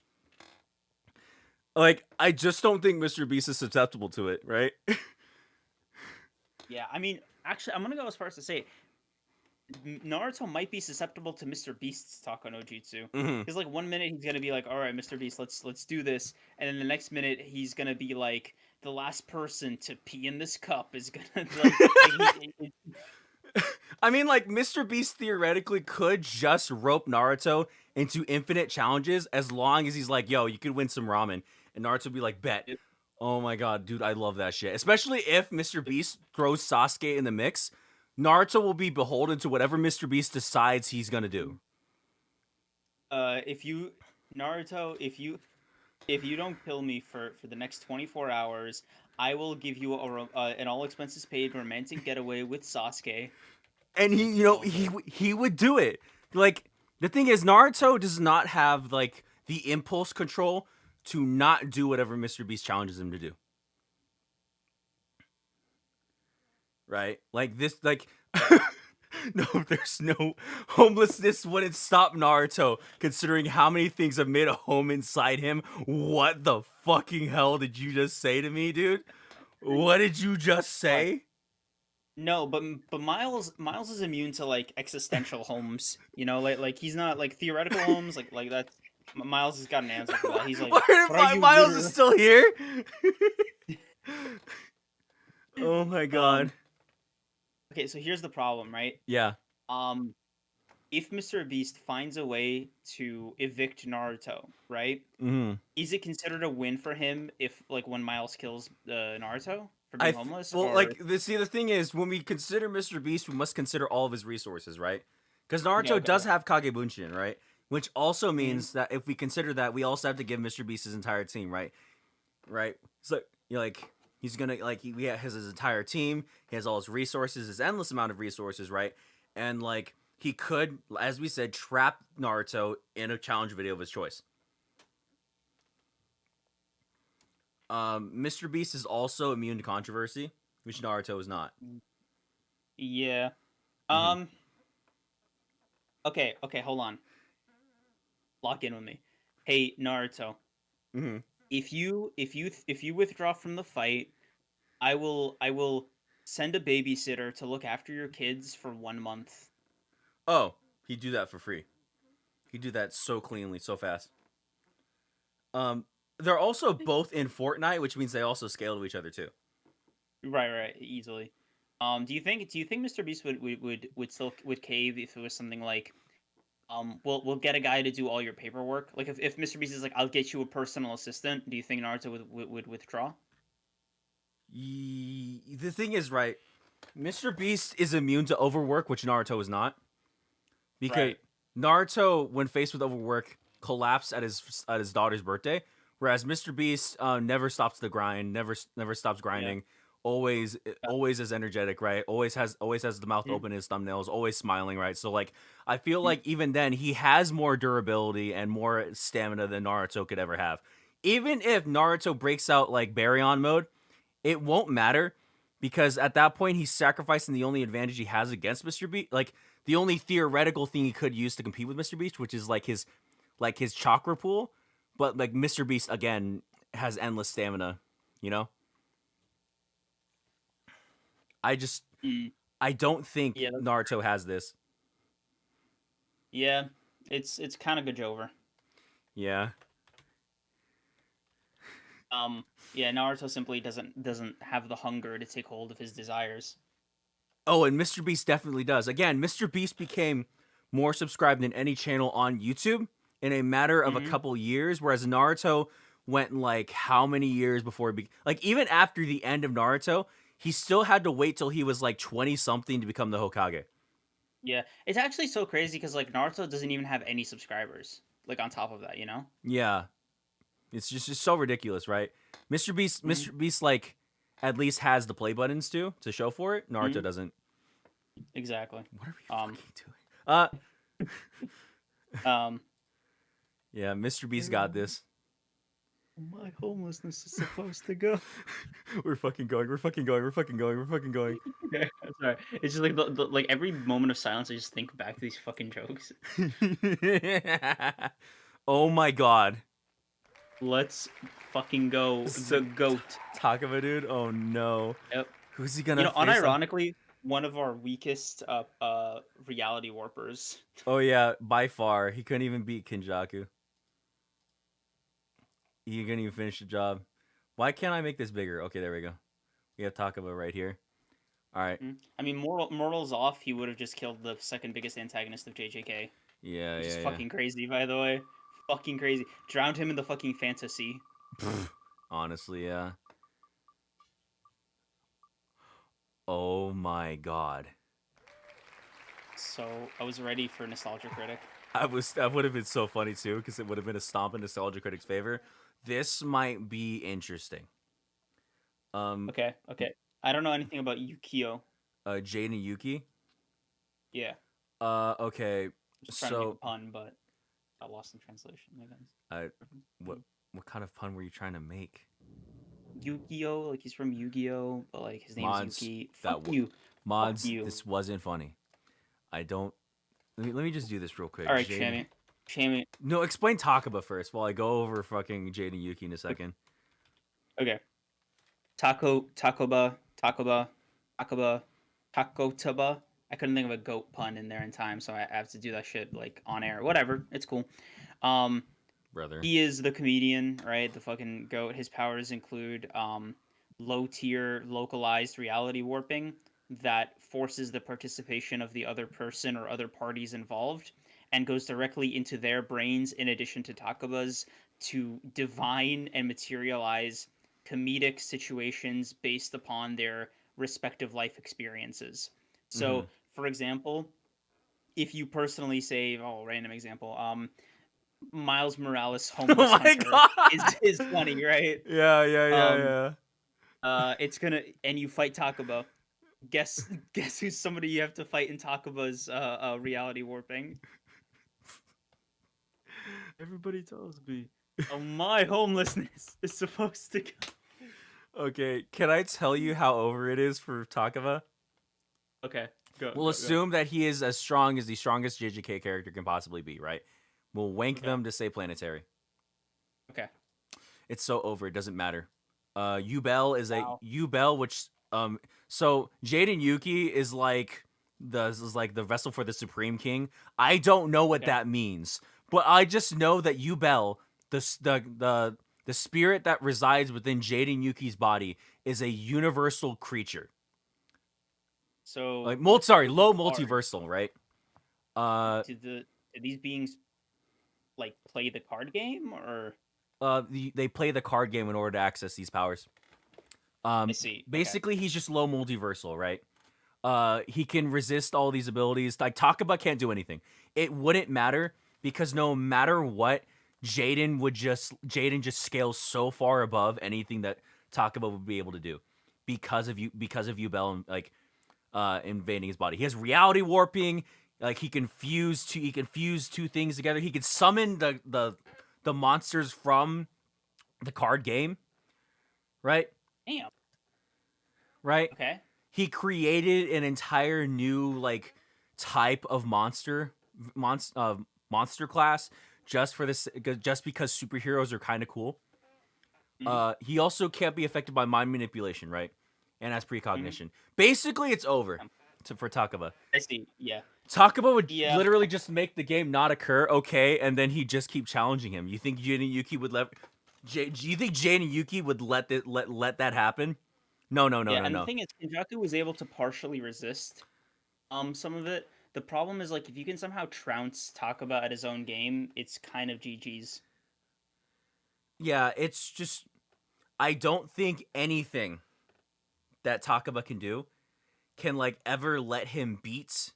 Like, I just don't think Mr. Beast is susceptible to it, right? Yeah, I mean, actually, I'm gonna go as far as to say Naruto might be susceptible to Mr. Beast's Taka no Jutsu. Because like 1 minute he's gonna be like, "All right, Mr. Beast, let's do this," and then the next minute he's gonna be like, "The last person to pee in this cup is gonna." I mean, like, Mr. Beast theoretically could just rope Naruto into infinite challenges as long as he's like, "Yo, you could win some ramen," and Naruto would be like, "Bet." Yep. Oh my god, dude, I love that shit. Especially if Mr. Beast throws Sasuke in the mix. Naruto will be beholden to whatever Mr. Beast decides he's gonna do. If you don't kill me for the next 24 hours, I will give you an all expenses paid romantic getaway with Sasuke. And he would do it. Like, the thing is, Naruto does not have, like, the impulse control to not do whatever Mr. Beast challenges him to do. Right? Like, this, like... No, there's no... Homelessness wouldn't stop Naruto, considering how many things have made a home inside him. What the fucking hell did you just say to me, dude? What did you just say? No, but Miles is immune to, like, existential homes. You know, like he's not, like, theoretical homes, like that's... Miles has got an answer for that. He's like, Miles is still here? Oh my god. Okay, so here's the problem, right? Yeah. If Mr. Beast finds a way to evict Naruto, right? Mm-hmm. Is it considered a win for him if, like, when Miles kills Naruto for being homeless? Well, or... like, the thing is, when we consider Mr. Beast, we must consider all of his resources, right? Because Naruto does have Kagebunshin, right? Which also means that if we consider that, we also have to give Mr. Beast his entire team, right? Right? So, like, he's gonna, like, he has his entire team, he has all his resources, his endless amount of resources, right? And, like, he could, as we said, trap Naruto in a challenge video of his choice. Mr. Beast is also immune to controversy, which Naruto is not. Yeah. Mhm. Okay, hold on. Lock in with me. Hey, Naruto, Mm-hmm. if you withdraw from the fight, I will send a babysitter to look after your kids for 1 month. Oh, he'd do that for free. He'd do that so cleanly, so fast. They're also both in Fortnite, which means they also scale to each other too. Right, easily. Do you think Mr. Beast would still would cave if it was something like, we'll get a guy to do all your paperwork? Like if Mr. Beast is like, I'll get you a personal assistant, do you think Naruto would withdraw? The thing is, right, Mr. Beast is immune to overwork, which Naruto is not. Because Right. Naruto, when faced with overwork, collapsed at his daughter's birthday, whereas Mr. Beast never stops the grind, never stops grinding, always is energetic, right? Always has the mouth Mhm. open in his thumbnails, always smiling, right? So like I feel like even then he has more durability and more stamina than Naruto could ever have. Even if Naruto breaks out like Baryon mode, it won't matter because at that point he's sacrificing the only advantage he has against Mr. Beast, like the only theoretical thing he could use to compete with Mr. Beast, which is like his chakra pool. But like Mr. Beast again has endless stamina, you know? I just Mm. I don't think Yeah, Naruto has this. yeah. It's kind of Gojover. Yeah. Yeah, Naruto simply doesn't have the hunger to take hold of his desires. Oh, and Mr. Beast definitely does. Again, Mr. Beast became more subscribed than any channel on YouTube in a matter of a Mhm. couple years, whereas Naruto went like how many years before like even after the end of Naruto, he still had to wait till he was like 20 something to become the Hokage. Yeah, it's actually so crazy because like Naruto doesn't even have any subscribers. Like on top of that, you know. Yeah. It's just so ridiculous, right? Mhm. Mr. Beast like at least has the play buttons to show for it. Naruto Mhm. doesn't. Exactly. What are we Um. fucking doing? Um. Yeah, Mr. Beast got this. My homelessness is supposed to go. We're fucking going. We're fucking going. We're fucking going. We're fucking going. Okay, sorry. It's just like the like every moment of silence, I just think back to these fucking jokes. Oh my god. Let's fucking go, the So, goat. Takaba dude. Oh no. Yep. Who's he You gonna know, face? unironically, one of our weakest reality warpers. Oh yeah, by far. He couldn't even beat Kinjaku. He couldn't even finish the job. Why can't I make this bigger? Okay, there we go. We have Takaba right here. All right. I mean, morals off, he would have just killed the second biggest antagonist of JJK, Yeah, which is yeah, yeah. fucking crazy, by the way. Fucking crazy. Drowned him in the fucking fantasy. Honestly, yeah. Oh my god. So I was ready for Nostalgia Critic. That would have been so funny too, because it would have been a stomp in Nostalgia Critic's favor. This might be interesting. Okay. I don't know anything about Yukio. Jade and Yuki. Yeah, Okay. just trying to make a So, pun, but got lost in translation. I guess. I what kind of pun were you trying to make? Yukio, like he's from Yu-Gi-Oh, but like his name Mods, is Yuki. that Fuck w- you. Fuck Mods, you. this wasn't funny. I don't. Let me just do this real quick. All right, Jade. Shammy. No, explain Takaba first while I go over fucking Jade and Yuki in a second. Okay. Takoba, Takotaba. I couldn't think of a goat pun in there in time, so I have to do that shit like on air. Whatever, it's cool. Um, Brother. he is the comedian, right? The fucking goat. His powers include low tier localized reality warping that forces the participation of the other person or other parties involved and goes directly into their brains in addition to Takoba's to divine and materialize comedic situations based upon their respective life experiences. Mm-hmm. So, for example, if you personally say, random example, Miles Morales Oh homeless my hunter god. is funny, right? Yeah. It's gonna and you fight Takaba. Guess who's somebody you have to fight in Takaba's reality warping? Everybody tells me. My homelessness is supposed to go. Okay, can I tell you how over it is for Takaba? Okay, go. We'll assume that he is as strong as the strongest JJK character can possibly be, right? We'll wank Okay. them to say planetary. Okay. It's so over, it doesn't matter. Yubel is Wow. Yubel, which so Jaden Yuki is like the vessel for the Supreme King. I don't know what Okay. that means, but I just know that Yubel, the spirit that resides within Jaden Yuki's body, is a universal creature. So Like low what's the card? multiversal, right? Do these beings like play the card game or? They play the card game in order to access these powers. I see. Okay. Basically, he's just low multiversal, right? He can resist all these abilities. Like Takaba can't do anything. It wouldn't matter because no matter what, Jaden just scales so far above anything that Takaba would be able to do because of Yubel and like invading his body. He has reality warping. Like he can fuse two things together. He can summon the monsters from the card game, right? Damn. Right? Okay. He created an entire new like type of monster class just for this, just because superheroes are kind of cool. He also can't be affected by mind manipulation, right? And has precognition. Basically, it's over for Takaba. I see. Yeah. Takaba would literally just make the game not occur, okay, and then he'd just keep challenging him. You think Jin and Yuki would let? Do you think Jin and Yuki would let that happen? No. The thing is, Kenjaku was able to partially resist some of it. The problem is, like, if you can somehow trounce Takaba at his own game, it's kind of GG's. Yeah, it's just I don't think anything that Takaba can do can like ever let him beat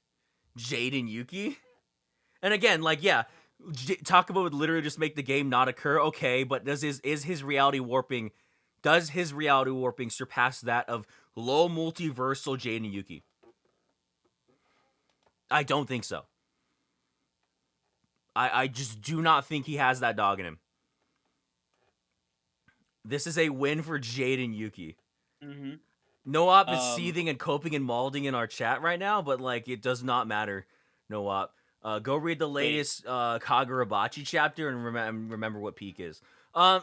Jade and Yuki. And again, like Takaba would literally just make the game not occur. Okay, but does his reality warping surpass that of low multiversal Jade and Yuki? I don't think so. I just do not think he has that dog in him. This is a win for Jade and Yuki. Mm-hmm. Noop is seething and coping and malding in our chat right now, but like it does not matter. Noop, go read the latest Kagurabachi chapter and remember what peak is. Damn,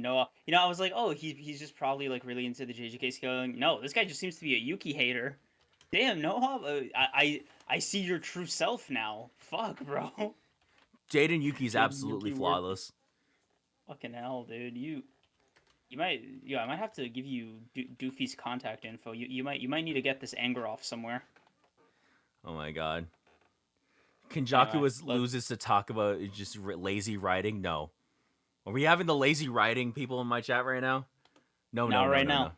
Noah. You know, I was like, oh, he's just probably like really into the JJK scale. No, this guy just seems to be a Yuki hater. Damn, Noah. I see your true self now. Fuck, bro. Jaden Yuki's absolutely flawless. Fucking hell, dude. I might have to give you Doofy's contact info. You might need to get this anger off somewhere. Oh my god. Kenjaku loses to Takaba just lazy writing? No. Are we having the lazy writing people in my chat right now? No. Not right now.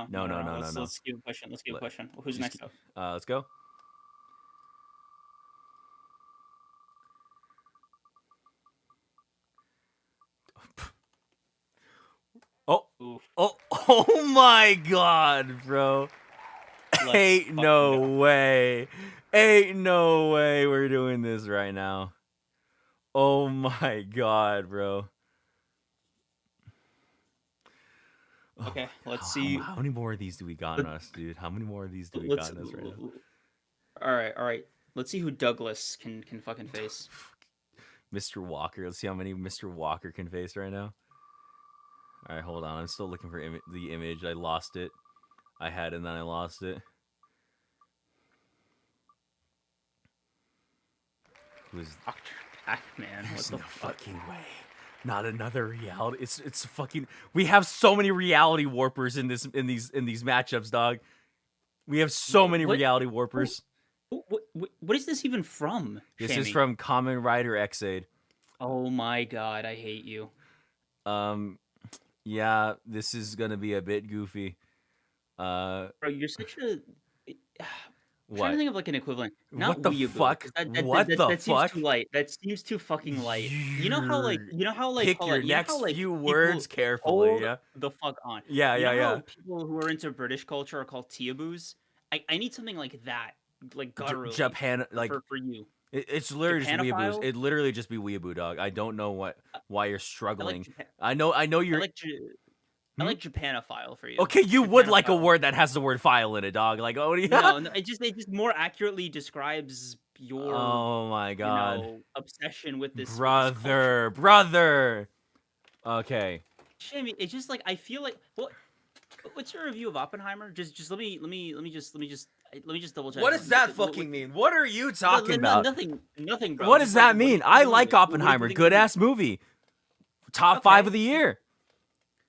No. Let's keep pushing. Who's next up? Let's go. Oh my god, bro. Ain't no way we're doing this right now. Oh my god, bro. Okay, let's see. How many more of these do we got on us, dude? How many more of these do we got on us right now? All right. Let's see who Douglas can fucking face. Mr. Walker. Let's see how many Mr. Walker can face right now. All right, hold on. I'm still looking for the image. I lost it. I had it and then I lost it. Who's Dr. Pac-Man? What the fucking way? Not another reality. It's fucking. We have so many reality warpers in these matchups, dog. We have so many reality warpers. What is this even from? This is from Kamen Rider Xaid. Oh my god, I hate you. Yeah, this is gonna be a bit goofy. Bro, you're such a. I'm trying to What? think of like an equivalent. Not What the weeaboo, fuck? 'cause that, that, What that, the that seems fuck? too light. That seems too fucking light. You're- Pick Hold your on. You know how next like few people words carefully. hold Yeah. the fuck on. Yeah. You know Yeah. Yeah. how people who are into British culture are called tiaboos? I need something like that, like gutturally Japan, like for you. it's literally just weeaboos. Japanophile? It literally just be weeaboo, dog. I don't know why you're I like struggling. Japan. I know I you're. like I Hmm? like Japanophile for you. Okay, you would like a Japanophile. word that has the word file in it, dog. Like, oh yeah. No, it just more accurately describes your Oh my god, obsession with this culture. brother. Okay. Shimmy, it's just like I feel like what's your review of Oppenheimer? Just let me just double check. What does that fucking mean? What are you talking about? Nothing, bro. What Just does like, that mean? what I do you like think of it? What do Oppenheimer. you think of Good the ass movie. Top Okay. 5 of the year.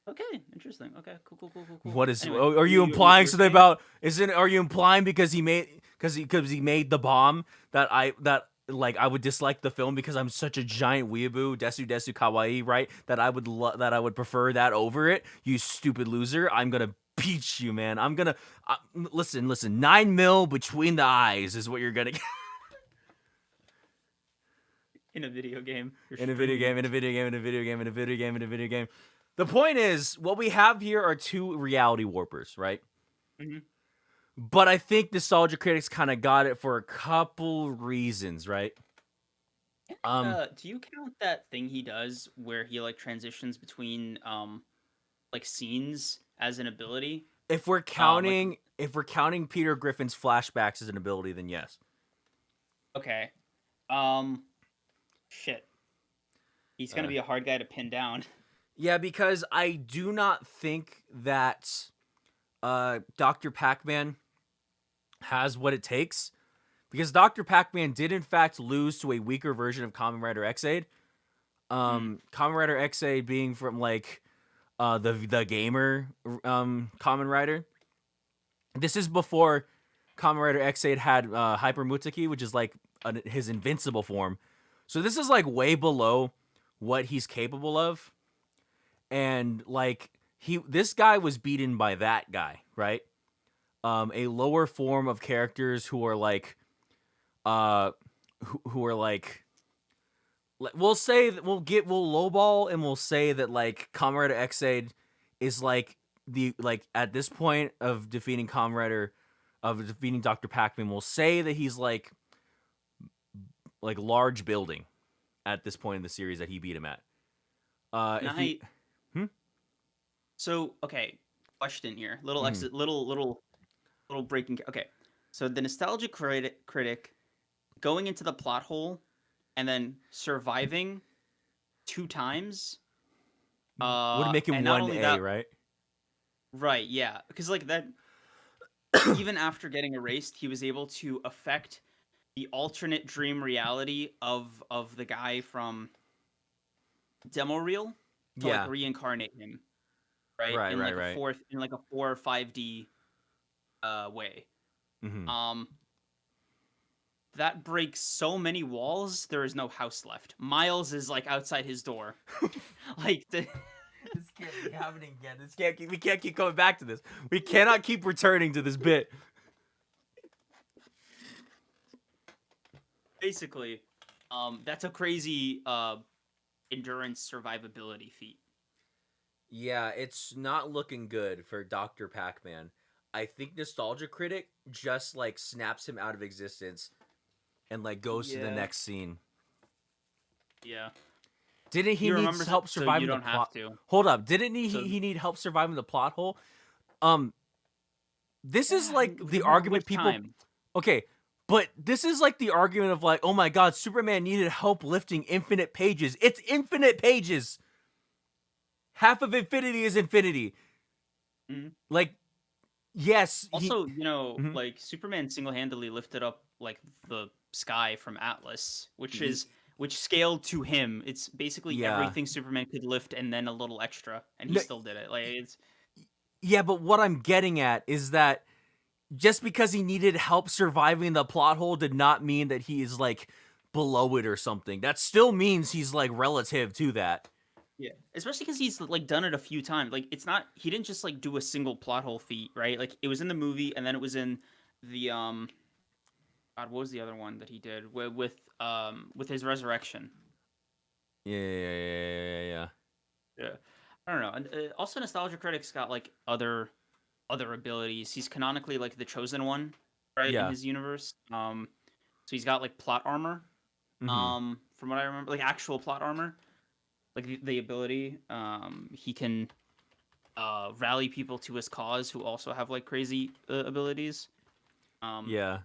Okay, interesting. Okay, cool. What is? Anyway, Are you you implying were something saying? about? Are you implying because he made the bomb that I would dislike the film because I'm such a giant weeaboo, desu kawaii, right? That I would prefer that over it. You stupid loser! I'm gonna beat you, man. I'm gonna listen. 9 mil between the eyes is what you're gonna get. In a video game. In a video game. The point is, what we have here are two reality warpers, right? Mhm. But I think nostalgia critics kind of got it for a couple reasons, right? Do you count that thing he does where he like transitions between like scenes as an ability? If we're Like counting Peter Griffin's flashbacks as an ability, then yes. okay. Shit. He's gonna be a hard guy to pin down. Yeah, because I do not think that Dr. Pac-Man has what it takes. Because Dr. Pac-Man did in fact lose to a weaker version of Kamen Rider X-Aid. Kamen Rider X-Aid being from like the gamer Kamen Rider. This is before Kamen Rider X-Aid had Hyper Muteki, which is like his invincible form. So this is like way below what he's capable of. And like this guy was beaten by that guy, right? A lower form of characters who are like who are like we'll say that we'll lowball and we'll say that like Kamen Rider X-Aid is like at this point of defeating Dr. Pac-Man, we'll say that he's like large building at this point in the series that he beat him at. So okay, question here. Little Mhm. exit, little breaking. Okay, so the nostalgia critic going into the plot hole and then surviving 2 times. Would make him and not 1A, only that, right? right? Yeah, because like that, even after getting erased, he was able to affect the alternate dream reality of the guy from demo reel to Yeah. like reincarnate him, right? Right, in right, like right. in like a 4 or 5D way. Mhm. That breaks so many walls. There is no house left. Miles is like outside his door. Like This can't be happening again. We can't keep coming back to this. We cannot keep returning to this bit. basically, that's a crazy endurance survivability feat. Yeah, it's not looking good for Dr. Pac-Man. I think Nostalgia Critic just like snaps him out of existence and like goes to the Yeah. next scene. Yeah. Didn't he need help so surviving you the don't plot? have to. Hold up, didn't So- he need help surviving the plot hole? This is Yeah, like the which argument people. time? Okay, but this is like the argument of like, oh my god, Superman needed help lifting infinite pages. It's infinite pages. Half of infinity is infinity. Mhm. Like, yes. Also, Mhm. like Superman single-handedly lifted up like the sky from Atlas, which scaled to him. It's basically Yeah. everything Superman could lift and then a little extra, and he No- still did it. Like it's Yeah, but what I'm getting at is that just because he needed help surviving the plot hole did not mean that he is like below it or something. That still means he's like relative to that. yeah, especially because he's like done it a few times. Like it's not he didn't just like do a single plot hole feat, right? Like it was in the movie, and then it was in the God, what was the other one that he did with his resurrection? Yeah. Yeah, I don't know. And also, Nostalgia Critic's got like other abilities. He's canonically like the chosen one, right, in Yeah. his universe. So he's got like plot armor. Mm-hmm. From what I remember, like actual plot armor, like the ability. He can rally people to his cause who also have like crazy abilities. Yeah.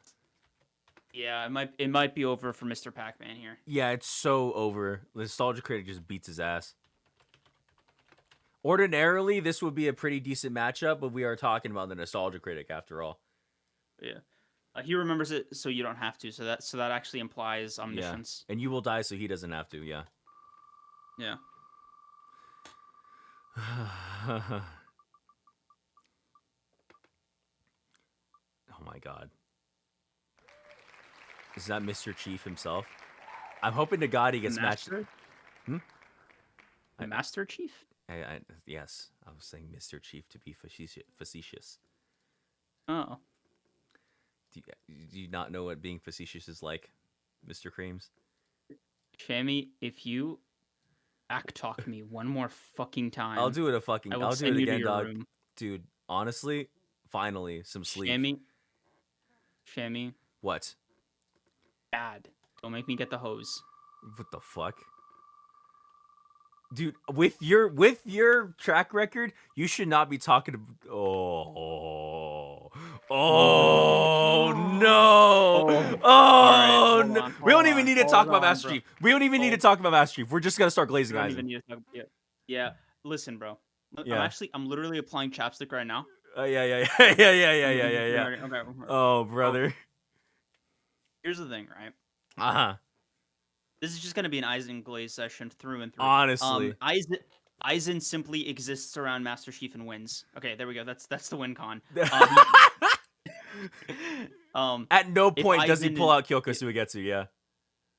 Yeah, it might be over for Mr. Pac-Man here. Yeah, it's so over. The Nostalgia Critic just beats his ass. Ordinarily, this would be a pretty decent matchup, but we are talking about the Nostalgia Critic after all. Yeah. He remembers it, so you don't have to. So that actually implies omniscience. Yeah. And you will die, so he doesn't have to. Yeah. Yeah. Oh my god. Is that Mr. Chief himself? I'm hoping to God he gets matched. The Master Chief? Yes, I was saying Mr. Chief to be facetious. Oh. Do you not know what being facetious is like, Mr. Kreams? Shammy, if you backtalk me one more fucking time, I'll do it I'll do it again, dog. Room. Dude, honestly, finally, some sleep. Shammy. What? Bad. Don't make me get the hose. What the fuck? Dude, with your track record, you should not be talking to. Oh no! Oh right, no! We don't even need to talk about Master Chief. We don't even need to talk about Master Chief. We're just gonna start glazing eyes. Yeah. Listen, bro. Yeah. I'm literally applying chapstick right now. Yeah. Okay. Oh, brother. Here's the thing, right? Uh-huh. This is just gonna be an Aizen glaze session through and through. Honestly. Aizen simply exists around Master Chief and wins. Okay, there we go. That's the win con. At no point does he pull out Kyoko it- Suigetsu, yeah.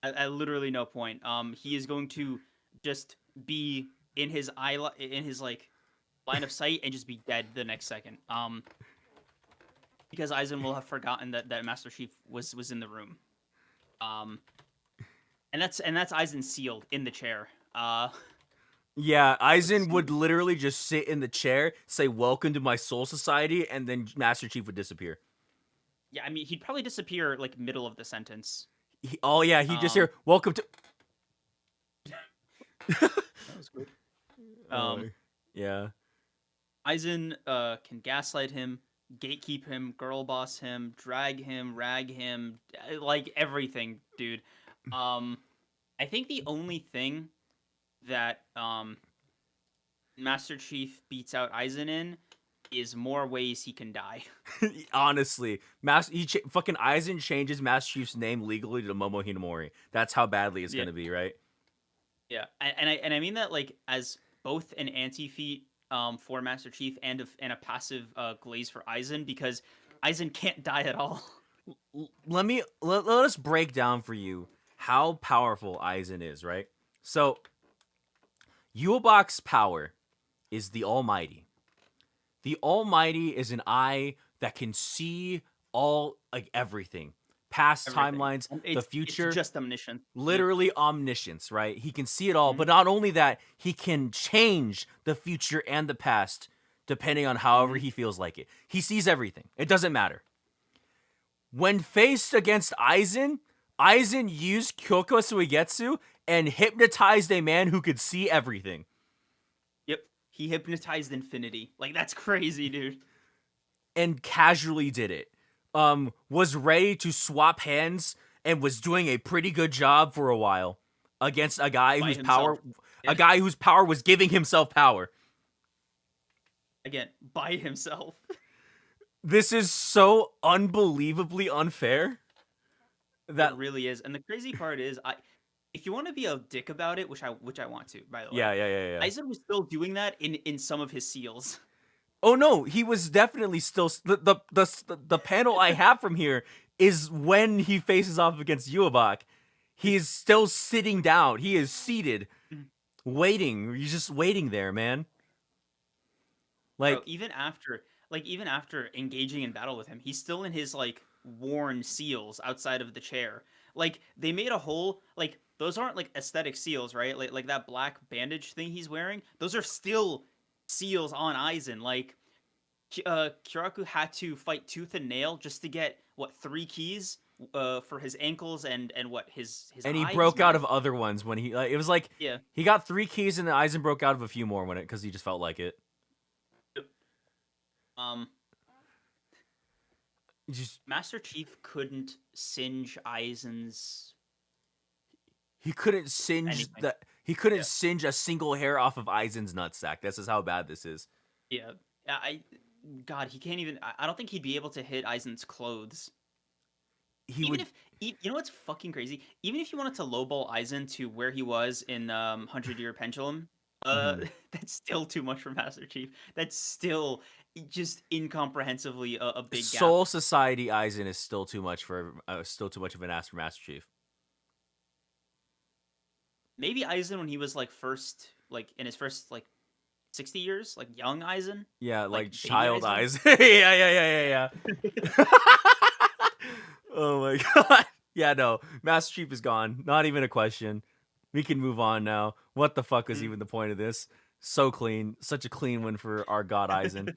At literally no point. He is going to just be in his like line of sight and just be dead the next second. Because Aizen will have forgotten that Master Chief was in the room. And that's Aizen sealed in the chair. Yeah, Aizen would literally just sit in the chair, say "Welcome to my soul society," and then Master Chief would disappear. Yeah, I mean, he'd probably disappear like middle of the sentence. He'd just hear "Welcome to." That was good. Yeah. Aizen can gaslight him, gatekeep him, girl boss him, drag him, rag him, like everything, dude. I think the only thing that Master Chief beats out Aizen in is more ways he can die. Honestly, fucking Aizen changes Master Chief's name legally to Momo Hinamori. That's how badly it's gonna be, right? Yeah, and I mean that like as both an anti-feat for Master Chief and a passive glaze for Aizen, because Aizen can't die at all. Let us break down for you how powerful Aizen is, right? So, Yulbach's power is the Almighty. The Almighty is an eye that can see everything. Past timelines, the future. It's just omniscient. Literally omniscience, right? He can see it all, but not only that, he can change the future and the past depending on however he feels like it. He sees everything. It doesn't matter. When faced against Aizen used Kyoko Suigetsu and hypnotized a man who could see everything. Yep. He hypnotized infinity. Like, that's crazy, dude. And casually did it. Was ready to swap hands and was doing a pretty good job for a while against a guy whose power was giving himself power. Again, by himself. This is so unbelievably unfair. That it really is. And the crazy part is, if you want to be a dick about it, which I want to, by the way. Yeah. Aizen was still doing that in some of his seals. Oh no, he was definitely still the panel I have from here is when he faces off against Yulbach. He is still sitting down. He is seated, waiting. He's just waiting there, man. Like Bro, even after engaging in battle with him, he's still in his like worn seals outside of the chair. Like they made a whole like those aren't like aesthetic seals, right? Like that black bandage thing he's wearing. Those are still seals on Aizen. Like Kiraku had to fight tooth and nail just to get what 3 keys for his ankles and what his And he eye, broke his out mouth? of other ones when he it was like Yeah. he got 3 keys and then Aizen broke out of a few more when it because he just felt like it. Just Master Chief couldn't singe Aizen's. he couldn't singe Anything. the he couldn't Yeah. singe a single hair off of Aizen's nutsack. This is how bad this is. Yeah, God, he can't even. I don't think he'd be able to hit Aizen's clothes. He Even would if you know what's fucking crazy? Even if you wanted to lowball Aizen to where he was in 100-Year Pendulum, that's still too much for Master Chief. That's still just incomprehensibly a big gap. Soul Society Aizen is still too much of an ass for Master Chief. Maybe Aizen when he was like in his first 60 years, like young Aizen. Yeah, like baby child Aizen? eyes. yeah. Oh my god. Yeah, no. Master Chief is gone. Not even a question. We can move on now. What the fuck is even the point of this? So clean. Such a clean one for our god Aizen.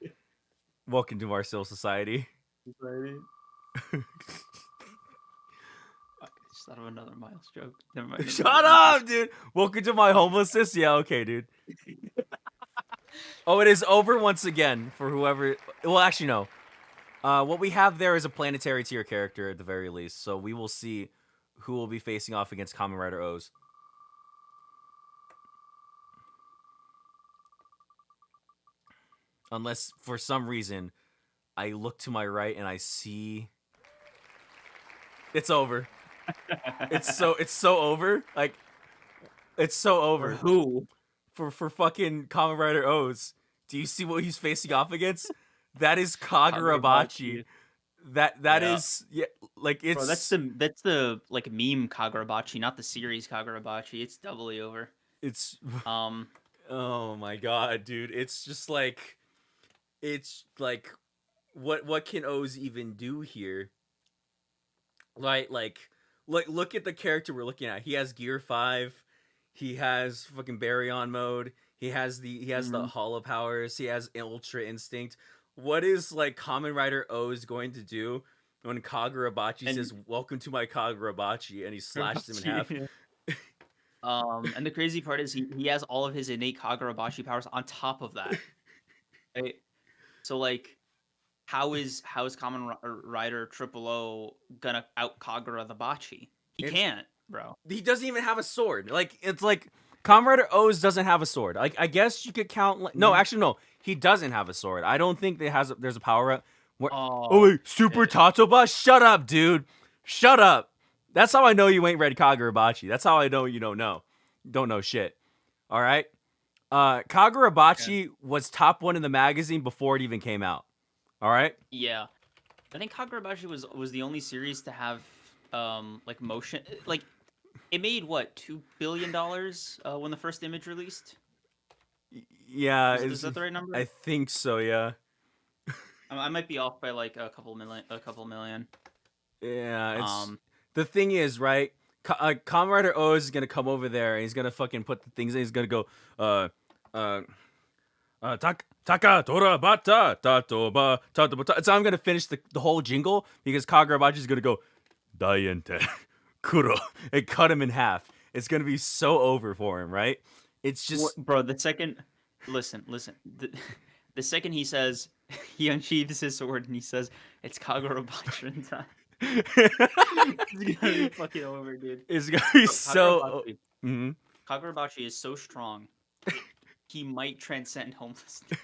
Welcome to our Soul Society. Just thought of another Miles joke. Never mind. Shut up, dude. Welcome to my homelessness. Yeah, okay, dude. Oh, it is over once again for whoever. Well, actually, no. What we have there is a planetary tier character at the very least, so we will see who will be facing off against Kamen Rider O's. Unless, for some reason, I look to my right and I see... It's over. It's so over. Like, it's so over. Who? For fucking Kamen Rider O's. Do you see what he's facing off against? That is Kagurabachi. That Yeah. is like it's Bro, that's the like meme Kagurabachi, not the series Kagurabachi. It's doubly over. it's Um, oh my god, dude. It's like what can O's even do here? Right, like look at the character we're looking at. He has Gear 5. He has fucking Baryon mode. He has the Hollow powers. He has Ultra Instinct. What is like Kamen Rider O's going to do when Kagurabachi says "Welcome to my Kagurabachi" and he slashes him in half? and the crazy part is he has all of his innate Kagurabachi powers on top of that. Right? So like, how is Kamen Rider Triple O gonna out Kagura the Bachi? He can't, bro. He doesn't even have a sword. Like it's like Kamen Rider O's doesn't have a sword. Like I guess you could count. No, actually no. He doesn't have a sword. I don't think there's a power up. Oh wait, Super Tatoba? Shut up, dude. Shut up. That's how I know you ain't read Kagurabachi. That's how I know you don't know. You don't know shit. All right. Kagurabachi was top 1 in the magazine before it even came out. All right. Yeah, I think Kagurabachi was the only series to have like motion. Like it made what $2 billion when the first image released. Yeah, Is that the right number? I think so. Yeah. I might be off by like a couple million. Yeah. It's, the thing is, right? Kamen Rider O is gonna come over there and he's gonna fucking put the things in. He's gonna go, Taka Tora Bata Tatoba Tatoba. So I'm gonna finish the whole jingle because Kagurabachi is gonna go Daiente Kuro and cut him in half. It's gonna be so over for him, right? It's just Bro, the second listen. The second he says he unsheathes his sword and he says it's Kagurabachi time. It's gonna be fucking over, dude. it's gonna be so. Kagurabachi, Kagurabachi is so strong. He might transcend homelessness.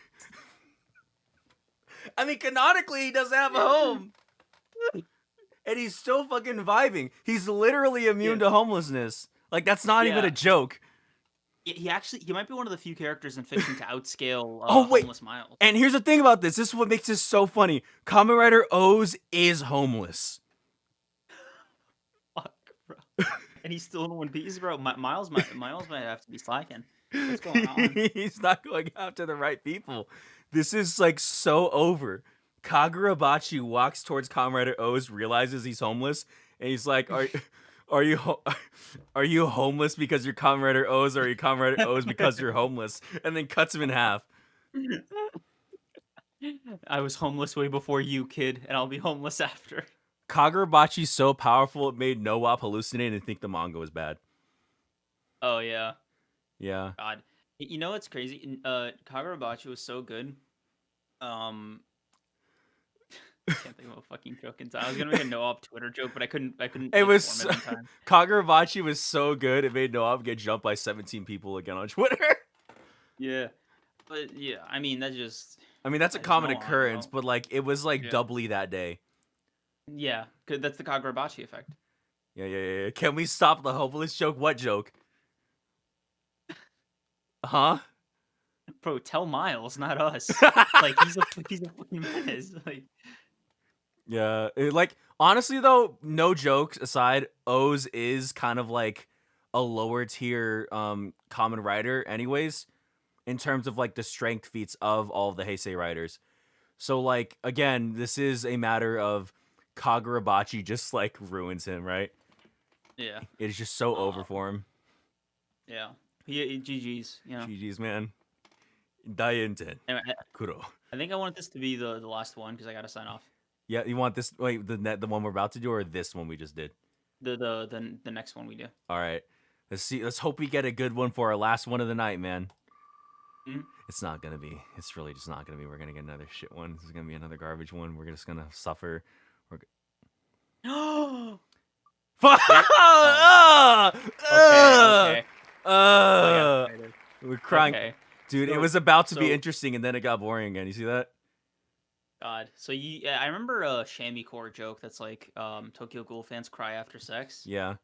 I mean, canonically, he doesn't have a home. And he's still fucking vibing. He's literally immune to homelessness. Like, that's not even a joke. He might be one of the few characters in fiction to outscale Homeless Miles. And here's the thing about this. This is what makes this so funny. Kamen Rider O's is homeless. Fuck, bro. And he's still in One Piece, bro. Miles might have to be slacking. What's going on? He's not going after the right people. This is like so over. Kagurabachi walks towards Comrade O's, realizes he's homeless, and he's like, are you are you homeless because you're Comrade O's, or are you Comrade O's because you're homeless? And then cuts him in half. I was homeless way before you, kid, and I'll be homeless after. Kagurabachi's so powerful it made Noop hallucinate and think the manga was bad. Oh yeah, Yeah. God. You know what's crazy? Kagurabachi was so good. Can't think of a fucking joke in time. I was gonna make a no-op Twitter joke, but I couldn't. It was form it in time. Kagurabachi was so good it made Noop get jumped by 17 people again on Twitter. Yeah, but yeah, I mean that's just. I mean, that's a I just common know, I occurrence, know. but like it was like Yeah. doubly that day. Yeah, 'cause that's the Kagurabachi effect. Yeah. Can we stop the homeless joke? What joke? Huh? Bro, tell Miles, not us. Like he's a fucking menace. Like Yeah. Like honestly though, no jokes aside, O's is kind of like a lower tier common writer anyways, in terms of like the strength feats of all of the Heisei writers. So like again, this is a matter of Kagurabachi just like ruins him, right? yeah, It is just so over for him. yeah. He GG's. You know. GG's, man. Daienten. Anyway, Kuro. I think I want this to be the last one because I gotta sign off. Yeah, you want this? Wait, the one we're about to do, or this one we just did? The next one we do. All right. Let's see. Let's hope we get a good one for our last one of the night, man. Mhm. It's not gonna be. It's really just not gonna be. We're gonna get another shit one. This is gonna be another garbage one. We're just gonna suffer. Okay. We're crying, Okay. dude. It So- was about to be so- interesting, and then it got boring again. You see that? God. So yeah, I remember a Shammy Core joke that's like, Tokyo Ghoul fans cry after sex. Yeah.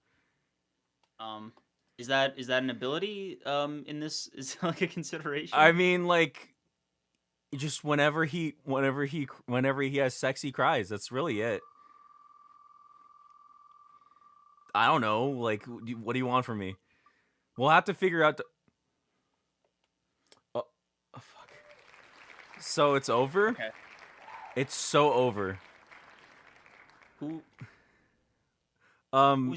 Is that an ability? In this is that like a consideration? I mean, like, just whenever he has sex, he cries. That's really it. I don't know. Like, what do you want from me? We'll have to figure out. Oh, fuck. So it's over. Okay. It's so over. Who? In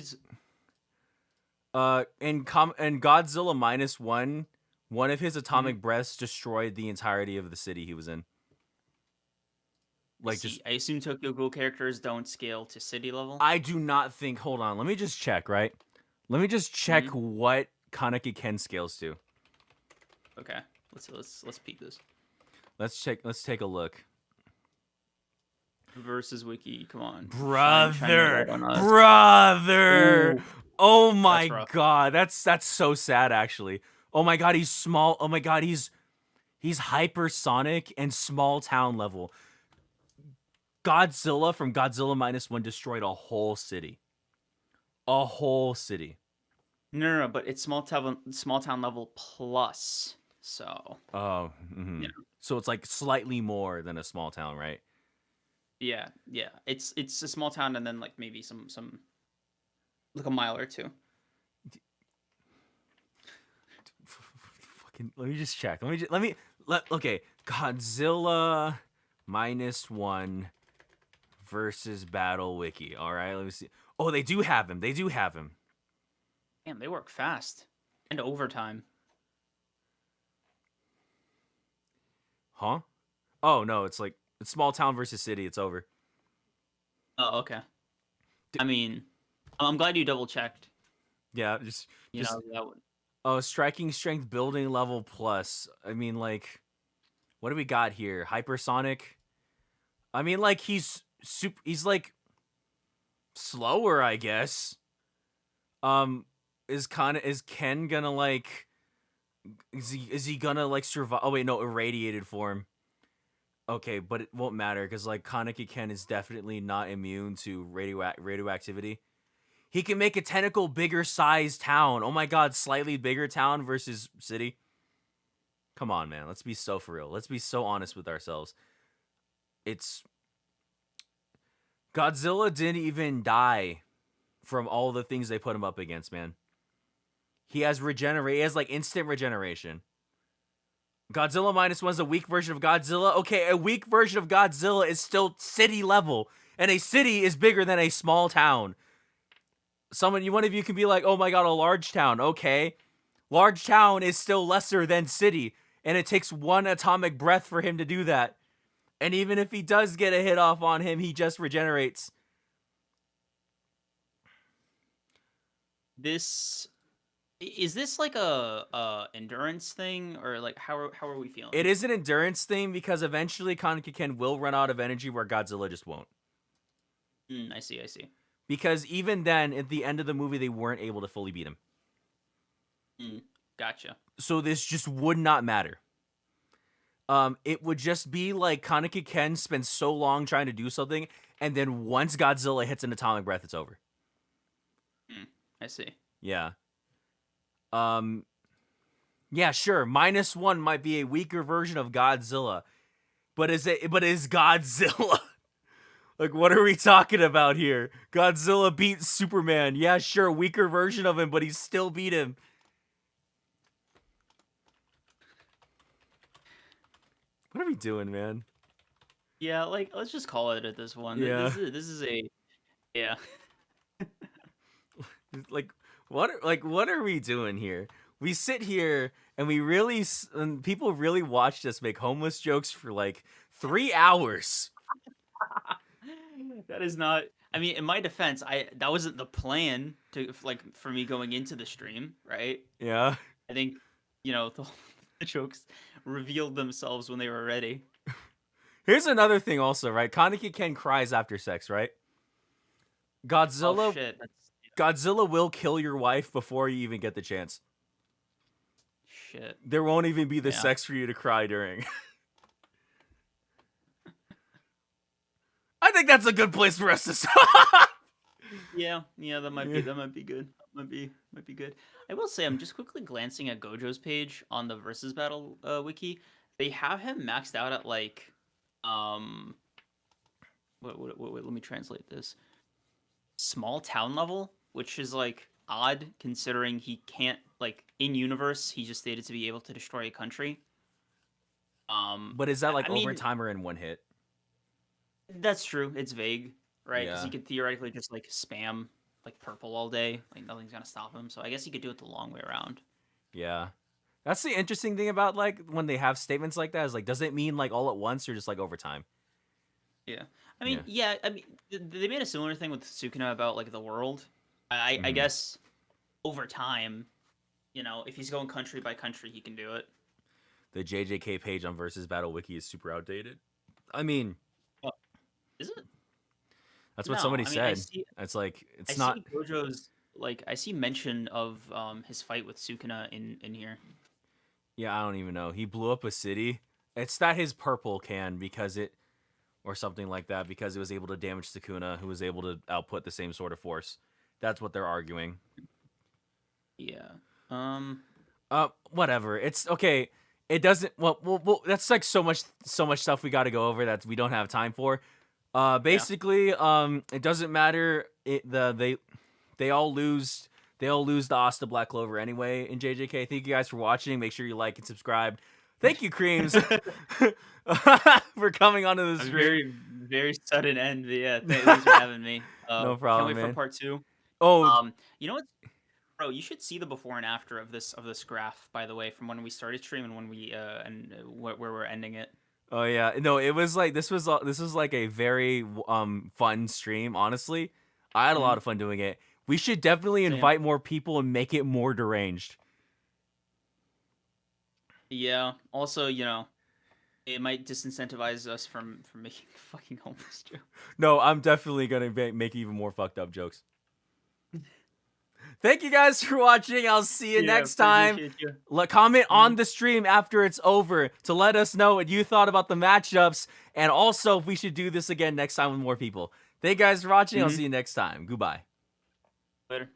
Godzilla -1, one of his atomic breaths destroyed the entirety of the city he was in. Like, just I assume Tokyo Ghoul characters don't scale to city level. I do not think. Hold on, let me just check. Right, let me just check what Kaneki Ken scales to. Okay, let's peek this. Let's check. Let's take a look. Versus wiki, come on, Brother. Shine your light on us. Brother. Ooh. Oh my rough. god, that's so sad actually. Oh my god, he's small. Oh my god, he's hypersonic and small town level. Godzilla from Godzilla -1 destroyed a whole city. A whole city. No, but it's small town level plus. So Oh, mhm. Yeah. So it's like slightly more than a small town, right? yeah, it's a small town and then like maybe some like a mile or two. Fucking, let me just check. Okay, Godzilla -1 versus Battle Wiki. All right, let me see. Oh, they do have him. Damn, they work fast and overtime. Huh? Oh no, it's like it's small town versus city. It's over. Oh, okay. I mean, I'm glad you double checked. Yeah, just You know that would. oh, striking strength building level plus. I mean, like, what do we got here? Hypersonic. I mean, like he's like slower, I guess. Is Ken gonna like? Is he gonna like survive? Oh wait, no, irradiated form. Okay, but it won't matter because like Kaneki Ken is definitely not immune to radioactivity. He can make a tentacle bigger size town. Oh my god, slightly bigger town versus city. Come on, man. Let's be so for real. Let's be so honest with ourselves. It's Godzilla didn't even die from all the things they put him up against, man. He has like instant regeneration. Godzilla -1 is a weak version of Godzilla. Okay, a weak version of Godzilla is still city level, and a city is bigger than a small town. One of you can be like, oh my god, a large town. Okay. Large town is still lesser than city, and it takes one atomic breath for him to do that. And even if he does get a hit off on him, he just regenerates. Is this like a endurance thing, or like how are we feeling? It is an endurance thing because eventually Kaneki-Ken will run out of energy where Godzilla just won't. I see. Because even then, at the end of the movie, they weren't able to fully beat him. Gotcha. So this just would not matter. It would just be like Kaneki-Ken spends so long trying to do something, and then once Godzilla hits an atomic breath, it's over. I see. Yeah. Yeah, sure. -1 might be a weaker version of Godzilla, but is Godzilla? Like, what are we talking about here? Godzilla beat Superman. Yeah, sure, weaker version of him, but he still beat him. What are we doing, man? Yeah, like let's just call it at this one. Yeah. This is a yeah. Like, what are we doing here? We sit here and and people really watched us make homeless jokes for like 3 hours. That is not. I mean, in my defense, that wasn't the plan for me going into the stream, right? Yeah. I think the jokes revealed themselves when they were ready. Here's another thing also, right? Kaneki-Ken cries after sex, right? Godzilla Oh, shit. Godzilla will kill your wife before you even get the chance. Shit. There won't even be the Yeah. sex for you to cry during. I think that's a good place for us to stop. Yeah, that might be good. Might be good. I will say, I'm just quickly glancing at Gojo's page on the versus battle wiki. They have him maxed out at like what, let me translate this. Small town level, which is like odd considering he can't, like, in universe he just stated to be able to destroy a country. But is that like I mean, overtime or in one hit? that's true. It's vague, right? Because Yeah. he could theoretically just like spam like purple all day, like nothing's gonna stop him. So I guess he could do it the long way around. Yeah. That's the interesting thing about like when they have statements like that is like, does it mean like all at once or just like over time? Yeah. I mean, they made a similar thing with Sukuna about like the world. I guess over time, if he's going country by country, he can do it. The JJK page on Versus Battle Wiki is super outdated. I mean, Is it? that's what No, somebody I mean, I said. see- It's like it's I not. see Gojo's I see mention of his fight with Sukuna in here. Yeah, I don't even know. He blew up a city. It's that his purple can or something like that, because it was able to damage Sukuna, who was able to output the same sort of force. That's what they're arguing. Yeah. Whatever. It's okay. It doesn't. Well, that's like so much stuff we got to go over that we don't have time for. Basically, it doesn't matter. They all lose. They all lose the Asta Black Clover anyway in JJK. Thank you guys for watching. Make sure you like and subscribe. Thank you, Kreams, for coming onto the stream. Very, very sudden end. But yeah, thanks for having me. No problem, Can't wait man. for part 2. Oh, You know what, bro? You should see the before and after of this graph. By the way, from when we started stream and when we where we're ending it. oh yeah. No, it was like this was like a very fun stream. Honestly, I had a lot of fun doing it. We should definitely invite more people and make it more deranged. Yeah. Also, it might disincentivize us from making fucking homeless jokes. No, I'm definitely gonna make even more fucked up jokes. Thank you guys for watching. I'll see you next time. You. Comment on the stream after it's over to let us know what you thought about the matchups, and also if we should do this again next time with more people. Thank you guys for watching. I'll see you next time. Goodbye. Later.